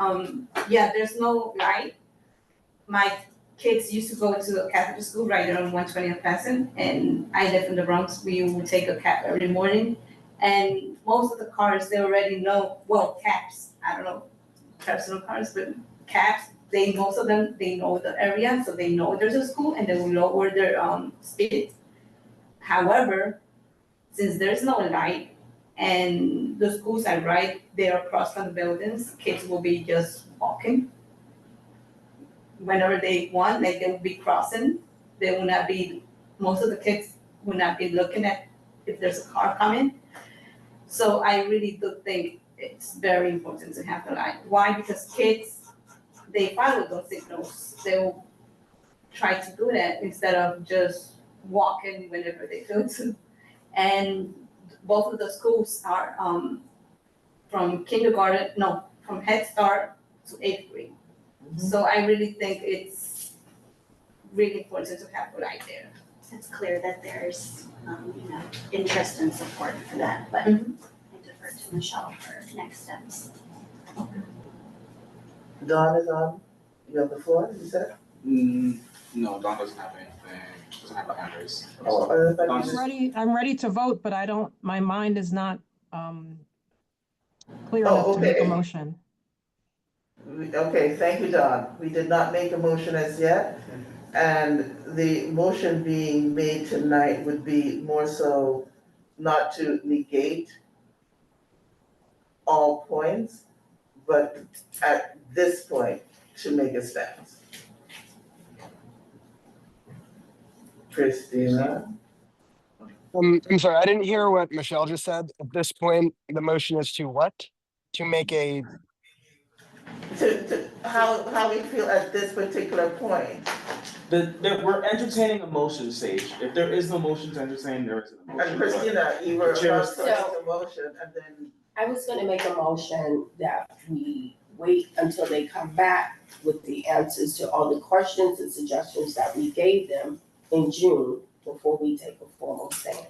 Yeah, there's no light. My kids used to go to a Catholic school right there on 120th Pleasant, and I live in the Bronx. We would take a cab every morning, and most of the cars, they already know, well, cabs, I don't know, personal cars, but cabs, most of them, they know the area, so they know there's a school, and they will lower their speed. However, since there's no light, and the schools are right there across from the buildings, kids will be just walking. Whenever they want, like they will be crossing, they will not be most of the kids will not be looking at if there's a car coming. So I really do think it's very important to have the light. Why? Because kids, they follow those signals. They'll try to do that instead of just walking whenever they feel to. And both of the schools are from Head Start to 8th grade. So I really think it's really important to have the light there.
It's clear that there's, interest and support for that, but I defer to Michelle for next steps.
Dawn is on, you have the floor, you said?
No, Dawn doesn't have anything, doesn't have a hand raised.
I'm ready to vote, but my mind is not, clear enough to make a
okay.
motion.
Okay, thank you, Dawn. We did not make a motion as yet. And the motion being made tonight would be more so not to negate all points, but at this point, to make a stance. Christina?
I'm sorry, I didn't hear what Michelle just said. At this point, the motion is to what? To make a,
To how we feel at this particular point.
We're entertaining a motion, Sage. If there is no motion to entertain, there is a motion.
And Christina, you were
Chair
about to make a motion and then.
I was gonna make a motion that we wait until they come back with the answers to all the questions and suggestions that we gave them in June before we take a formal stance.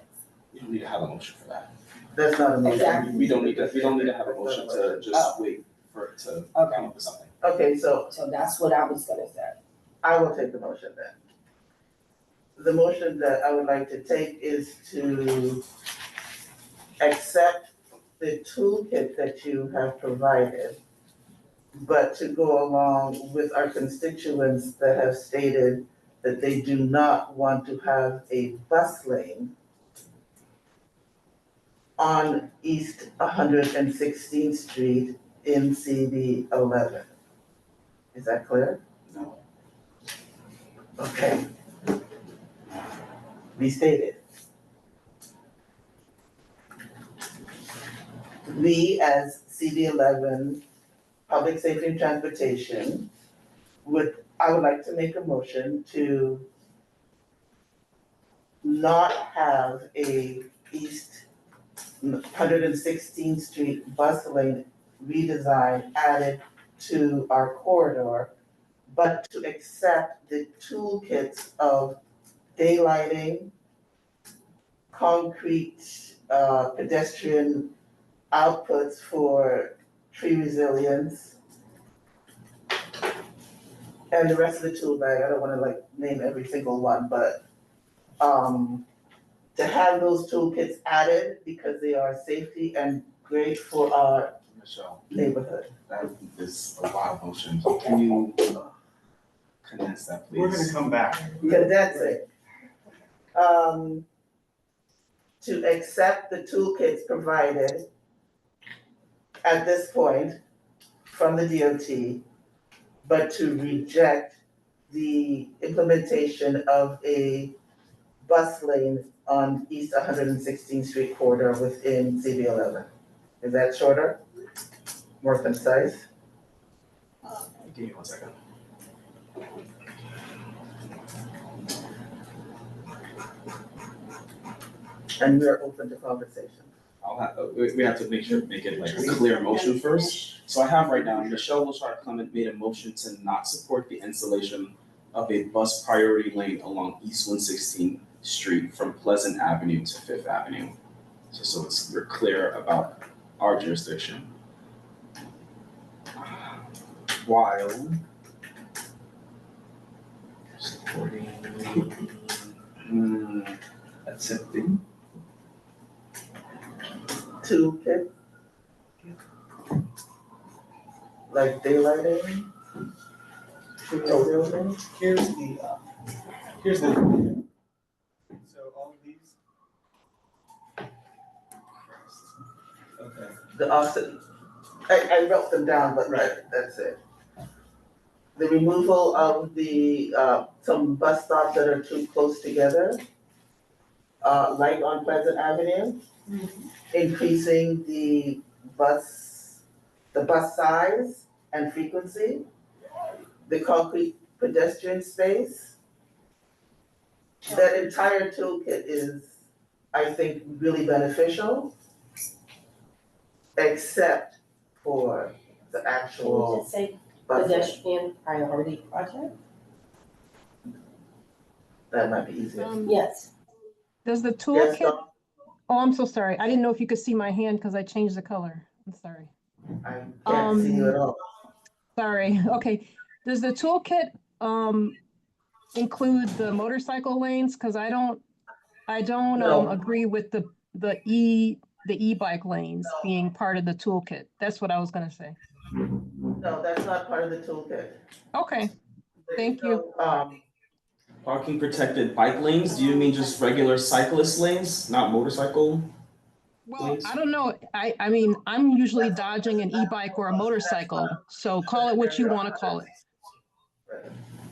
You don't need to have a motion for that.
That's not a motion.
Exactly.
We don't need to have a motion to just wait for it to come up with something.
Okay, so
that's what I was gonna say.
I will take the motion then. The motion that I would like to take is to accept the toolkit that you have provided, but to go along with our constituents that have stated that they do not want to have a bus lane on East 116th Street in CB11. Is that clear?
No.
Okay. Restated. We, as CB11, Public Safety and Transportation, I would like to make a motion to not have a East 116th Street bus lane redesign added to our corridor, but to accept the toolkits of daylighting, concrete pedestrian outputs for tree resilience, and the rest of the tool bag. I don't wanna name every single one, but to have those toolkits added because they are safety and great for our
Michelle,
neighborhood.
that is a lot of motions. Can you condense that, please?
We're gonna come back.
Condense it. To accept the toolkits provided at this point from the DOT, but to reject the implementation of a bus lane on East 116th Street corridor within CB11. Is that shorter? More concise?
Give me 1 second.
And we're open to conversation.
We have to make it like a clear motion first. So I have right now, Michelle Wilshire Clement made a motion to not support the installation of a bus priority lane along East 116th Street from Pleasant Avenue to Fifth Avenue. So we're clear about our jurisdiction. While supporting, accepting.
Toolkit? Like daylighting?
So here's the. So all of these.
Okay.
The offset, I wrote them down, but that's it. The removal of the, some bus stops that are too close together. light on Pleasant Avenue, increasing the bus size and frequency, the concrete pedestrian space. That entire toolkit is, I think, really beneficial, except for the
Can you
actual
just say
bus lane.
pedestrian priority project?
That might be easier.
Yes.
Does the
Yes,
toolkit,
Dawn?
oh, I'm so sorry. I didn't know if you could see my hand because I changed the color. I'm sorry.
I can't see you at all.
Sorry, okay. Does the toolkit include the motorcycle lanes? Because I don't
No.
agree with the e-bike lanes being part of the toolkit. That's what I was gonna say.
No, that's not part of the toolkit.
Okay, thank you.
Parking protected bike lanes, do you mean just regular cyclist lanes, not motorcycle?
Well, I don't know. I mean, I'm usually dodging an e-bike or a motorcycle, so call it what you want to call it.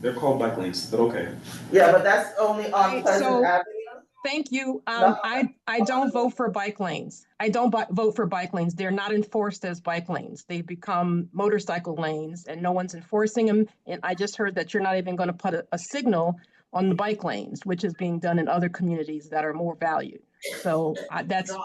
They're called bike lanes, but okay.
Yeah, but that's only on Pleasant Avenue.
Thank you.
No.
I don't vote for bike lanes. I don't vote for bike lanes. They're not enforced as bike lanes. They become motorcycle lanes and no one's enforcing them. And I just heard that you're not even going to put a signal on the bike lanes, which is being done in other communities that are more valued. So that's,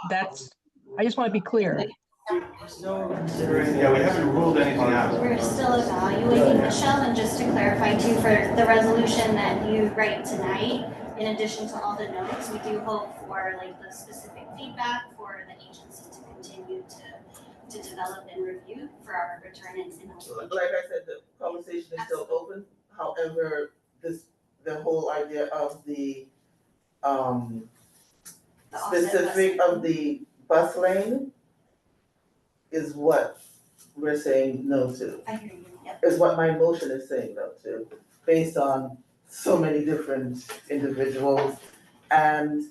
I just want to be clear.
Yeah, we haven't ruled anything out.
We're still evaluating, Michelle, and just to clarify too, for the resolution that you write tonight, in addition to all the notes, we do hope for like the specific feedback for the agency to continue to develop and review for our return and
Like I said, the conversation is still open. However, the whole idea of the specific of the bus lane is what we're saying no to.
I hear you, yep.
Is what my motion is saying no to, based on so many different individuals and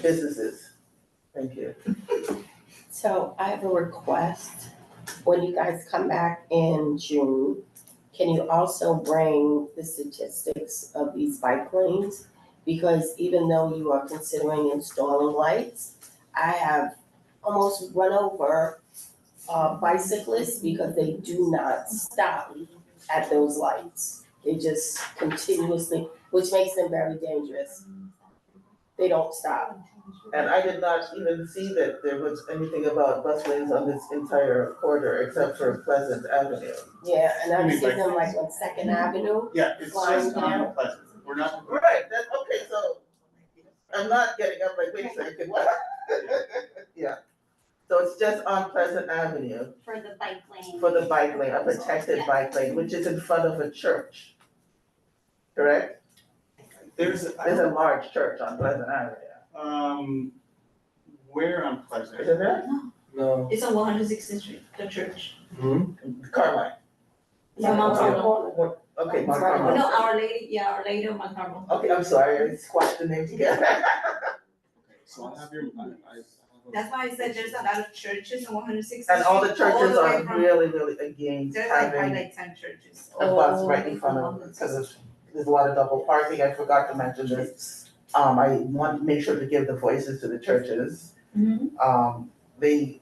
businesses. Thank you.
So I have a request. When you guys come back in June, can you also bring the statistics of these bike lanes? Because even though you are considering installing lights, I have almost run over bicyclists because they do not stop at those lights. They just continuously, which makes them very dangerous. They don't stop.
And I did not even see that there was anything about bus lanes on this entire corridor except for Pleasant Avenue.
Yeah, and
You
I've
mean
seen
bike
them like on Second Avenue.
Yeah, it's
flying
just
down.
on Pleasant. We're not.
Right, that's okay, so I'm not getting up like, wait a second, what? Yeah, so it's just on Pleasant Avenue
For the bike lane.
for the bike lane, a protected bike lane, which is in front of a church. Correct?
There's
a large church on Pleasant Avenue.
Where on Pleasant?
Is it there?
No.
It's on 116th Street, the church.
Carmine.
Yeah, Mount Carmel.
Okay, Mount Carmel.
No, Our Lady of Mount Carmel.
Okay, I'm sorry, I squashed the name together.
So I have your,
That's why I said there's a lot of churches on 116th Street.
And all the churches
the way
are
from-
really against
There's like
having
probably like 10 churches.
a bus right in front of them, because there's a lot of double parking, I forgot to mention this. I want to make sure to give the voices to the churches. They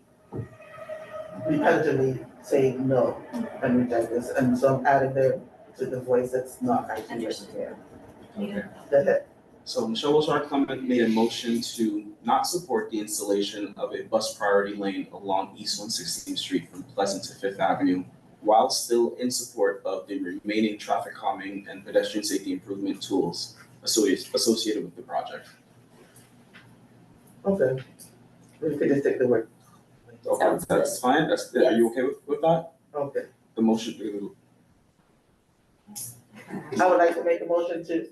repetitively say no and reject this, and so I'm adding there to the voice that's not actually there.
okay.
Go ahead.
So Michelle Wilshire made a motion to not support the installation of a bus priority lane along East 116th Street from Pleasant to Fifth Avenue, while still in support of the remaining traffic calming and pedestrian safety improvement tools associated with the project.
Okay. We could just take the word.
Okay, that's fine, are you okay with that?
Okay.
The motion,
I would like to make a motion to.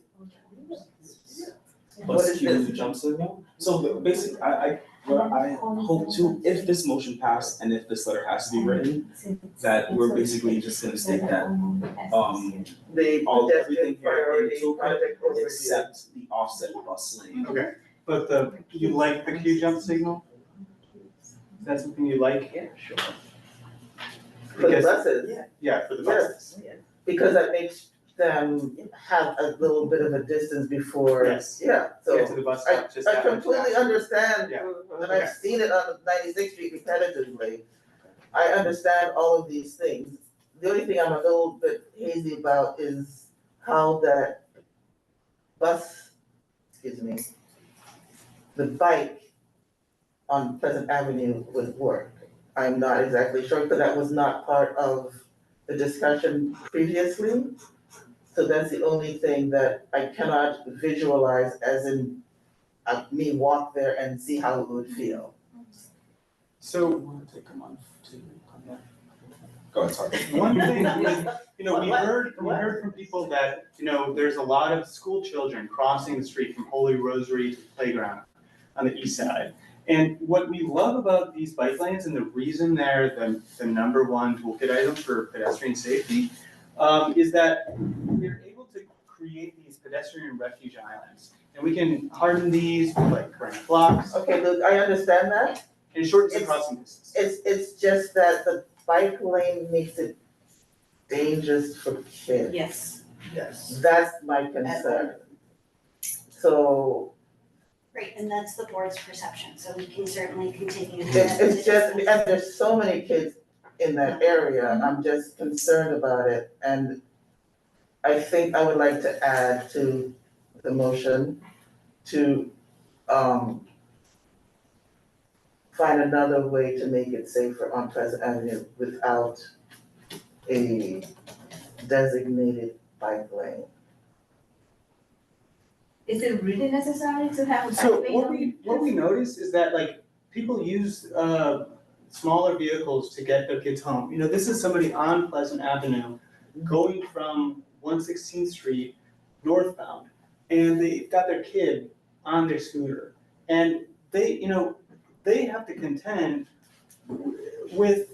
What
let's
is
keep
this?
the jump signal. So basically, what I hope to, if this motion passed and if this letter has to be written, that we're basically just gonna state that, everything here in the toolkit except the offset bus lane.
Okay, but you like the Q jump signal? Is that something you like?
Yeah, sure. For the
Because-
buses.
Yeah, for the buses.
Yes, because that makes them have a little bit of a distance before.
Yes.
Yeah, so.
Get to the bus
I,
stop, just
I
that much
completely
faster.
understand,
Yeah.
and
Okay.
I've seen it on 96th Street repetitively. I understand all of these things. The only thing I'm a little bit hazy about is how that the bike on Pleasant Avenue would work. I'm not exactly sure, because that was not part of the discussion previously. So that's the only thing that I cannot visualize as in me walk there and see how it would feel.
So,
Want to take a month to come back? Go ahead, sorry.
one thing is, we heard from people that, there's a lot of school children crossing the street from Holy Rosary to the playground on the east side. And what we love about these bike lanes, and the reason they're the number one toolkit item for pedestrian safety, is that we're able to create these pedestrian refuge islands. And we can harden these with like granite blocks.
Okay, look, I understand that.
And shortens the crossing distance.
It's just that the bike lane makes it dangerous for kids.
Yes.
That's my concern. So
Right, and that's the board's perception, so we can certainly continue.
it's just, and there's so many kids in that area, I'm just concerned about it. And I think I would like to add to the motion to find another way to make it safer on Pleasant Avenue without a designated bike lane.
Is it really necessary to have a
So
bike lane?
what we noticed is that people use smaller vehicles to get their kids home. This is somebody on Pleasant Avenue going from 116th Street northbound, and they've got their kid on their scooter. And they have to contend with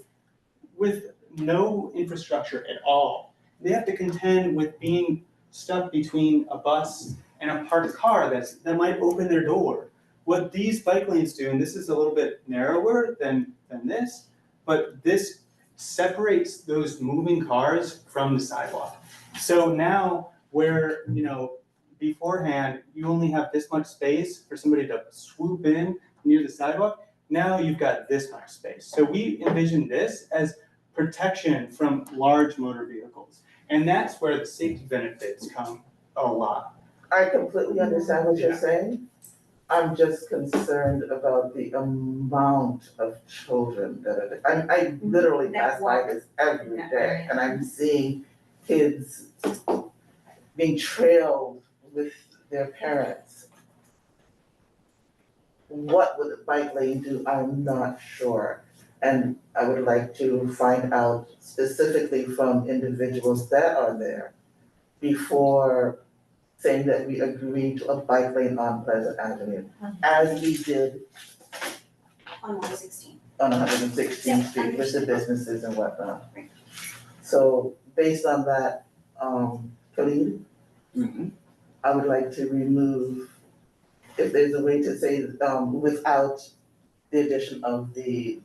no infrastructure at all. They have to contend with being stuck between a bus and a parked car that might open their door. What these bike lanes do, and this is a little bit narrower than this, but this separates those moving cars from the sidewalk. So now where, beforehand, you only have this much space for somebody to swoop in near the sidewalk, now you've got this much space. So we envision this as protection from large motor vehicles. And that's where the safety benefits come a lot.
I completely understand what you're saying. I'm just concerned about the amount of children that are, I literally pass by this every day, and I'm seeing kids being trailed with their parents. What would the bike lane do? I'm not sure. And I would like to find out specifically from individuals that are there before saying that we agree to a bike lane on Pleasant Avenue, as we did
On 116.
on 116th Street with the businesses and whatnot. So based on that, Khalid, I would like to remove, if there's a way to say, without the addition of the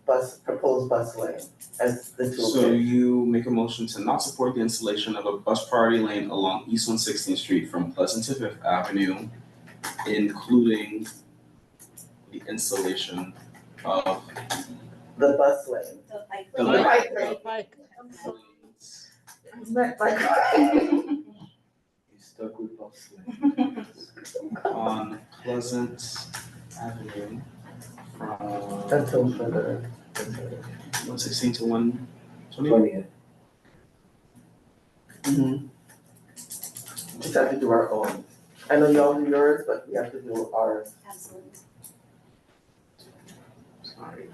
proposed bus lane as the toolkit.
So you make a motion to not support the installation of a bus priority lane along East 116th Street from Pleasant to Fifth Avenue, including the installation of
the bus lane.
The bike
The
lane.
bike
The bike.
Like,
He's stuck with bus lane.
on Pleasant Avenue from
until further.
116 to 120.
20th.
Just have to do our own. I know y'all do yours, but we have to do ours.
Absolutely.
Sorry.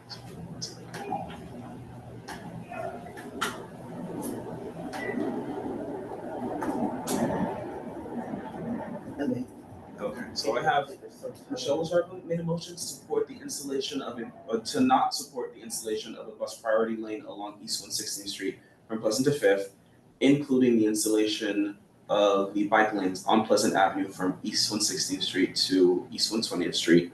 Okay, so I have Michelle Sharpman made a motion to support the installation of to not support the installation of a bus priority lane along East 116th Street from Pleasant to Fifth, including the installation of the bike lanes on Pleasant Avenue from East 116th Street to East 120th Street,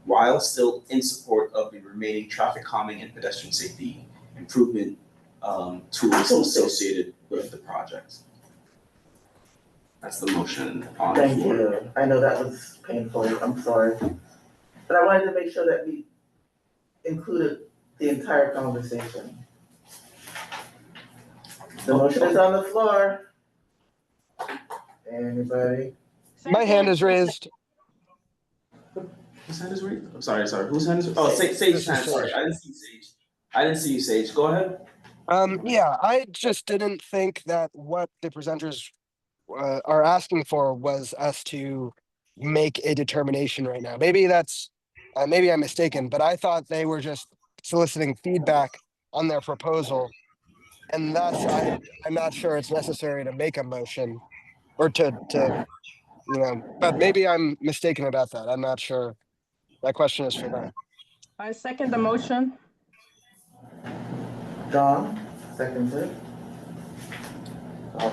while still in support of the remaining traffic calming and pedestrian safety improvement tools associated with the project. That's the motion on the
Thank
floor.
you. I know that was painful. I'm sorry. But I wanted to make sure that we included the entire conversation. The motion is on the floor. Anybody?
My hand is raised.
Whose hand is raised? I'm sorry. Whose hand is? Oh, Sage's
This is
hand. Sorry,
Sage.
I didn't see Sage. I didn't see you, Sage. Go ahead.
Yeah, I just didn't think that what the presenters are asking for was us to make a determination right now. Maybe that's, maybe I'm mistaken, but I thought they were just soliciting feedback on their proposal. And thus I'm not sure it's necessary to make a motion or to, but maybe I'm mistaken about that. I'm not sure. That question is for them.
I second the motion.
Don, seconds it.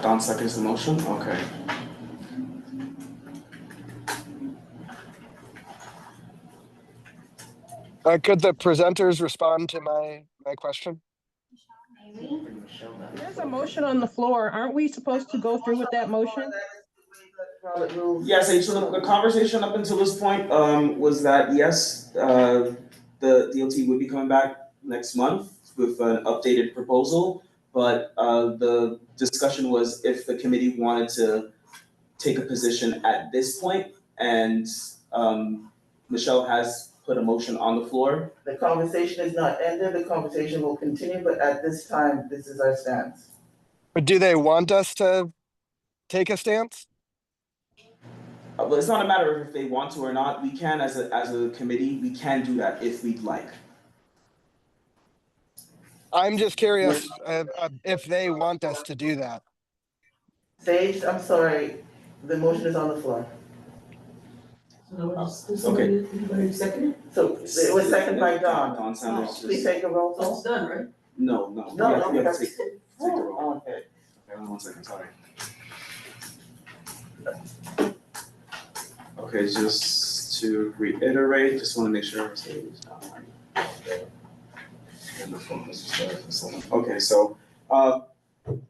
Don seconds the motion. Okay.
Could the presenters respond to my question?
There's a motion on the floor. Aren't we supposed to go through with that motion?
Yes, so the conversation up until this point was that yes, the DOT would be coming back next month with an updated proposal, but the discussion was if the committee wanted to take a position at this point, and Michelle has put a motion on the floor.
The conversation is not ended. The conversation will continue, but at this time, this is our stance.
But do they want us to take a stance?
But it's not a matter of if they want to or not. We can, as a committee, we can do that if we'd like.
I'm just curious if they want us to do that.
Sage, I'm sorry, the motion is on the floor.
Okay.
Anybody second it? So it was seconded by Don.
Don Sanders.
Please take a roll call.
It's done, right?
No. We have to take the roll.
Okay.
Okay, 1 second, sorry. Okay, just to reiterate, just want to make sure. Okay, so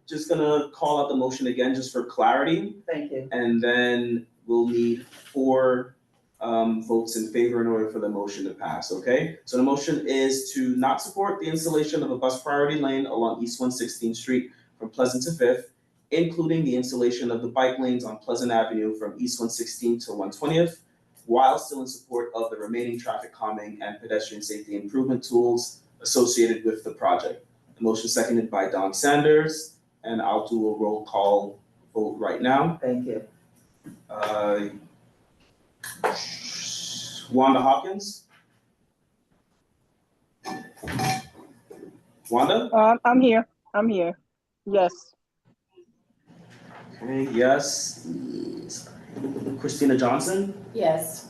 just gonna call out the motion again just for clarity.
Thank you.
And then we'll need 4 votes in favor in order for the motion to pass, okay? So the motion is to not support the installation of a bus priority lane along East 116th Street from Pleasant to 5th, including the installation of the bike lanes on Pleasant Avenue from East 116th to 120th, while still in support of the remaining traffic calming and pedestrian safety improvement tools associated with the project. The motion seconded by Don Sanders, and I'll do a roll call vote right now.
Thank you.
Wanda Hopkins? Wanda?
I'm here. Yes.
Okay, yes. Christina Johnson?
Yes.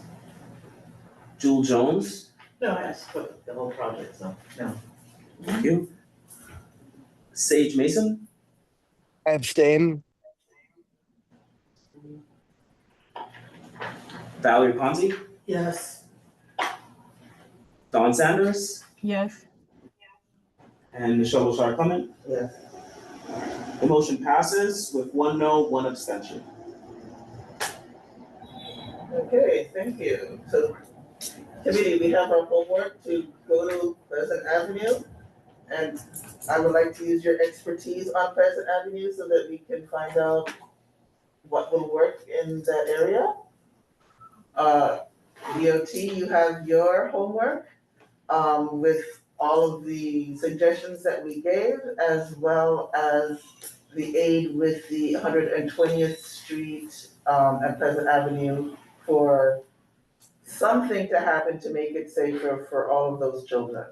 Jewel Jones?
No, I asked for the whole project, so, no.
Thank you. Sage Mason?
I abstain.
Valerie Ponzi?
Yes.
Don Sanders?
Yes.
And Michelle Bouchard Clement?
Yes.
The motion passes with 1 no, 1 abstention.
Okay, thank you. So, committee, we have our homework to go to Pleasant Avenue. And I would like to use your expertise on Pleasant Avenue so that we can find out what will work in that area. DOT, you have your homework with all of the suggestions that we gave, as well as the aid with the 120th Street and Pleasant Avenue for something to happen to make it safer for all of those children.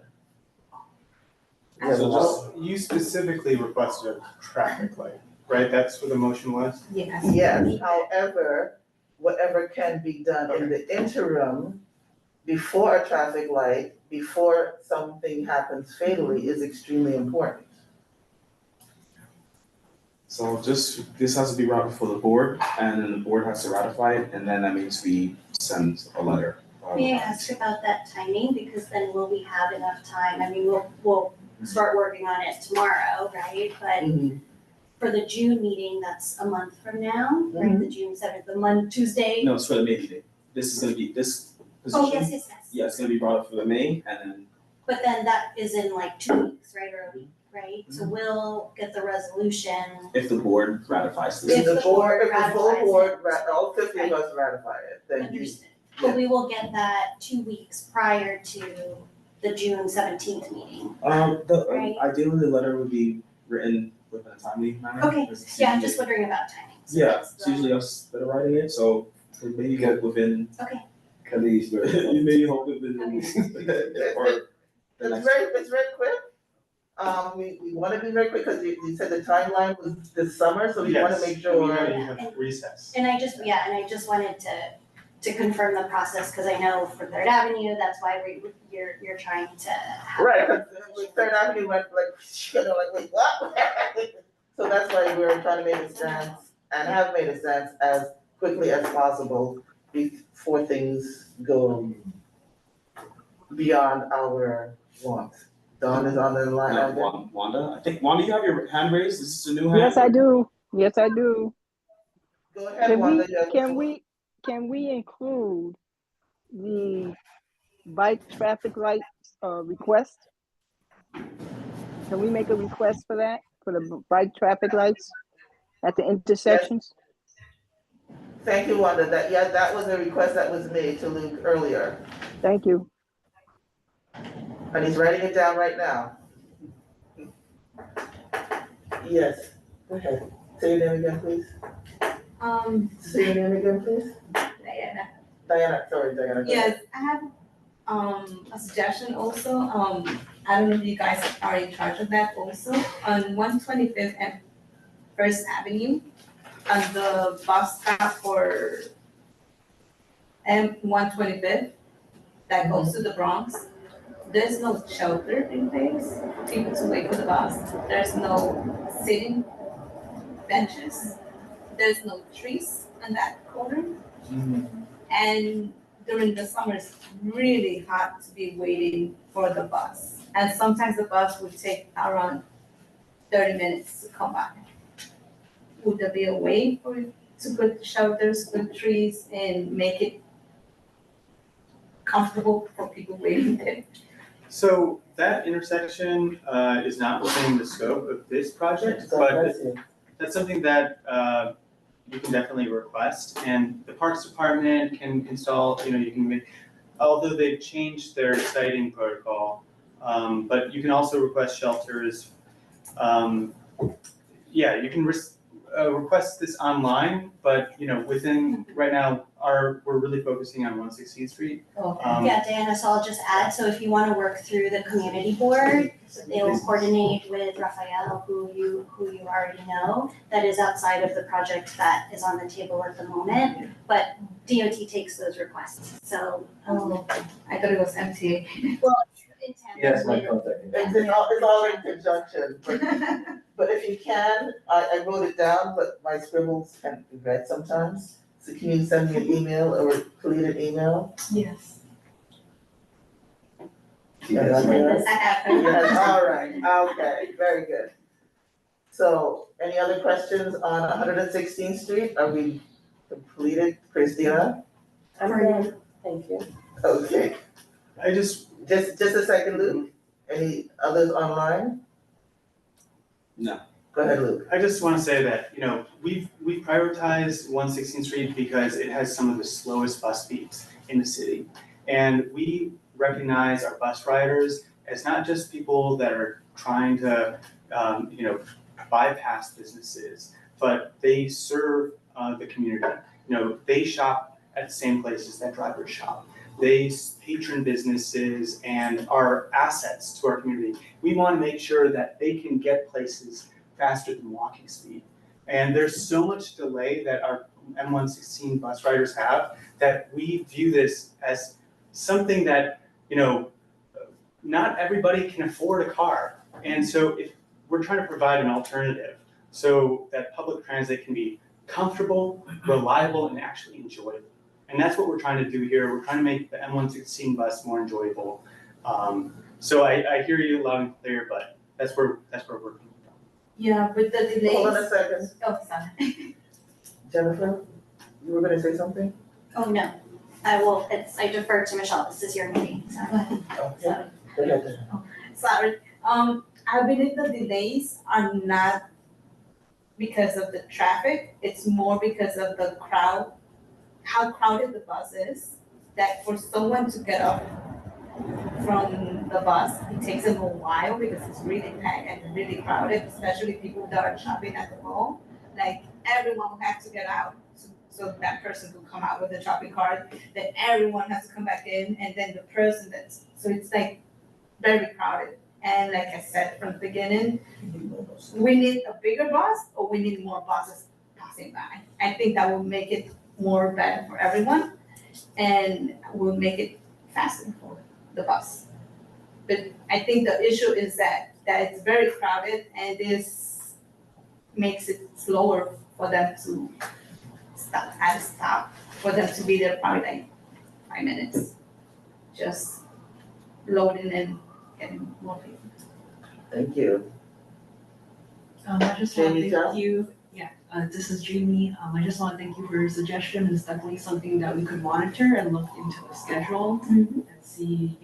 So just, you specifically requested a traffic light, right? That's what the motion was?
Yes, however, whatever can be done in the interim before a traffic light, before something happens fatally is extremely important.
So this has to be brought before the board, and then the board has to ratify it, and then that means we send a letter.
May I ask about that timing, because then will we have enough time? I mean, we'll start working on it tomorrow, right? But for the June meeting, that's a month from now, right? The June 7th, the Tuesday.
No, it's for the May meeting. This is gonna be, this position.
Oh, yes, yes, yes.
Yeah, it's gonna be brought up for the May, and then
But then that is in like 2 weeks, right, or a week, right? So we'll get the resolution.
if the board ratifies this.
If the board
If the full
ratifies
board,
it.
all 50 of us ratify it, then you,
Understood. But we will get that 2 weeks prior to the June 17th meeting. Right.
Ideally, the letter would be written within a timely manner.
Okay,
because it's
yeah, I'm
usually-
just wondering about timing. So
Yeah,
that's
it's
the-
usually us that are writing it, so maybe hope within.
Okay.
Khalees, you maybe hope within the week. Or the
it's
next.
very quick. We wanna be very quick, because you said the timeline was this summer, so we wanna make sure.
We know you have recess.
And I just wanted to confirm the process, because I know for Third Avenue, that's why you're trying to have.
Right, because Third Avenue went like, wait, what? So that's why we're trying to make a stance, and have made a stance as quickly as possible before things go beyond our wants. Dawn is on the line.
No, Wanda, I think, Wanda, you have your hand raised, is this a new hand?
Yes, I do. Yes, I do.
Go ahead, Wanda.
Can we include the bike traffic lights request? Can we make a request for that, for the bike traffic lights at the intersections?
Thank you, Wanda. That was a request that was made to Luke earlier,
Thank you.
and he's writing it down right now. Yes, go ahead. Say your name again, please. Say your name again, please.
Diana.
Diana, sorry, Diana. go
Yes,
ahead.
I have a suggestion also. I don't know if you guys are in charge of that also. On 125th and First Avenue, on the bus stop for M125th that goes to the Bronx, there's no shelter in place for people to wait for the bus. There's no sitting benches. There's no trees on that corner. And during the summer, it's really hot to be waiting for the bus. And sometimes the bus would take around 30 minutes to come back. Would there be a way to put shelters, put trees, and make it comfortable for people waiting there?
So that intersection is not within the scope of this project, but that's something that you can definitely request. And the Parks Department can install, you can make, although they've changed their siting protocol, but you can also request shelters. Yeah, you can request this online, but within, right now, we're really focusing on 116th Street.
Yeah, Diana, so I'll just add, so if you want to work through the community board, they will coordinate with Rafael, who you already know, that is outside of the project that is on the table at the moment, but DOT takes those requests, so.
I thought it was empty.
Well,
Yes, my contact.
It's all in conjunction, but if you can, I wrote it down, but my scribbles can't be read sometimes. So can you send me an email or complete an email?
Yes.
Yes, all right, okay, very good. So, any other questions on 116th Street? Are we completed, Christina?
I'm done, thank you.
Okay,
I just
a second, Luke. Any others online?
No.
Go ahead, Luke.
I just want to say that, we've prioritized 116th Street because it has some of the slowest bus speeds in the city. And we recognize our bus riders as not just people that are trying to, bypass businesses, but they serve the community. They shop at the same places that drivers shop. They patron businesses and are assets to our community. We want to make sure that they can get places faster than walking speed. And there's so much delay that our M116 bus riders have that we view this as something that, not everybody can afford a car. And so if we're trying to provide an alternative so that public transit can be comfortable, reliable, and actually enjoyable. And that's what we're trying to do here. We're trying to make the M116 bus more enjoyable. So I hear you loud and clear, but that's where we're coming from.
Yeah, with the delays.
Hold on a second.
Oh, sorry.
Jennifer, you were gonna say something?
Oh, no, I defer to Michelle, this is your meeting, so.
Okay. Go ahead.
Sorry, I believe the delays are not because of the traffic, it's more because of the crowd, how crowded the bus is, that for someone to get off from the bus, it takes them a while because it's really packed and really crowded, especially people that are shopping at the mall. Like, everyone will have to get out, so that person will come out with a shopping cart, then everyone has to come back in, and then the person so it's like very crowded. And like I said from the beginning, we need a bigger bus or we need more buses passing by. I think that will make it more better for everyone and will make it faster for the bus. But I think the issue is that it's very crowded and this makes it slower for them to stop, for them to be there probably like 5 minutes. Just loading and getting more people.
Thank you.
I just want to
Jamie,
thank you. Yeah, this is Jamie. I just want to thank you for your suggestion. It's definitely something that we could monitor and look into the schedule and see,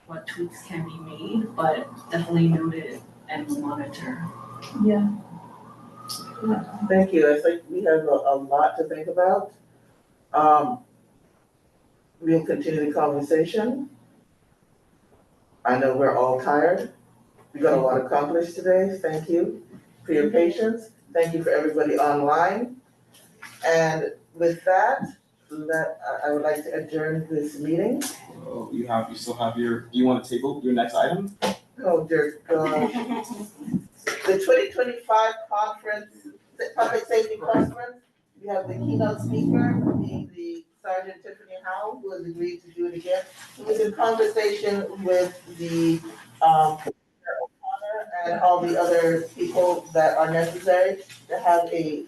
what tweaks can be made, but definitely note it and we'll monitor.
Yeah.
Thank you. I think we have a lot to think about. We'll continue the conversation. I know we're all tired. We got a lot accomplished today. Thank you for your patience. Thank you for everybody online. And with that, I would like to adjourn this meeting.
Oh, you still have do you want to table your next item?
Oh, dear God. The 2025 conference, the public safety conference, we have the keynote speaker being the Sergeant Tiffany Howe, who has agreed to do it again. Who was in conversation with the O'Connor and all the other people that are necessary to have a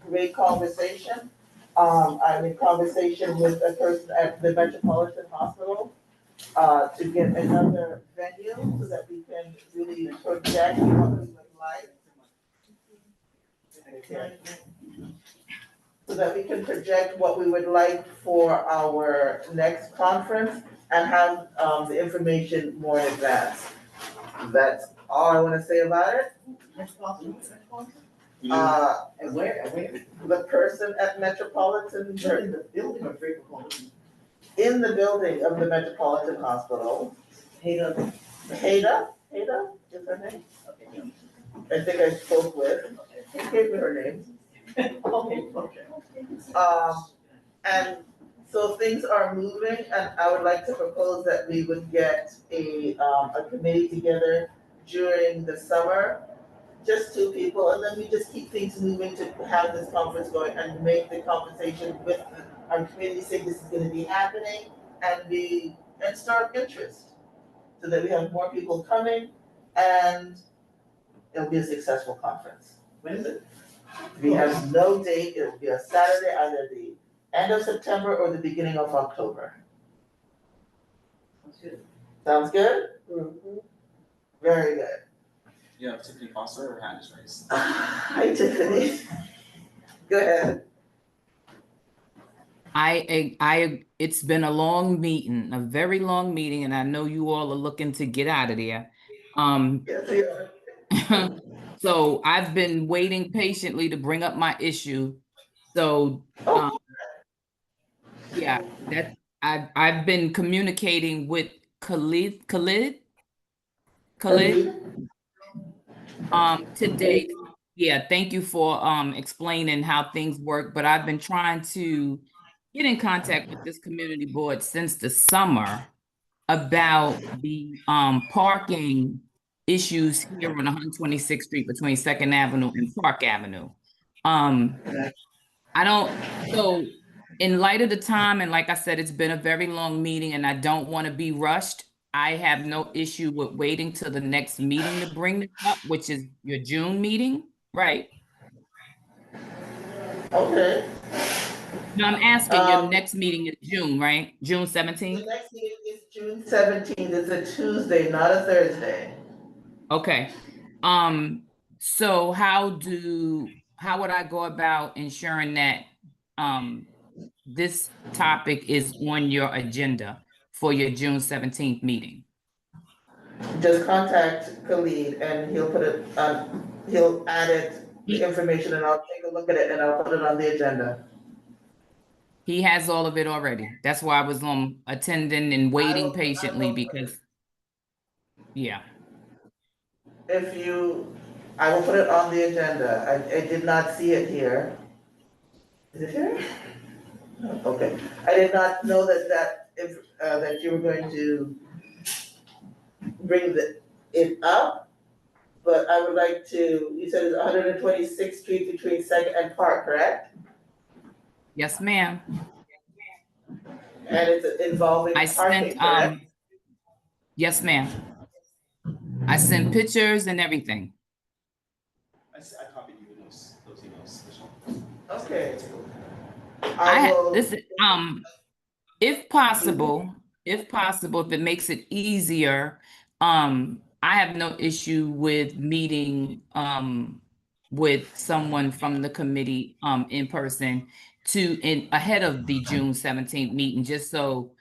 great conversation. I'm in conversation with a person at the Metropolitan Hospital to get another venue so that we can really project what we would like. So that we can project what we would like for our next conference and have the information more in advance. That's all I want to say about it.
Where?
The person at Metropolitan.
In the building or frequent?
In the building of the Metropolitan Hospital.
Hada
is her name? I think I spoke with, she gave me her name.
Okay.
And so things are moving, and I would like to propose that we would get a committee together during the summer, just 2 people, and then we just keep things moving to have this conference going and make the conversation with our community, say this is gonna be happening, and start interest, so that we have more people coming, and it'll be a successful conference.
When is it?
We have no date, it'll be a Saturday, either the end of September or the beginning of October.
Sounds good.
Sounds good? Mm-hmm. Very good.
Yeah, Tiffany Foster or hand is raised.
Hi, Tiffany. Go ahead.
It's been a long meeting, a very long meeting, and I know you all are looking to get out of there.
Yes, we are.
So I've been waiting patiently to bring up my issue. So, yeah, I've been communicating with Khalid today. Yeah, thank you for explaining how things work, but I've been trying to get in contact with this community board since the summer about the parking issues here on 126th Street between 2nd Avenue and Park Avenue. So in light of the time, and like I said, it's been a very long meeting and I don't want to be rushed. I have no issue with waiting till the next meeting to bring this up, which is your June meeting, right?
Okay.
No, I'm asking, your next meeting is June, right? June 17th?
The next meeting is June 17th, it's a Tuesday, not a Thursday.
Okay. So how would I go about ensuring that this topic is on your agenda for your June 17th meeting?
Just contact Khalid and he'll put it on, he'll add it, the information, and I'll take a look at it and I'll put it on the agenda.
He has all of it already. That's why I was attending and waiting patiently because, yeah.
I will put it on the agenda. I did not see it here. Is it here? No, okay. I did not know that you were going to bring it up, but I would like to, you said it's 126th Street between Second and Park, correct?
Yes, ma'am.
And it's involving parking, correct?
Yes, ma'am. I sent pictures and everything.
I copied you in those emails.
Okay.
Listen, if possible, if it makes it easier, I have no issue with meeting with someone from the committee in person ahead of the June 17th meeting, just so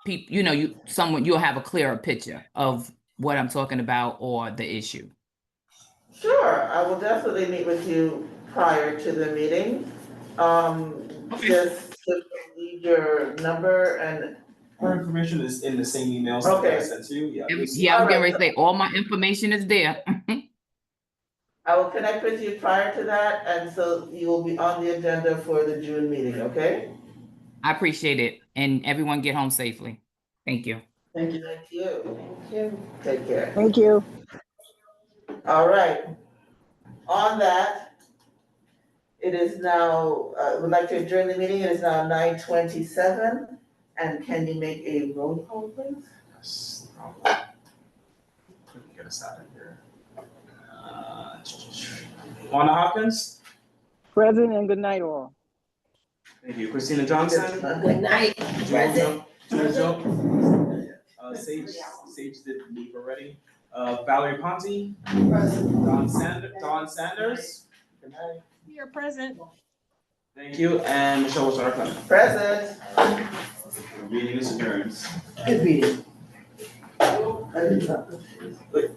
people, you'll have a clearer picture of what I'm talking about or the issue.
Sure, I will definitely meet with you prior to the meeting. Just leave your number and.
Her information is in the same emails that I sent to you.
Yeah, I was getting ready to say all my information is there.
I will connect with you prior to that, and so you will be on the agenda for the June meeting, okay?
I appreciate it, and everyone get home safely. Thank you.
Thank you. Thank you. Thank you. Take care.
Thank you.
All right. On that, it is now, would like to adjourn the meeting. It is now 9:27. And can you make a roll call, please?
Yes. Get us out of here. Wanda Hopkins.
Present and good night all.
Thank you. Christina Johnson.
Good night, present.
Sage did leave already. Valerie Ponte. Don Sanders. Good night.
You're present.
Thank you. And Michelle Wasarka.
Present.
The meeting is adjourned.
Good meeting. Wait.